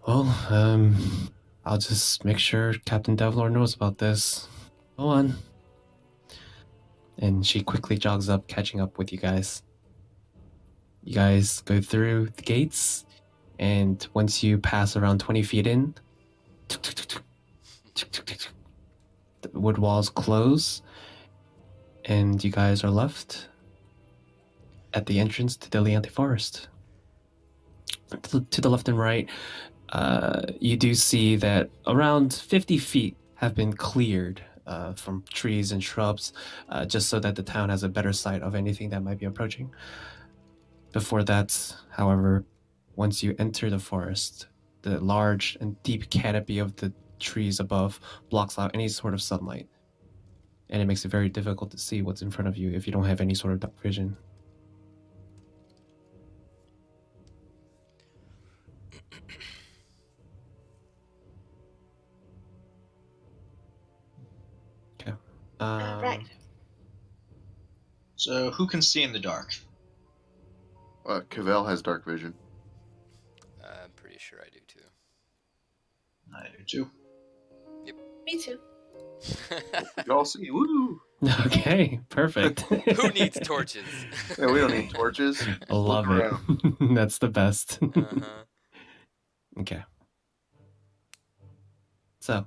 Well, I'll just make sure Captain Devlor knows about this. Go on. And she quickly jogs up, catching up with you guys. You guys go through the gates, and once you pass around 20 feet in, the wood walls close, And you guys are left at the entrance to the Leonte Forest. To the left and right, you do see that around 50 feet have been cleared from trees and shrubs, just so that the town has a better sight of anything that might be approaching. Before that, however, once you enter the forest, the large and deep canopy of the trees above blocks out any sort of sunlight, and it makes it very difficult to see what's in front of you if you don't have any sort of dark vision. Okay. Right. So who can see in the dark? Cavell has dark vision. I'm pretty sure I do too. I do too. Me too. You all see. Woo! Okay, perfect. Who needs torches? Yeah, we don't need torches. I love Look it. That's the best. Uh-huh. Okay. So,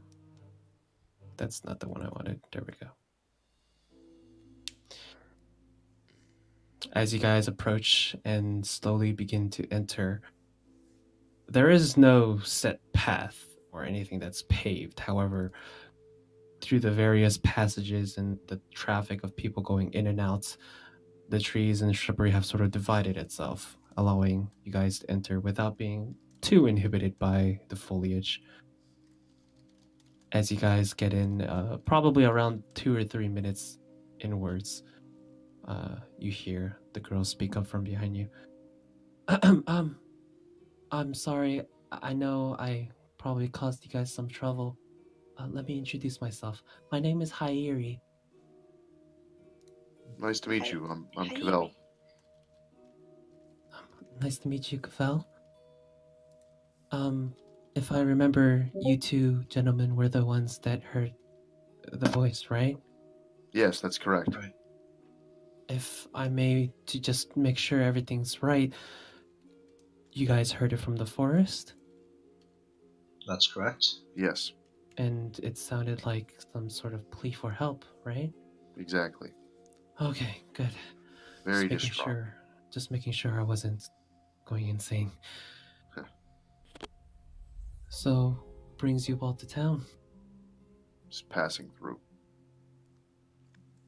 that's not the one I wanted. There we go. As you guys approach and slowly begin to enter, there is no set path or anything that's paved. However, through the various passages and the traffic of people going in and out, the trees and shrubbery have sort of divided itself, allowing you guys to enter without being too inhibited by the foliage. As you guys get in, probably around 2 or 3 minutes inwards, you hear the girl speak up from behind you. I'm sorry. I know I probably caused you guys some trouble. Let me introduce myself. My name is Hairi. Nice to meet you. I'm Hi, Cavell. Nice to meet you, Cavell. If I remember, you two gentlemen were the ones that heard the voice, right? Yes, that's correct. Right. If I may, to just make sure everything's right, you guys heard it from the forest? That's correct. Yes, And it sounded like some sort of plea for help, right? exactly. Okay, good. Very just making distraught. just making sure I wasn't going insane. Huh. So, brings you all to town? Just passing through.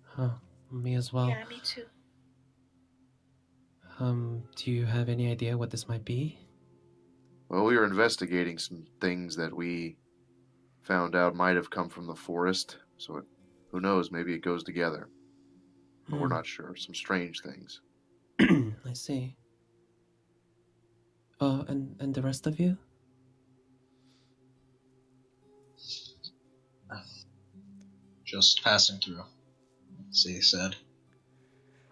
Huh, me as well. Yeah, me too. Do you have any idea what this might be? Well, we were investigating some things that we found out might have come from the forest. So who knows? Maybe it goes together. But we're not sure. Some strange things. I see. Oh, and the rest of you? Just passing through. C said.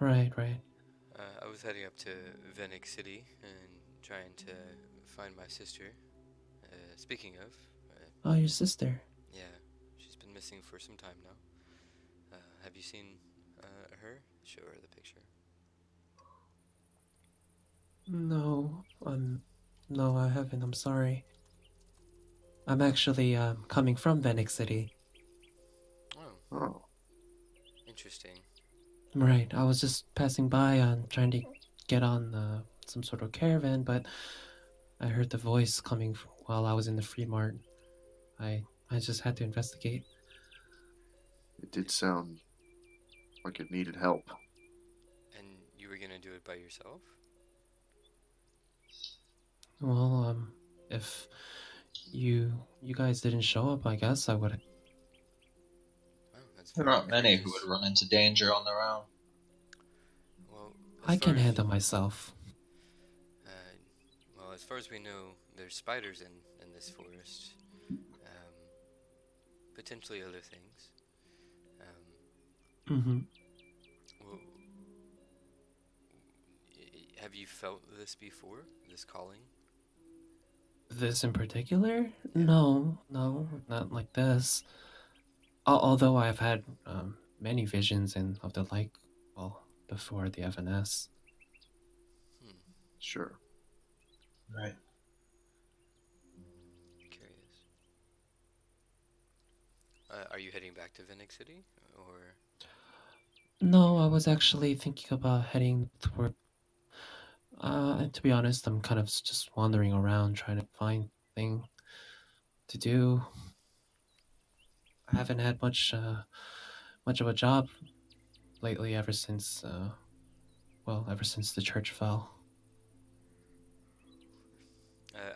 Right. I was heading up to Venick City and trying to find my sister. Speaking of, Oh, your sister. yeah, she's been missing for some time now. Have you seen her? Show her the picture. No, no, I haven't. I'm sorry. I'm actually coming from Venick City. Oh, Oh, interesting. Right. I was just passing by trying to get on some sort of caravan, but I heard the voice coming while I was in the Free Mart. I just had to investigate. it did sound like it needed help. And you were gonna do it by yourself? Well, if you guys didn't show up, I guess I would. Wow, that's There very aren't many who courteous. would run into danger on their own. Well, I can handle myself. Well, as far as we know, there's spiders in this forest. Potentially other things. Mm-hmm. Well, have you felt this before? This calling? This in particular? No, not like this. Although I've had many visions of the like, well, before the FNS. Sure. Right. Curious. Are you heading back to Venick City, or? No, I was actually thinking about heading toward. And to be honest, I'm kind of just wandering around trying to find thing to do. I haven't had much of a job lately ever since ever since the church fell.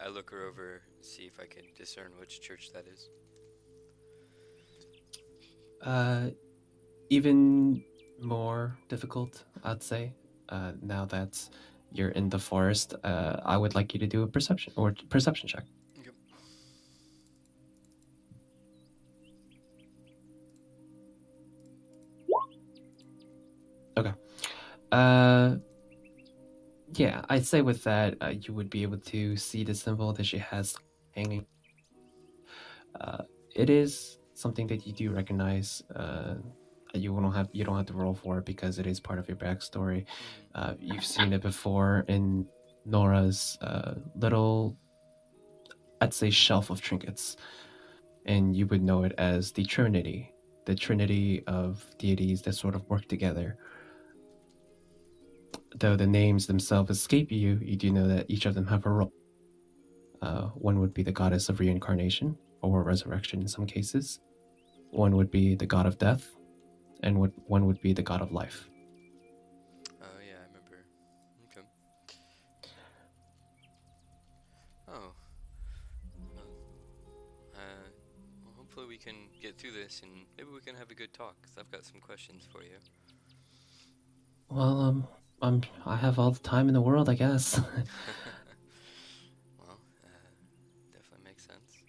I look her over, see if I can discern which church that is. Even more difficult, I'd say. Now that you're in the forest, I would like you to do a perception check. Yep. Okay. Yeah, I'd say with that, you would be able to see the symbol that she has hanging. It is something that you do recognize. You don't have to roll for it because it is part of your backstory. You've seen it before in Nora's little, I'd say, shelf of trinkets, and you would know it as the Trinity of deities that sort of work together. Though the names themselves escape you, you do know that each of them have a role. One would be the goddess of reincarnation, or resurrection in some cases. One would be the god of death, and one would be the god of life. Oh, yeah, I remember. Okay. Oh. Well, hopefully we can get through this, and maybe we can have a good talk, because I've got some questions for you. Well, I have all the time in the world, I guess. Well, definitely makes sense.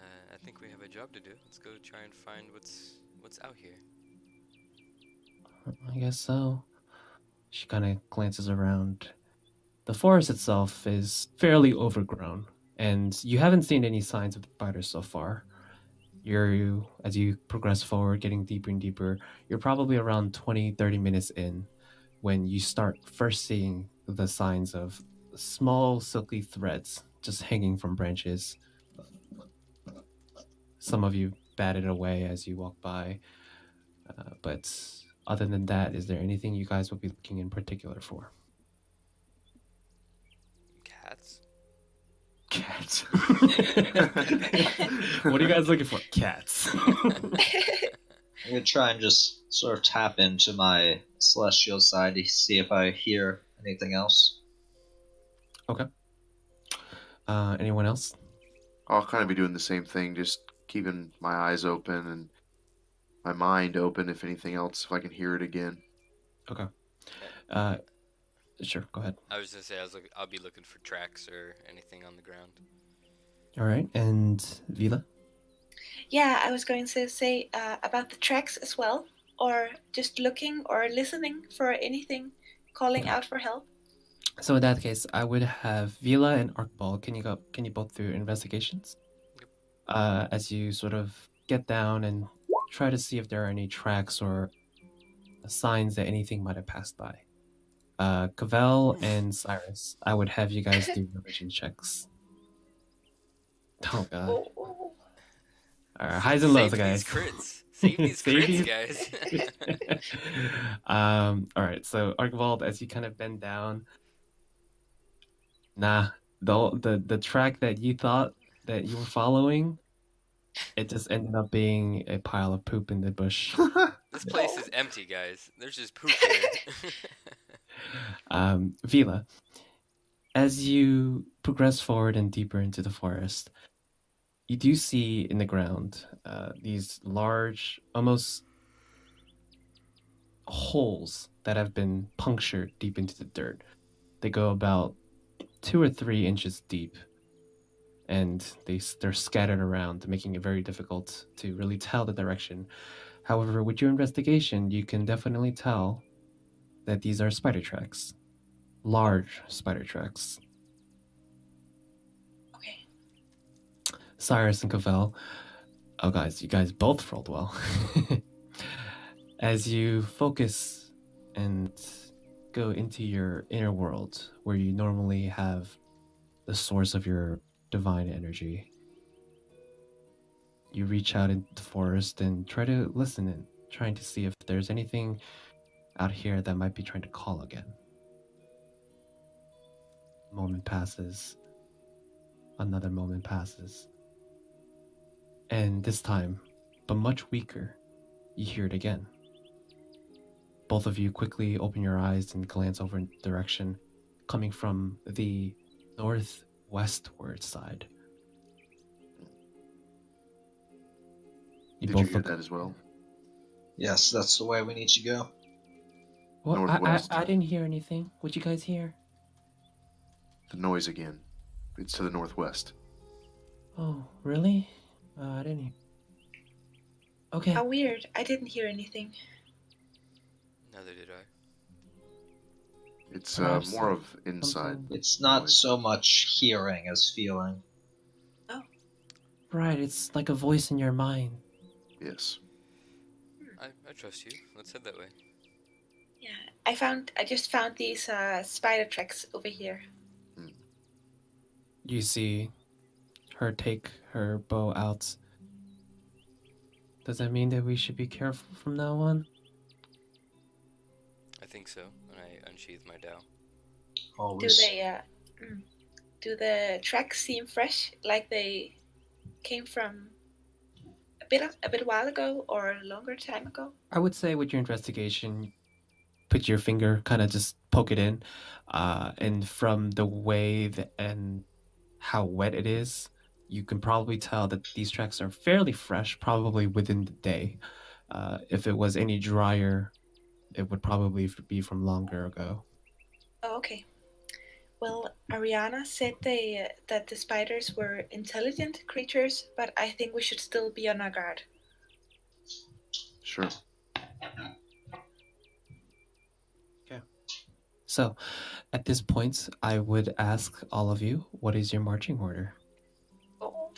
I think we have a job to do. Let's go try and find what's out here. I guess so. She kind of glances around. The forest itself is fairly overgrown, and you haven't seen any signs of the spiders so far. As you progress forward, getting deeper and deeper, you're probably around 20-30 minutes in when you start first seeing the signs of small silky threads just hanging from branches. Some of you bat it away as you walk by, but other than that, is there anything you guys would be looking in particular for? Cats? Cats. What are you guys looking for? Cats. I'm gonna try and just sort of tap into my celestial side to see if I hear anything else. Okay. Anyone else? I'll kind of be doing the same thing, just keeping my eyes open and my mind open, if anything else, if I can hear it again. Okay. Sure, go ahead. I was gonna say I'll be looking for tracks or anything on the ground. All right, and Vila? Yeah, I was going to say about the tracks as well, or just looking or listening for anything, calling out for help. So in that case, I would have Vila and Arkball. Can you both do investigations? Yep. As you sort of get down and try to see if there are any tracks or signs that anything might have passed by. Cavell and Cyrus, I would have you guys do religion checks. Oh god. Oh. Alright, highs and lows, Save guys. these crits. Save these Save crits, these- guys. Alright, so Archibald, as you kind of bend down, the track that you thought that you were following, it just ended up being a pile of poop in the bush. This place is empty, guys. There's just poop here. Vila, as you progress forward and deeper into the forest, you do see in the ground these large, almost holes that have been punctured deep into the dirt. They go about 2 or 3 inches deep, and they're scattered around, making it very difficult to really tell the direction. However, with your investigation, you can definitely tell that these are spider tracks. Large spider tracks. Okay. Cyrus and Cavell. Oh, guys, you guys both rolled well. As you focus and go into your inner world, where you normally have the source of your divine energy, you reach out into the forest and try to listen in. trying to see if there's anything out here that might be trying to call again. A moment passes. Another moment passes. And this time, but much weaker, you hear it again. Both of you quickly open your eyes and glance over in the direction coming from the northwestward side. Did you hear that as well? Yes, that's the way we need to go. What? Northwest. I didn't hear anything. What'd you guys hear? The noise again. It's to the northwest. Oh, really? I didn't hear. Okay. How weird. I didn't hear anything. Neither did I. It's Perhaps more of inside. something- It's not Noise. so much hearing as feeling. Right, it's like a voice in your mind. Yes. I trust you. Let's head that way. Yeah, I just found these spider tracks over here. You see her take her bow out. Does that mean that we should be careful from now on? I think so. And I unsheath my Dao. Always. Do the tracks seem fresh, like they came from a bit while ago or a longer time ago? I would say with your investigation, put your finger, kind of just poke it in, and from the way and how wet it is, you can probably tell that these tracks are fairly fresh, probably within the day. If it was any drier, it would probably be from longer ago. Oh, okay. Well, Ariana said that the spiders were intelligent creatures, but I think we should still be on our guard. Sure. So, at this point, I would ask all of you, what is your marching order? Oh,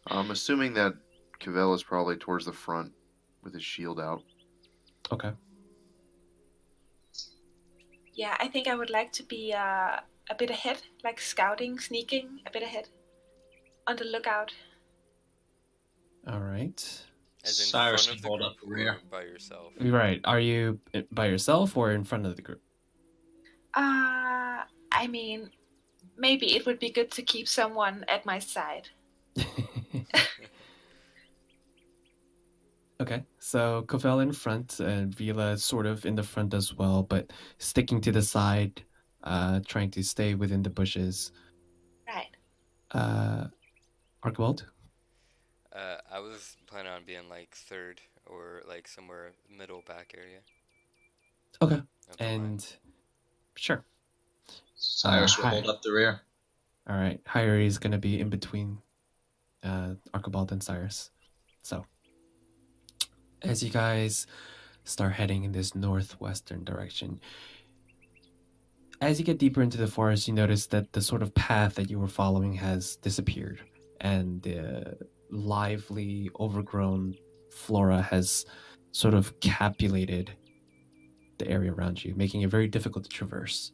I'm assuming that Cavell is probably towards the front with his shield out. Okay. yeah, I think I would like to be a bit ahead, like scouting, sneaking a bit ahead, on the lookout. All right. As in Cyrus front of can hold the up group the rear. or by yourself? Right. Are you by yourself or in front of the group? I mean, maybe it would be good to keep someone at my side. Okay, so Cavell in front and Vila sort of in the front as well, but sticking to the side, trying to stay within the bushes. Right. Archibald? I was planning on being like third or like somewhere middle back area. Okay, If don't mind. and sure. Cyrus will hi. hold up the rear. All right, Hyrie is going to be in between Archibald and Cyrus. So, as you guys start heading in this northwestern direction, as you get deeper into the forest, you notice that the sort of path that you were following has disappeared, and the lively, overgrown flora has sort of capulated the area around you, making it very difficult to traverse.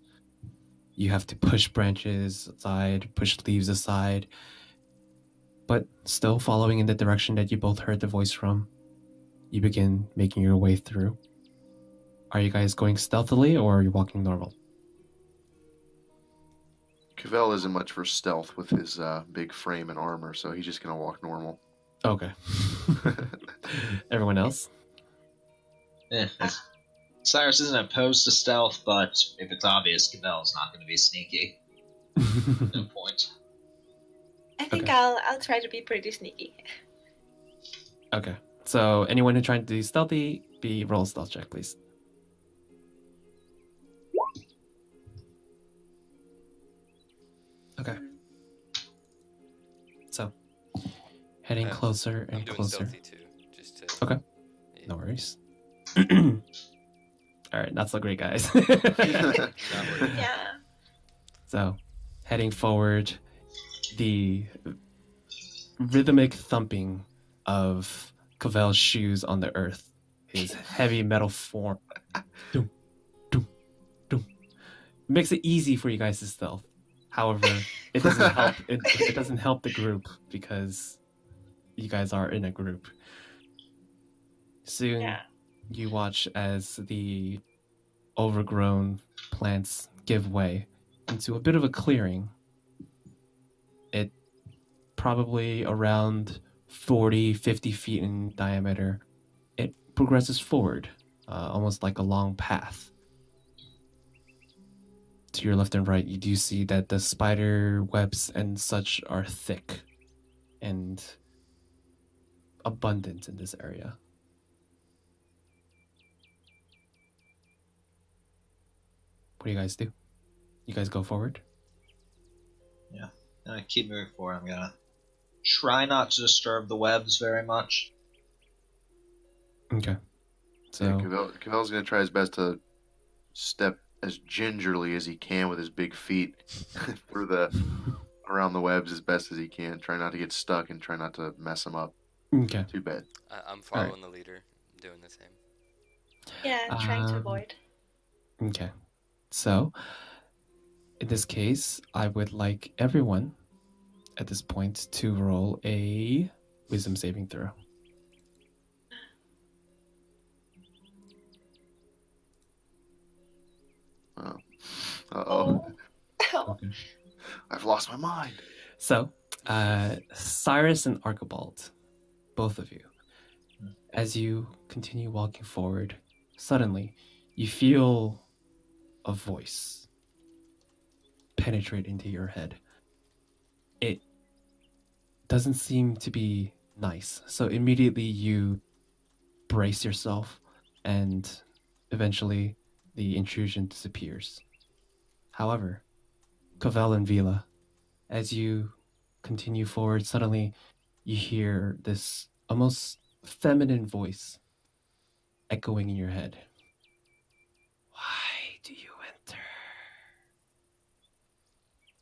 You have to push branches aside, push leaves aside, but still following in the direction that you both heard the voice from, you begin making your way through. Are you guys going stealthily or are you walking normal? Cavell isn't much for stealth with his big frame and armor, so he's just going to walk normal. Okay. Everyone else? Cyrus isn't opposed to stealth, but if it's obvious, Cavell's not going to be sneaky. No point. I think Okay. I'll try to be pretty sneaky. Okay. So anyone who's trying to do stealthy, roll a stealth check, please. Okay. So, heading closer I'm and doing closer. stealthy too, just to. Okay. Yeah. No worries. All right, not so great, guys. Not working. Yeah. So, heading forward, the rhythmic thumping of Cavell's shoes on the earth, his heavy metal form, doom, doom, doom, makes it easy for you guys to stealth. However, it doesn't help. It doesn't help the group because you guys are in a group. Soon, Yeah. you watch as the overgrown plants give way into a bit of a clearing. It probably around 40, 50 feet in diameter. It progresses forward, almost like a long path. To your left and right, you do see that the spider webs and such are thick and abundant in this area. What do you guys do? You guys go forward? Yeah. I'm gonna keep moving forward. I'm gonna try not to disturb the webs very much. Okay. So, Yeah, Cavel's gonna try his best to step as gingerly as he can with his big feet through around the webs as best as he can. Try not to get stuck and try not to mess them up. okay. Too bad. I'm following the leader, doing the same. Yeah, trying to avoid. Okay. So, in this case, I would like everyone at this point to roll a wisdom saving throw. Oh. Uh-oh. Oh. Okay. I've lost my mind. So, Cyrus and Archibald, both of you, as you continue walking forward, suddenly you feel a voice penetrate into your head. It doesn't seem to be nice, so immediately you brace yourself, and eventually the intrusion disappears. However, Cavell and Vila, as you continue forward, suddenly you hear this almost feminine voice echoing in your head. Why do you enter?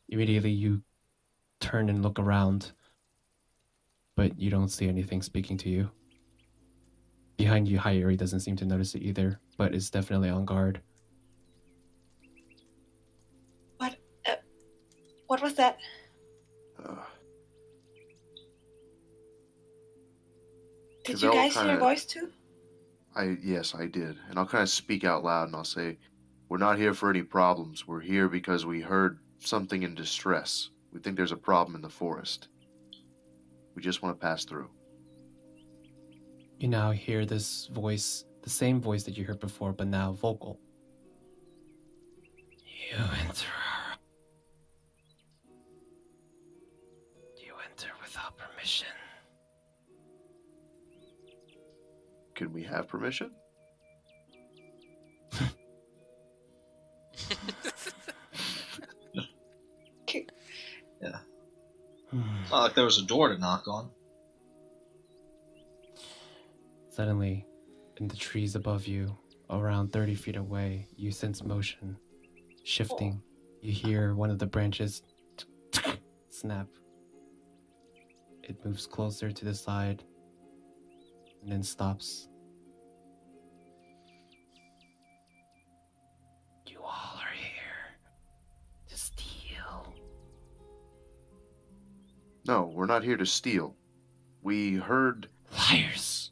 Immediately you turn and look around, but you don't see anything speaking to you. Behind you, Hayuri doesn't seem to notice it either, but is definitely on guard. What was that? Did you Cavell guys hear a voice too? Yes, I did. And I'll kind of speak out loud and I'll say, we're not here for any problems. We're here because we heard something in distress. We think there's a problem in the forest. We just want to pass through. You now hear this voice, the same voice that you heard before, but now vocal. You enter. You enter without permission. Can we have permission? Yeah. It's not like there was a door to knock on. Suddenly, in the trees above you, around 30 feet away, you sense motion shifting. You hear one of the branches snap. It moves closer to the side and then stops. You all are here to steal. No, we're not here to steal. We heard Liars!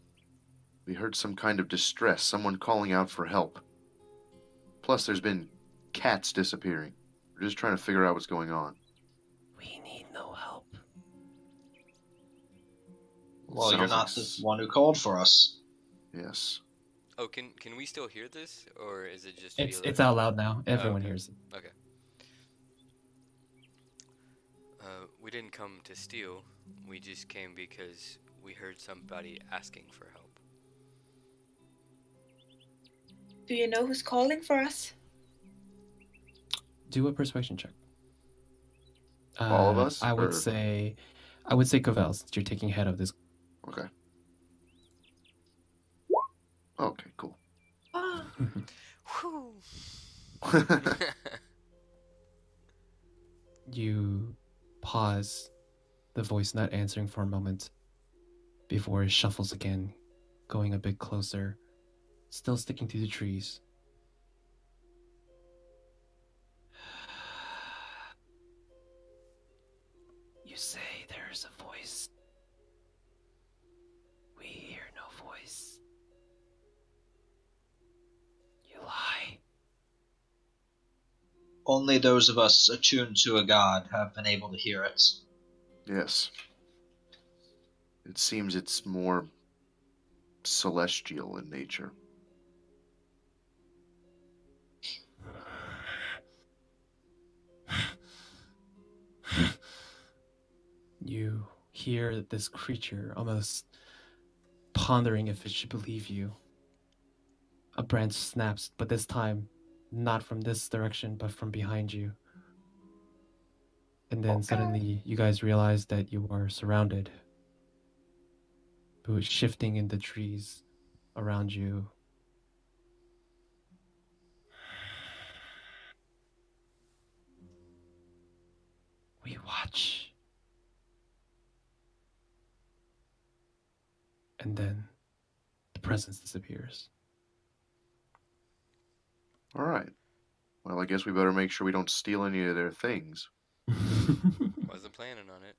We heard some kind of distress, someone calling out for help. Plus, there's been cats disappearing. We're just trying to figure out what's going on. We need no help. Well, you're Sounds not like the one who called for us. Yes. Oh, can we still hear this, or is it just It's out loud now. Everyone okay. hears it. Okay. We didn't come to steal. We just came because we heard somebody asking for help. Do you know who's calling for us? Do a persuasion check. All of us, I would or- say Cavell, since you're taking head of this. Okay. Okay, cool. Oh, Whew. You pause, the voice not answering for a moment, before it shuffles again, going a bit closer, still sticking to the trees. You say there is a voice. We hear no voice. only those of us attuned to a god have been able to hear it. Yes. It seems it's more celestial in nature. You hear this creature almost pondering if it should believe you. A branch snaps, but this time not from this direction, but from behind you. And then suddenly you guys realize that you are surrounded. It was shifting in the trees around you. We watch. And then the presence disappears. All right. Well, I guess we better make sure we don't steal any of their things. Wasn't planning on it.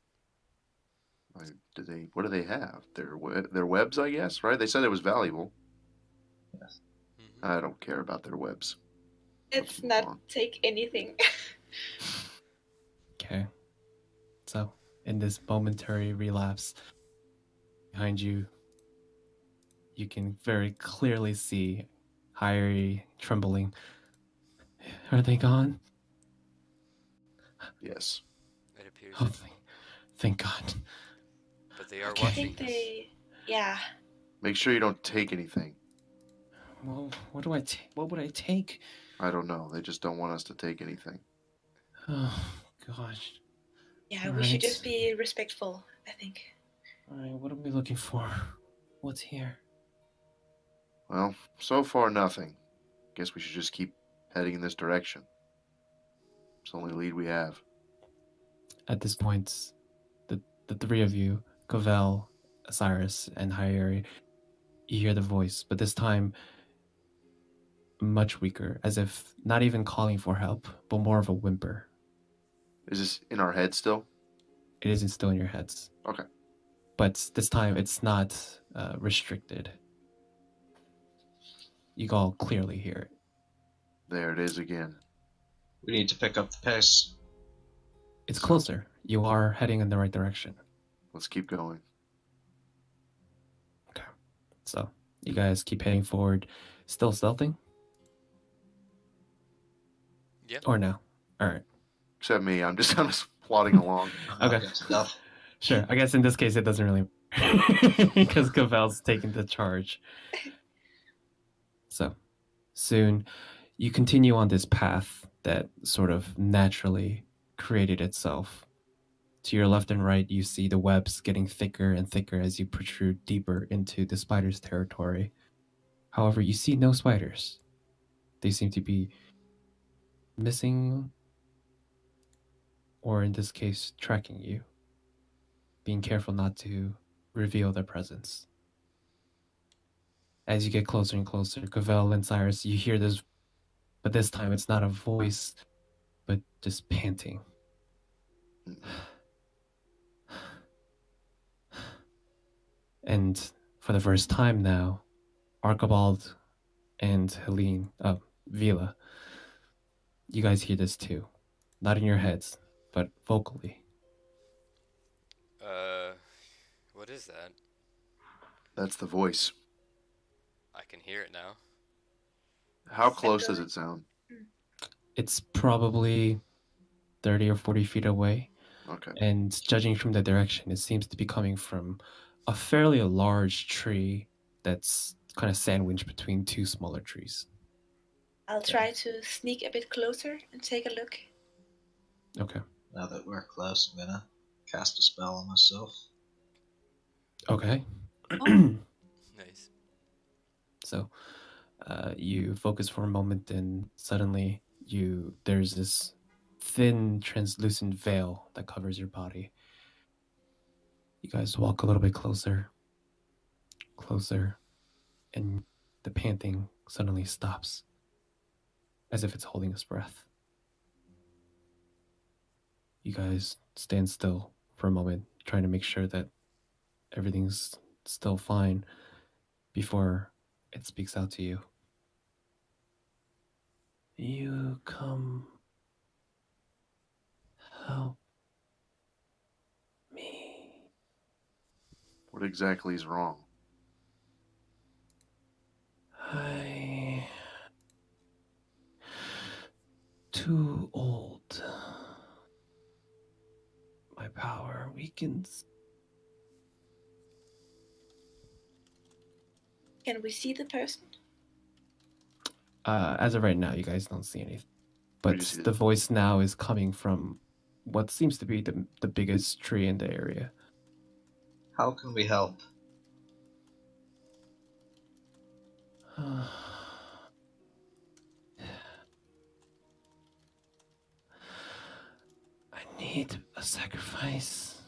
What do they have? Their webs, I guess, right? They said it was valuable. Yes. Mm-hmm. I don't care about their webs. Let's not take anything. Okay. So, in this momentary relapse, behind you, you can very clearly see Hyrie trembling. Are they gone? Yes. It appears. Oh, thank God. But they are Okay. I watching think us. yeah. Make sure you don't take anything. Well, what would I take? I don't know. They just don't want us to take anything. Oh, gosh. Yeah, All we should right. just be respectful, I think. All right, what are we looking for? What's here? Well, so far nothing. Guess we should just keep heading in this direction. It's the only lead we have. At this point, the three of you, Cavell, Cyrus, and Hyeri, you hear the voice, but this time much weaker, as if not even calling for help, but more of a whimper. Is this in our head still? It isn't still in your heads. Okay. But this time it's not restricted. You all clearly hear it. There it is again. We need to pick up the pace. It's closer. You are heading in the right direction. Let's keep going. Okay. So, you guys keep heading forward. Still stealthing? Yeah. Or no? Alright. Except me. I'm just plodding along. Okay. Stealth. Sure. I guess in this case it doesn't really because Cavell's taking the charge. So, soon you continue on this path that sort of naturally created itself. To your left and right, you see the webs getting thicker and thicker as you protrude deeper into the spider's territory. However, you see no spiders. They seem to be missing, or in this case, tracking you, being careful not to reveal their presence. As you get closer and closer, Cavell and Cyrus, you hear this, but this time it's not a voice, but just panting. And for the first time now, Archibald and Helene, Vila, you guys hear this too. Not in your heads, but vocally. What is that? That's the voice. I can hear it now. How close does it sound? It's probably 30 or 40 feet away. Okay. And judging from the direction, it seems to be coming from a fairly large tree that's kind of sandwiched between two smaller trees. I'll try to sneak a bit closer and take a look. Okay. Now that we're close, I'm gonna cast a spell on myself. Okay. Nice. So you focus for a moment and suddenly there's this thin translucent veil that covers your body. You guys walk a little bit closer, and the panting suddenly stops, as if it's holding its breath. You guys stand still for a moment, trying to make sure that everything's still fine before it speaks out to you. You come Help me. What exactly is wrong? I... Too old. My power weakens. Can we see the person? As of right now, you guys don't see anything. But just see the voice now is coming from what seems to be the biggest tree in the area. How can we help? I need a sacrifice.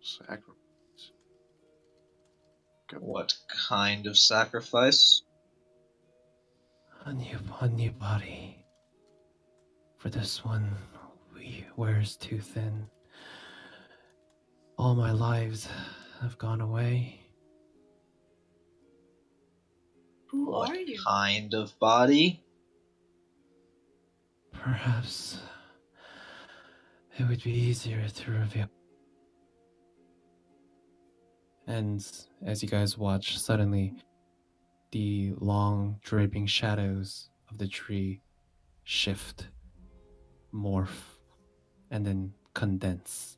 Sacrifice. What kind of sacrifice? A new body. For this one, wears too thin. All my lives have gone away. Who What are you? kind of body? Perhaps it would be easier to reveal. And as you guys watch, suddenly the long draping shadows of the tree shift, morph, and then condense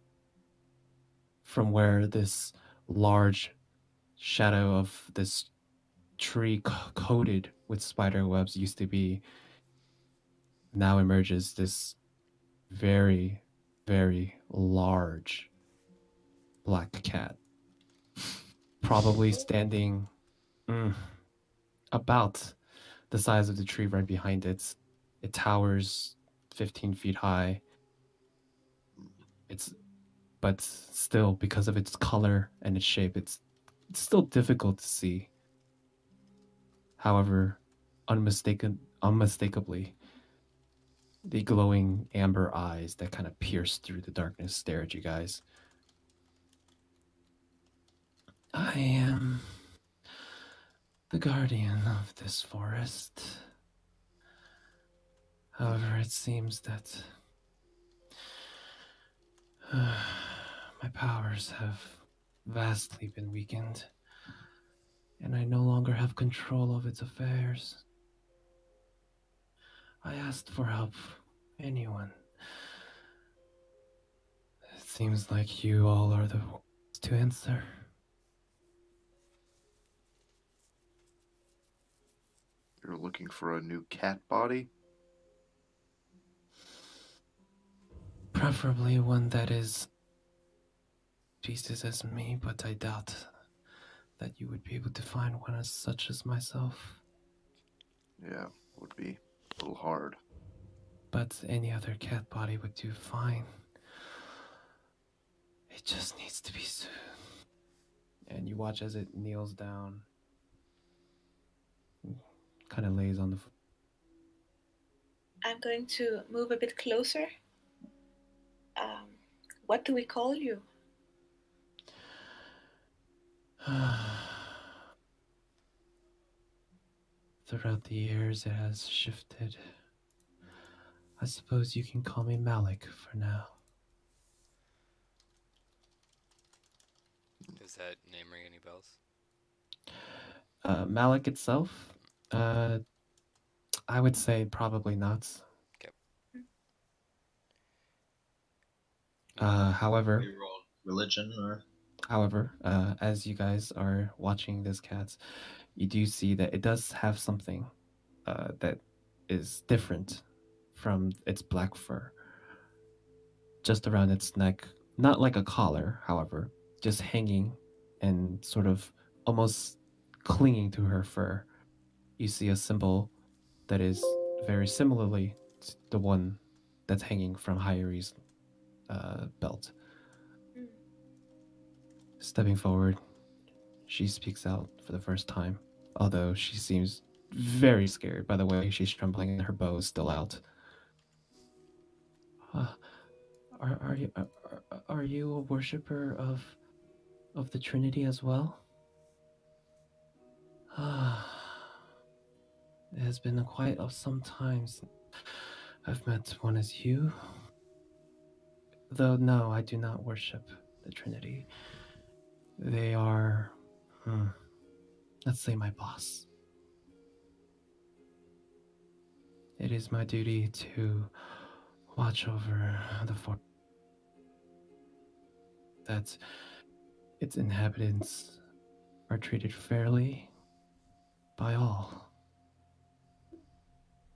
from where this large shadow of this tree coated with spider webs used to be. Now emerges this very, very large black cat, probably standing about the size of the tree right behind it. It towers 15 feet high. But still, because of its color and its shape, it's still difficult to see. However, unmistakably, the glowing amber eyes that kind of pierce through the darkness stare at you guys. I am the guardian of this forest. However, it seems that my powers have vastly been weakened, and I no longer have control of its affairs. I asked for help. Anyone. It seems like you all are the ones to answer. You're looking for a new cat body? Preferably one that is pieces as me, but I doubt that you would be able to find one as such as myself. Yeah, would be a little hard. But any other cat body would do fine. It just needs to be soon. And you watch as it kneels down, kind of lays on the floor. I'm going to move a bit closer. What do we call you? Throughout the years, it has shifted. I suppose you can call me Malik for now. Does that name ring any bells? Malik itself, I would say probably not. Okay. However, We roll religion or as you guys are watching this cat, you do see that it does have something that is different from its black fur. Just around its neck, not like a collar, however, just hanging and sort of almost clinging to her fur. You see a symbol that is very similarly to the one that's hanging from Hayuri's belt. Stepping forward, she speaks out for the first time, although she seems very scared by the way she's trembling and her bow is still out. Are you a worshiper of the Trinity as well? It has been quite some time since I've met one as you. Though, no, I do not worship the Trinity. They are, let's say, my boss. It is my duty to watch over the forest, that its inhabitants are treated fairly by all.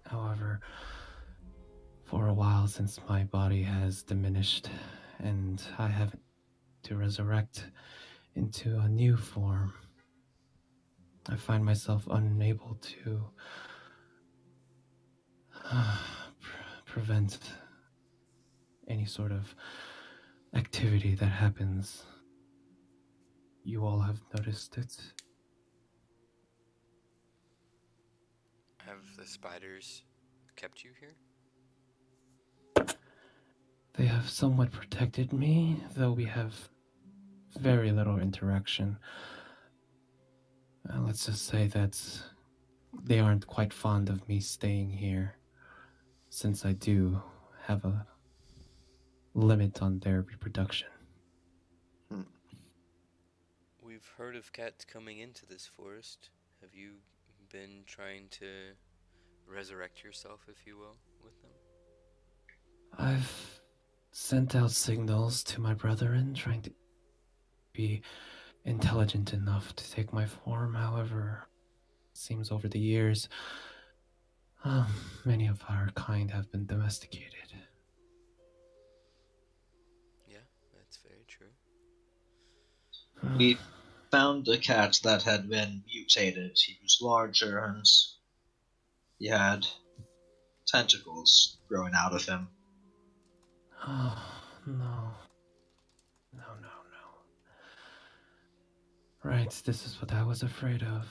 However, for a while since my body has diminished and I have to resurrect into a new form, I find myself unable to prevent any sort of activity that happens. You all have noticed it. Have the spiders kept you here? They have somewhat protected me, though we have very little interaction. Let's just say that they aren't quite fond of me staying here, since I do have a limit on their reproduction. We've heard of cats coming into this forest. Have you been trying to resurrect yourself, if you will, with them? I've sent out signals to my brethren, trying to be intelligent enough to take my form. However, it seems over the years, many of our kind have been domesticated. Yeah, that's very true. We found a cat that had been mutated. He was larger and he had tentacles growing out of him. Oh, no. No. Right, this is what I was afraid of.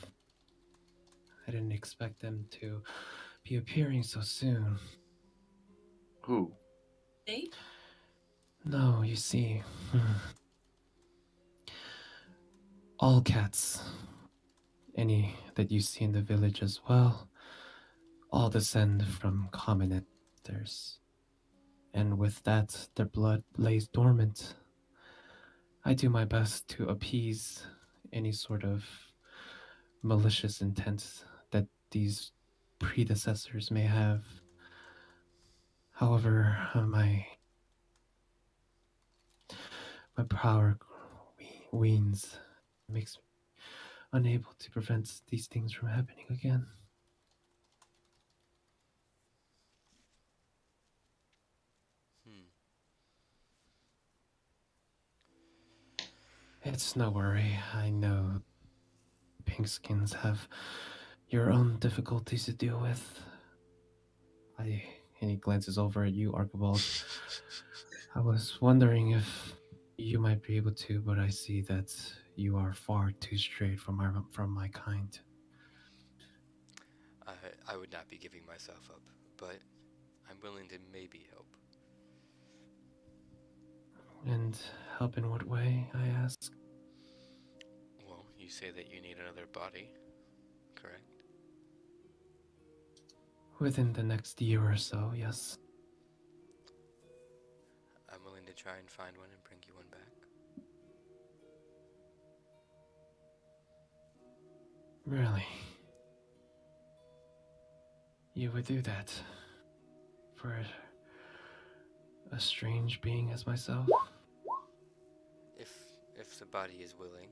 I didn't expect them to be appearing so soon. Who? They? No, you see, all cats, any that you see in the village as well, all descend from common ancestors. And with that, their blood lays dormant. I do my best to appease any sort of malicious intent that these predecessors may have. However, my power wanes, makes me unable to prevent these things from happening again. It's no worry. I know pinkskins have your own difficulties to deal with. And he glances over at you, Archibald. I was wondering if you might be able to, but I see that you are far too straight from my kind. I would not be giving myself up, but I'm willing to maybe help. And help in what way, I ask? Well, you say that you need another body, correct? Within the next year or so, yes. I'm willing to try and find one and bring you one back. Really? You would do that? For a strange being as myself? If the body is willing.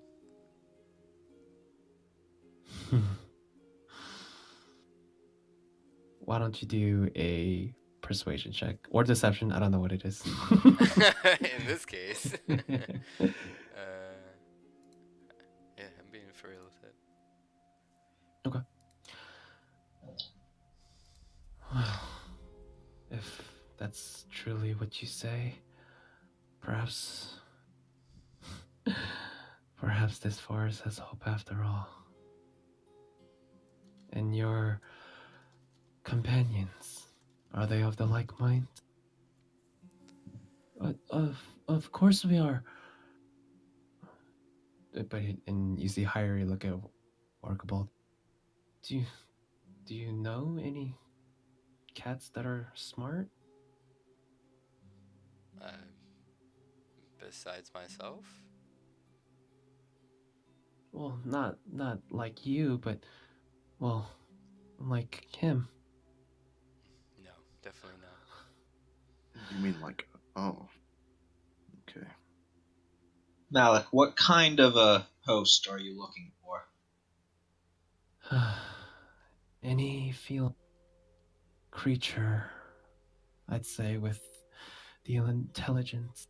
Why don't you do a persuasion check or deception? I don't know what it is. In this case. Yeah, I'm being for real with it. Okay. Well, if that's truly what you say, perhaps this forest has hope after all. And your companions, are they of the like mind? Of course we are. But and you see Hyrie look at Archibald. Do you know any cats that are smart? besides myself? Well, not like you, but well, like him. No, definitely not. You mean like, oh, okay. Malik, what kind of a host are you looking for? Any feel creature, I'd say, with the intelligence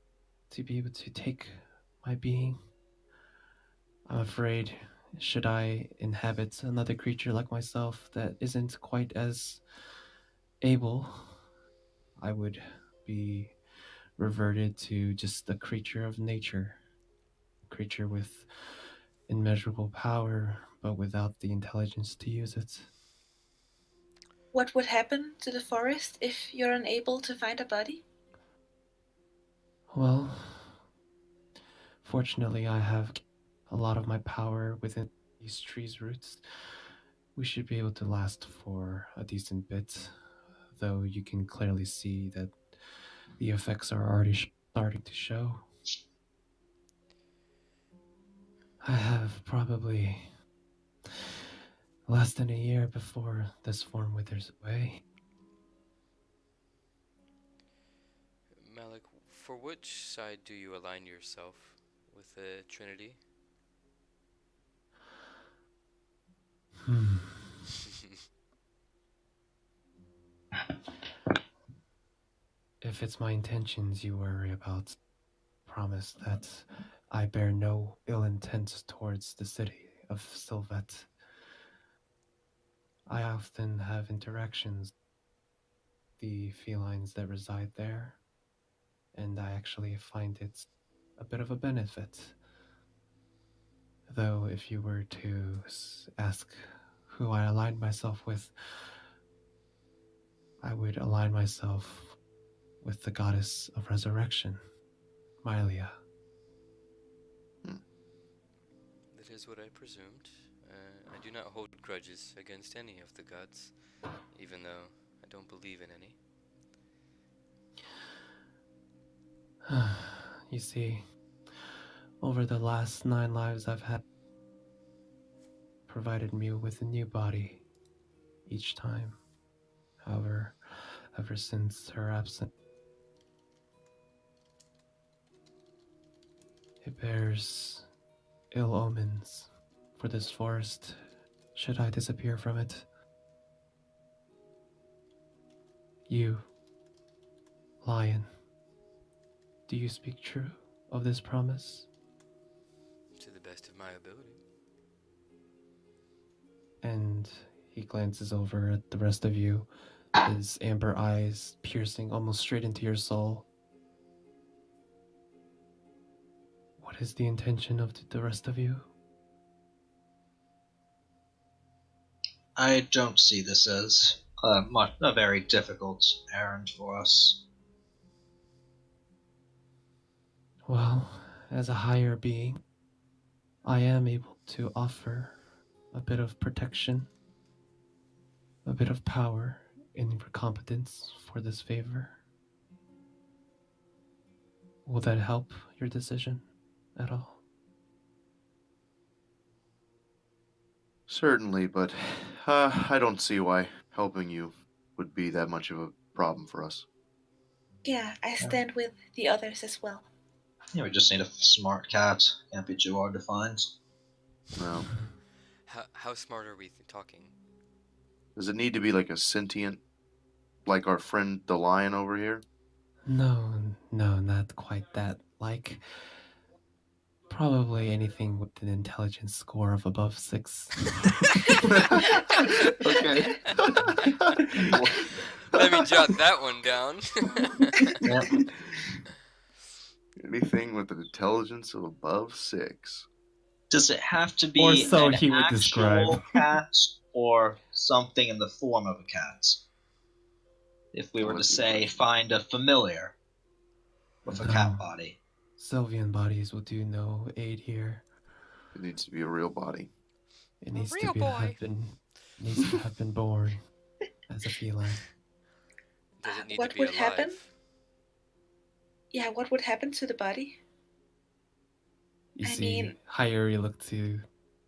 to be able to take my being. I'm afraid, should I inhabit another creature like myself that isn't quite as able, I would be reverted to just a creature of nature, a creature with immeasurable power, but without the intelligence to use it. What would happen to the forest if you're unable to find a body? Well, fortunately, I have a lot of my power within these trees' roots. We should be able to last for a decent bit, though you can clearly see that the effects are already starting to show. I have probably less than a year before this form withers away. Malik, for which side do you align yourself with the Trinity? If it's my intentions you worry about, promise that I bear no ill intent towards the city of Sylvet. I often have interactions with the felines that reside there, and I actually find it a bit of a benefit. Though, if you were to ask who I align myself with, I would align myself with the goddess of resurrection, Mylia. That is what I presumed. I do not hold grudges against any of the gods, even though I don't believe in any. You see, over the last 9 lives I've had, provided me with a new body each time. However, ever since her absence, it bears ill omens for this forest should I disappear from it. You, Lion, do you speak true of this promise? To the best of my ability. And he glances over at the rest of you, his amber eyes piercing almost straight into your soul. What is the intention of the rest of you? I don't see this as a very difficult errand for us. Well, as a higher being, I am able to offer a bit of protection, a bit of power in recompense for this favor. Will that help your decision at all? Certainly, but I don't see why helping you would be that much of a problem for us. Yeah, I stand with the others as well. Yeah, we just need a smart cat. Can't be too hard to find. No. How smart are we talking? Does it need to be like a sentient, like our friend the lion over here? No, not quite that. Like, probably anything with an intelligence score of above 6. Okay. Let me jot that one down. Yep. Anything with an intelligence of above 6. Does it have to be Or so an he would actual describe. cat or something in the form of a cat? If we were to That's a good say, question. find a familiar with a No. cat body. Sylvian bodies will do no aid here. It needs to be a real body. It needs real to be boy. needs to have been born as a feline. Does it need What to be would alive? happen? Yeah, what would happen to the body? You I see mean- Hayuri look to the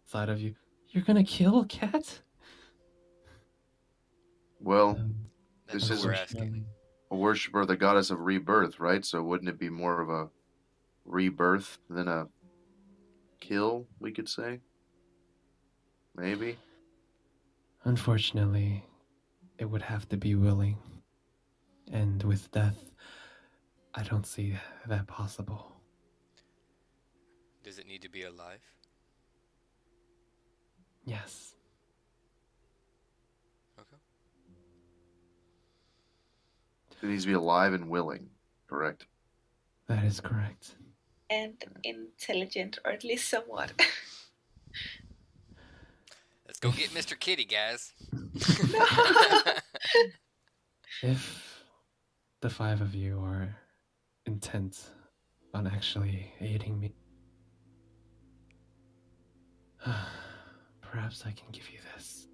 side of you. You're gonna kill a cat? Well, That's this what is we're asking. a worshiper of the goddess of rebirth, right? So wouldn't it be more of a rebirth than a kill, we could say? Maybe. Unfortunately, it would have to be willing. And with death, I don't see that possible. Does it need to be alive? Yes. Okay. It needs to be alive and willing, correct? That is correct. And intelligent, or at least somewhat. Let's go get Mr. Kitty, guys. If the five of you are intent on actually aiding me, perhaps I can give you this.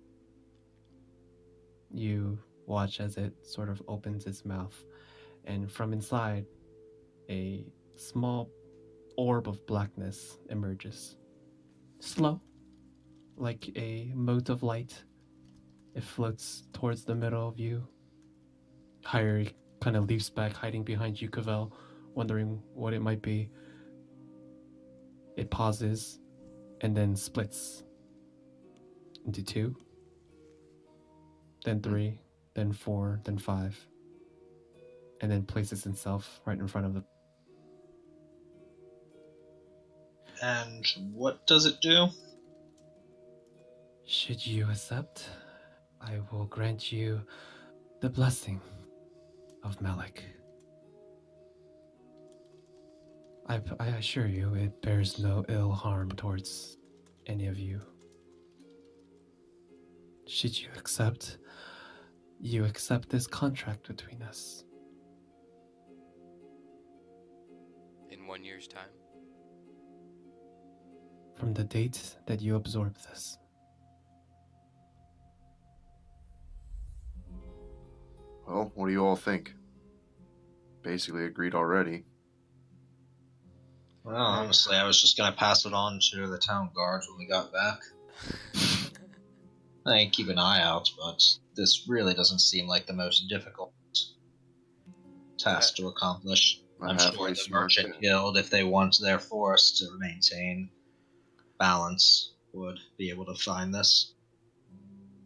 You watch as it sort of opens its mouth, and from inside, a small orb of blackness emerges. Slow, like a mote of light. It floats towards the middle of you. Hyrie kind of leaps back, hiding behind you, Cavell, wondering what it might be. It pauses and then splits into 2, then 3, then 4, then 5, and then places itself right in front of the. And what does it do? Should you accept, I will grant you the blessing of Malik. I assure you, it bears no ill harm towards any of you. Should you accept this contract between us. In 1 year's time? From the date that you absorb this. Well, what do you all think? Basically agreed already. Well, honestly, I was just going to pass it on to the town guards when we got back. I can keep an eye out, but this really doesn't seem like the most difficult task to accomplish. I'm sure the Merchant Guild, if they want their force to maintain balance, would be able to find this.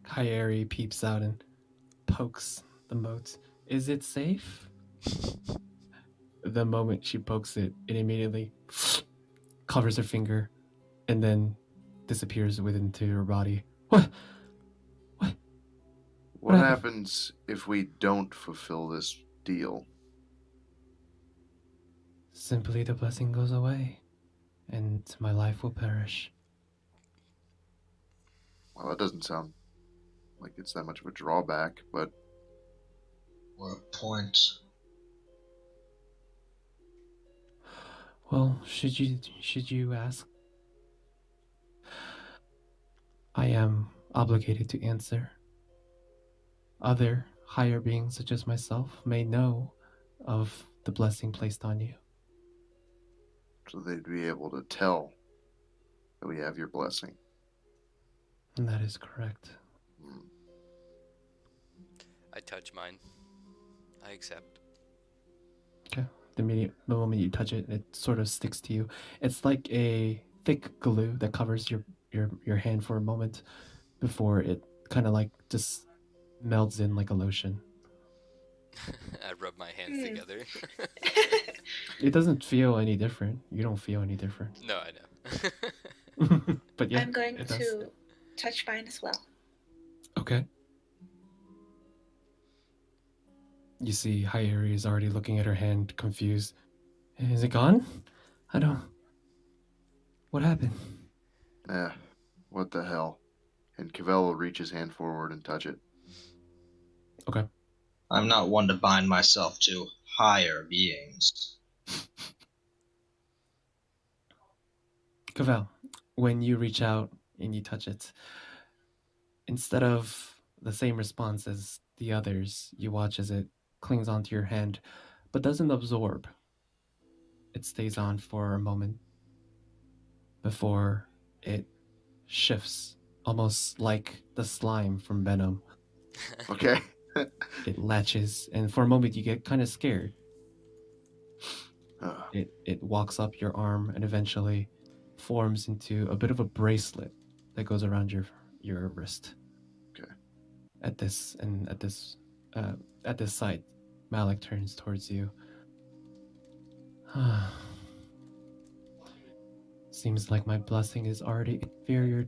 Hyeri peeps out and pokes the moat. Is it safe? The moment she pokes it, it immediately covers her finger and then disappears within her body. What? What happens if we don't fulfill this deal? Simply the blessing goes away, and my life will perish. Well, that doesn't sound like it's that much of a drawback, but... What point? Well, should you ask? I am obligated to answer. Other higher beings such as myself may know of the blessing placed on you. So they'd be able to tell that we have your blessing. And that is correct. I touch mine. I accept. Okay. The moment you touch it, it sort of sticks to you. It's like a thick glue that covers your hand for a moment before it kind of like just melts in like a lotion. I rub my hands together. It doesn't feel any different. You don't feel any different. No, I know. But yeah, I'm going to touch mine as well. Okay. You see Hyeri is already looking at her hand, confused. Is it gone? I don't... What happened? What the hell? And Cavell will reach his hand forward and touch it. Okay. I'm not one to bind myself to higher beings. Cavell, when you reach out and you touch it, instead of the same response as the others, you watch as it clings onto your hand, but doesn't absorb. It stays on for a moment. before it shifts, almost like the slime from Venom. Okay. It latches, and for a moment you get kind of scared. Uh, It walks up your arm and eventually forms into a bit of a bracelet that goes around your wrist. Okay. At this sight, Malik turns towards you. Seems like my blessing is already inferior.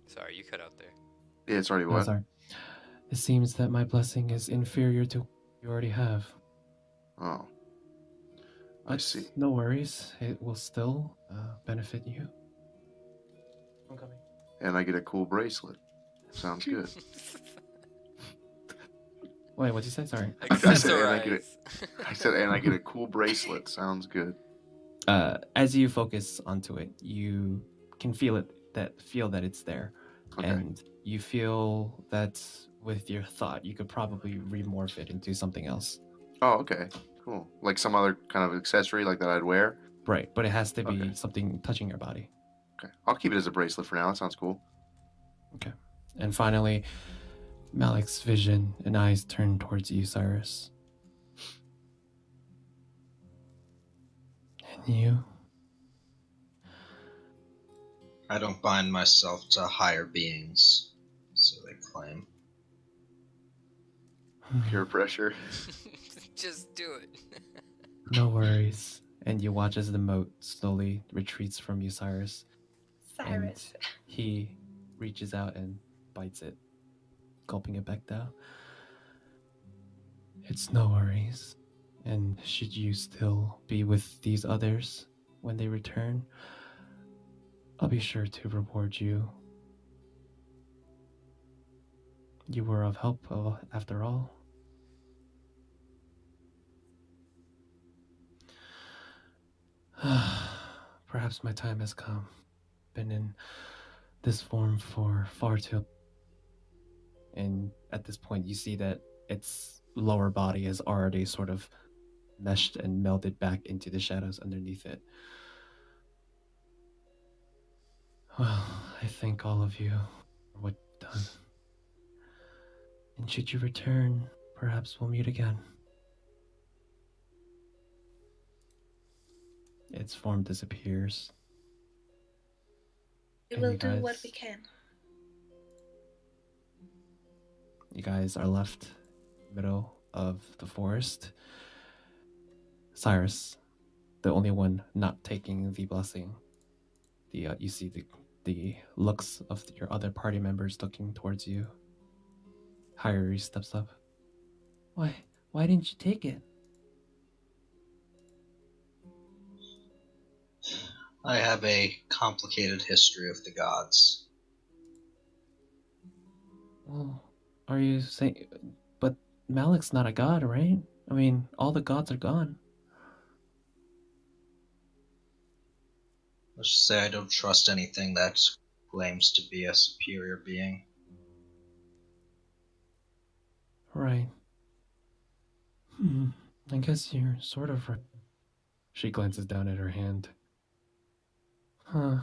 Sorry, you cut out there. yeah, it's already Oh, what? sorry. It seems that my blessing is inferior to what you already have. Oh. I But see. no worries. It will still benefit you. I'm coming. And I get a cool bracelet. Sounds good. Wait, what'd you say? Sorry. Accessorize. I said, and I get a cool bracelet. Sounds good. As you focus onto it, you can feel that it's there. Okay. And you feel that with your thought, you could probably remorph it into something else. Oh, okay. Cool. Like some other kind of accessory like that I'd wear? Right, but it has to be Okay. something touching your body. Okay. I'll keep it as a bracelet for now. That sounds cool. Okay. And finally, Malik's vision and eyes turn towards you, Cyrus. And you? I don't bind myself to higher beings, so they claim. Peer pressure. Just do it. No worries. And you watch as the moat slowly retreats from you, Cyrus. Cyrus. And he reaches out and bites it, gulping it back down. It's no worries. And should you still be with these others when they return, I'll be sure to reward you. You were of help after all. Perhaps my time has come. Been in this form for far too. And at this point, you see that its lower body is already sort of meshed and melded back into the shadows underneath it. Well, I thank all of you for what you've done. And should you return, perhaps we'll meet again. Its form disappears. We And will you do what guys- we can. You guys are left in the middle of the forest. Cyrus, the only one not taking the blessing. You see the looks of your other party members looking towards you. Hyrie steps up. Why didn't you take it? I have a complicated history of the gods. Well, are you saying... But Malik's not a god, right? I mean, all the gods are gone. Let's just say I don't trust anything that claims to be a superior being. Right. I guess you're sort of right. She glances down at her hand. Huh.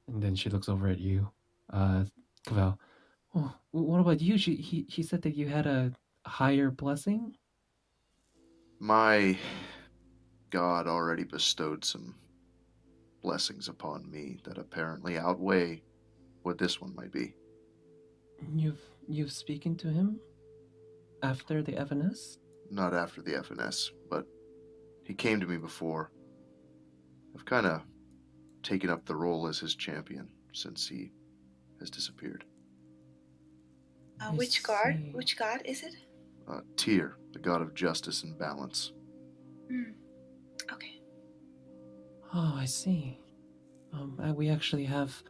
And then she looks over at you. Cavell. Oh, what about you? He said that you had a higher blessing? My God already bestowed some blessings upon me that apparently outweigh what this one might be. You've spoken to him? After the FNS? Not after the FNS, but he came to me before. I've kind of taken up the role as his champion since he has disappeared. Which god is it? Tyr, the god of justice and balance. Okay. Oh, I see. We actually have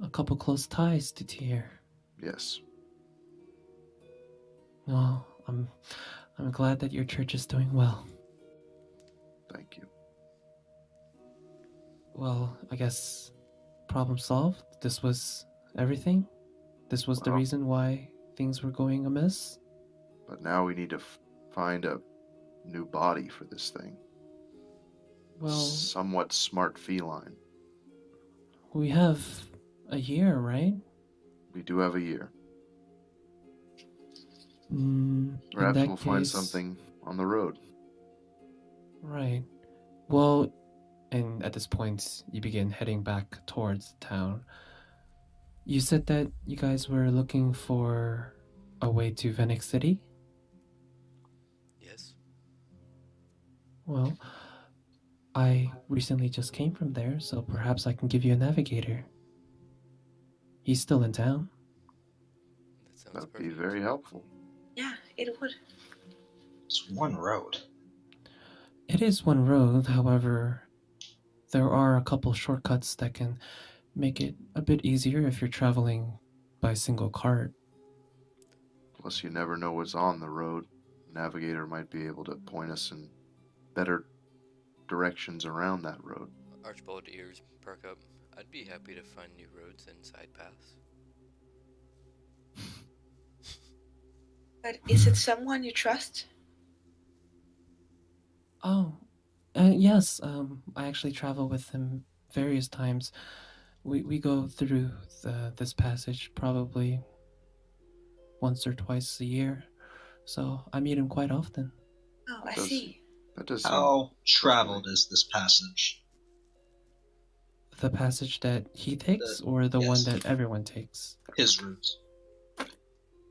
a couple close ties to Tyr. Yes. Well, I'm glad that your church is doing well. Thank you. Well, I guess problem solved. This was everything. This was the reason why things were going amiss. But now we need to find a new body for this thing. Well, somewhat smart feline. we have a year, right? We do have a year. In Perhaps that we'll find case- something on the road. Right. Well, and at this point, you begin heading back towards town. You said that you guys were looking for a way to Venice City? Yes. Well, I recently just came from there, so perhaps I can give you a navigator. He's still in town. That sounds That'd perfect. be very helpful. Yeah, it would. It's one road. It is one road, however, there are a couple shortcuts that can make it a bit easier if you're traveling by single cart. Plus, you never know what's on the road. Navigator might be able to point us in better directions around that road. Archibald ears perk up. I'd be happy to find new roads and side paths. But is it someone you trust? Oh, yes. I actually travel with him various times. We go through this passage probably once or twice a year, so I meet him quite often. Oh, I Does- see. That does seem How traveled is this passage? The passage that he takes, or the yes. one that everyone takes? His route.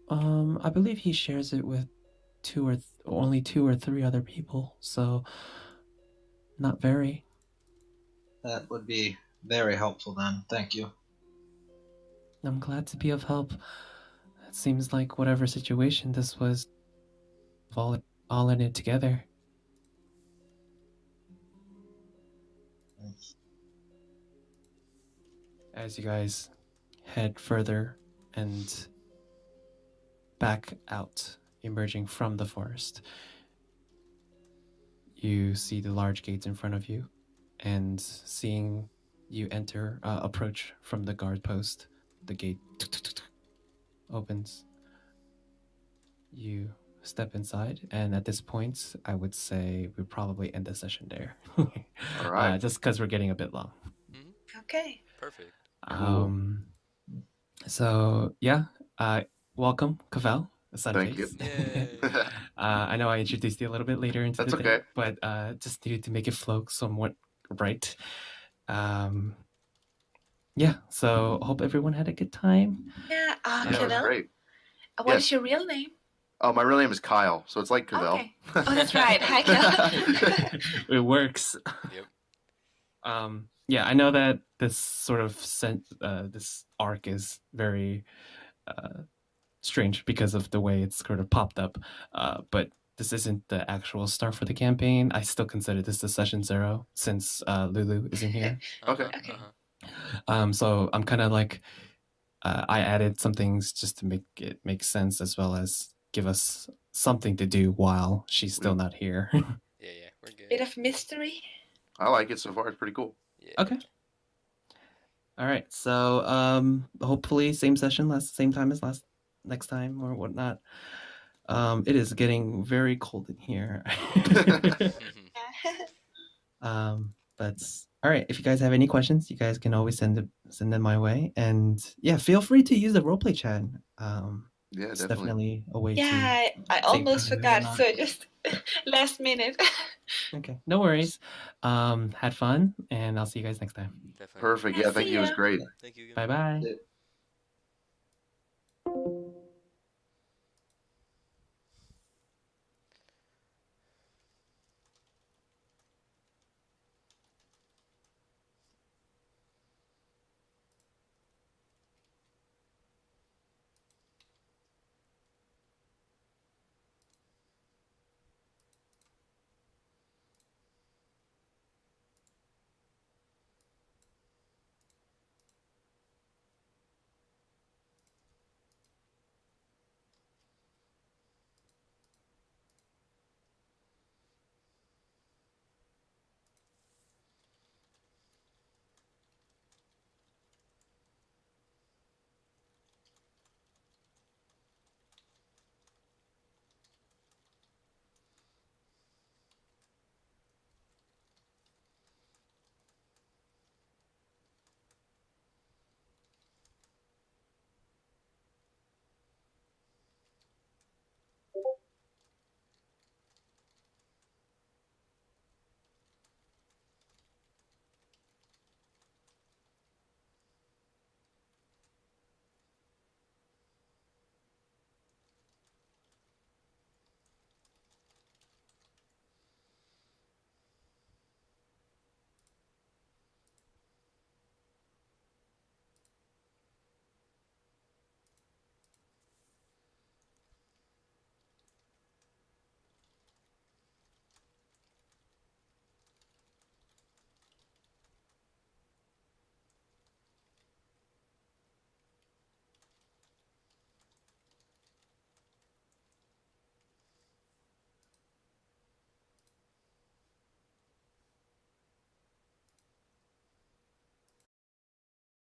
I believe he shares it with only two or three other people, so not very. That would be very helpful then. Thank you. I'm glad to be of help. It seems like whatever situation this was, all in it together. As you guys head further and back out, emerging from the forest, you see the large gates in front of you, and seeing you approach from the guard post, the gate opens. You step inside, and at this point, I would say we probably end the session there. All right. Just because we're getting a bit long. Okay. Perfect. Cool. So yeah, welcome, Cavell, Thank you. Yay. I know I introduced you a little bit later into That's the day, okay. but just needed to make it flow somewhat right. Yeah, so hope everyone had a good time. Yeah, Yeah, it was Cavell, great. what Yes. is your real name? Oh, my real name is Kyle, so it's like Cavell. Okay. Oh, that's right. Hi, Kyle. It works. Yep. Yeah, I know that this sort of this arc is very strange because of the way it's sort of popped up, but this isn't the actual start for the campaign. I still consider this the session 0 since Lulu isn't here. Okay. Okay. So I'm kind of like I added some things just to make it make sense, as well as give us something to do while she's still not here. Yeah, we're good. Bit of mystery. I like it so far. It's pretty cool. Yeah. Okay. All right. So hopefully same session, same time as next time or whatnot. It is getting very cold in here. But all right. If you guys have any questions, you guys can always send them my way, and yeah, feel free to use the roleplay chat. Yeah, It's definitely. definitely a way Yeah, I save almost time and forgot, whatnot. so just last minute. to. Okay. No worries. Had fun, and I'll see you guys next time. Definitely. Perfect. Yeah, Yeah, thank see you. It was ya. great. Thank you. Bye bye. Yeah.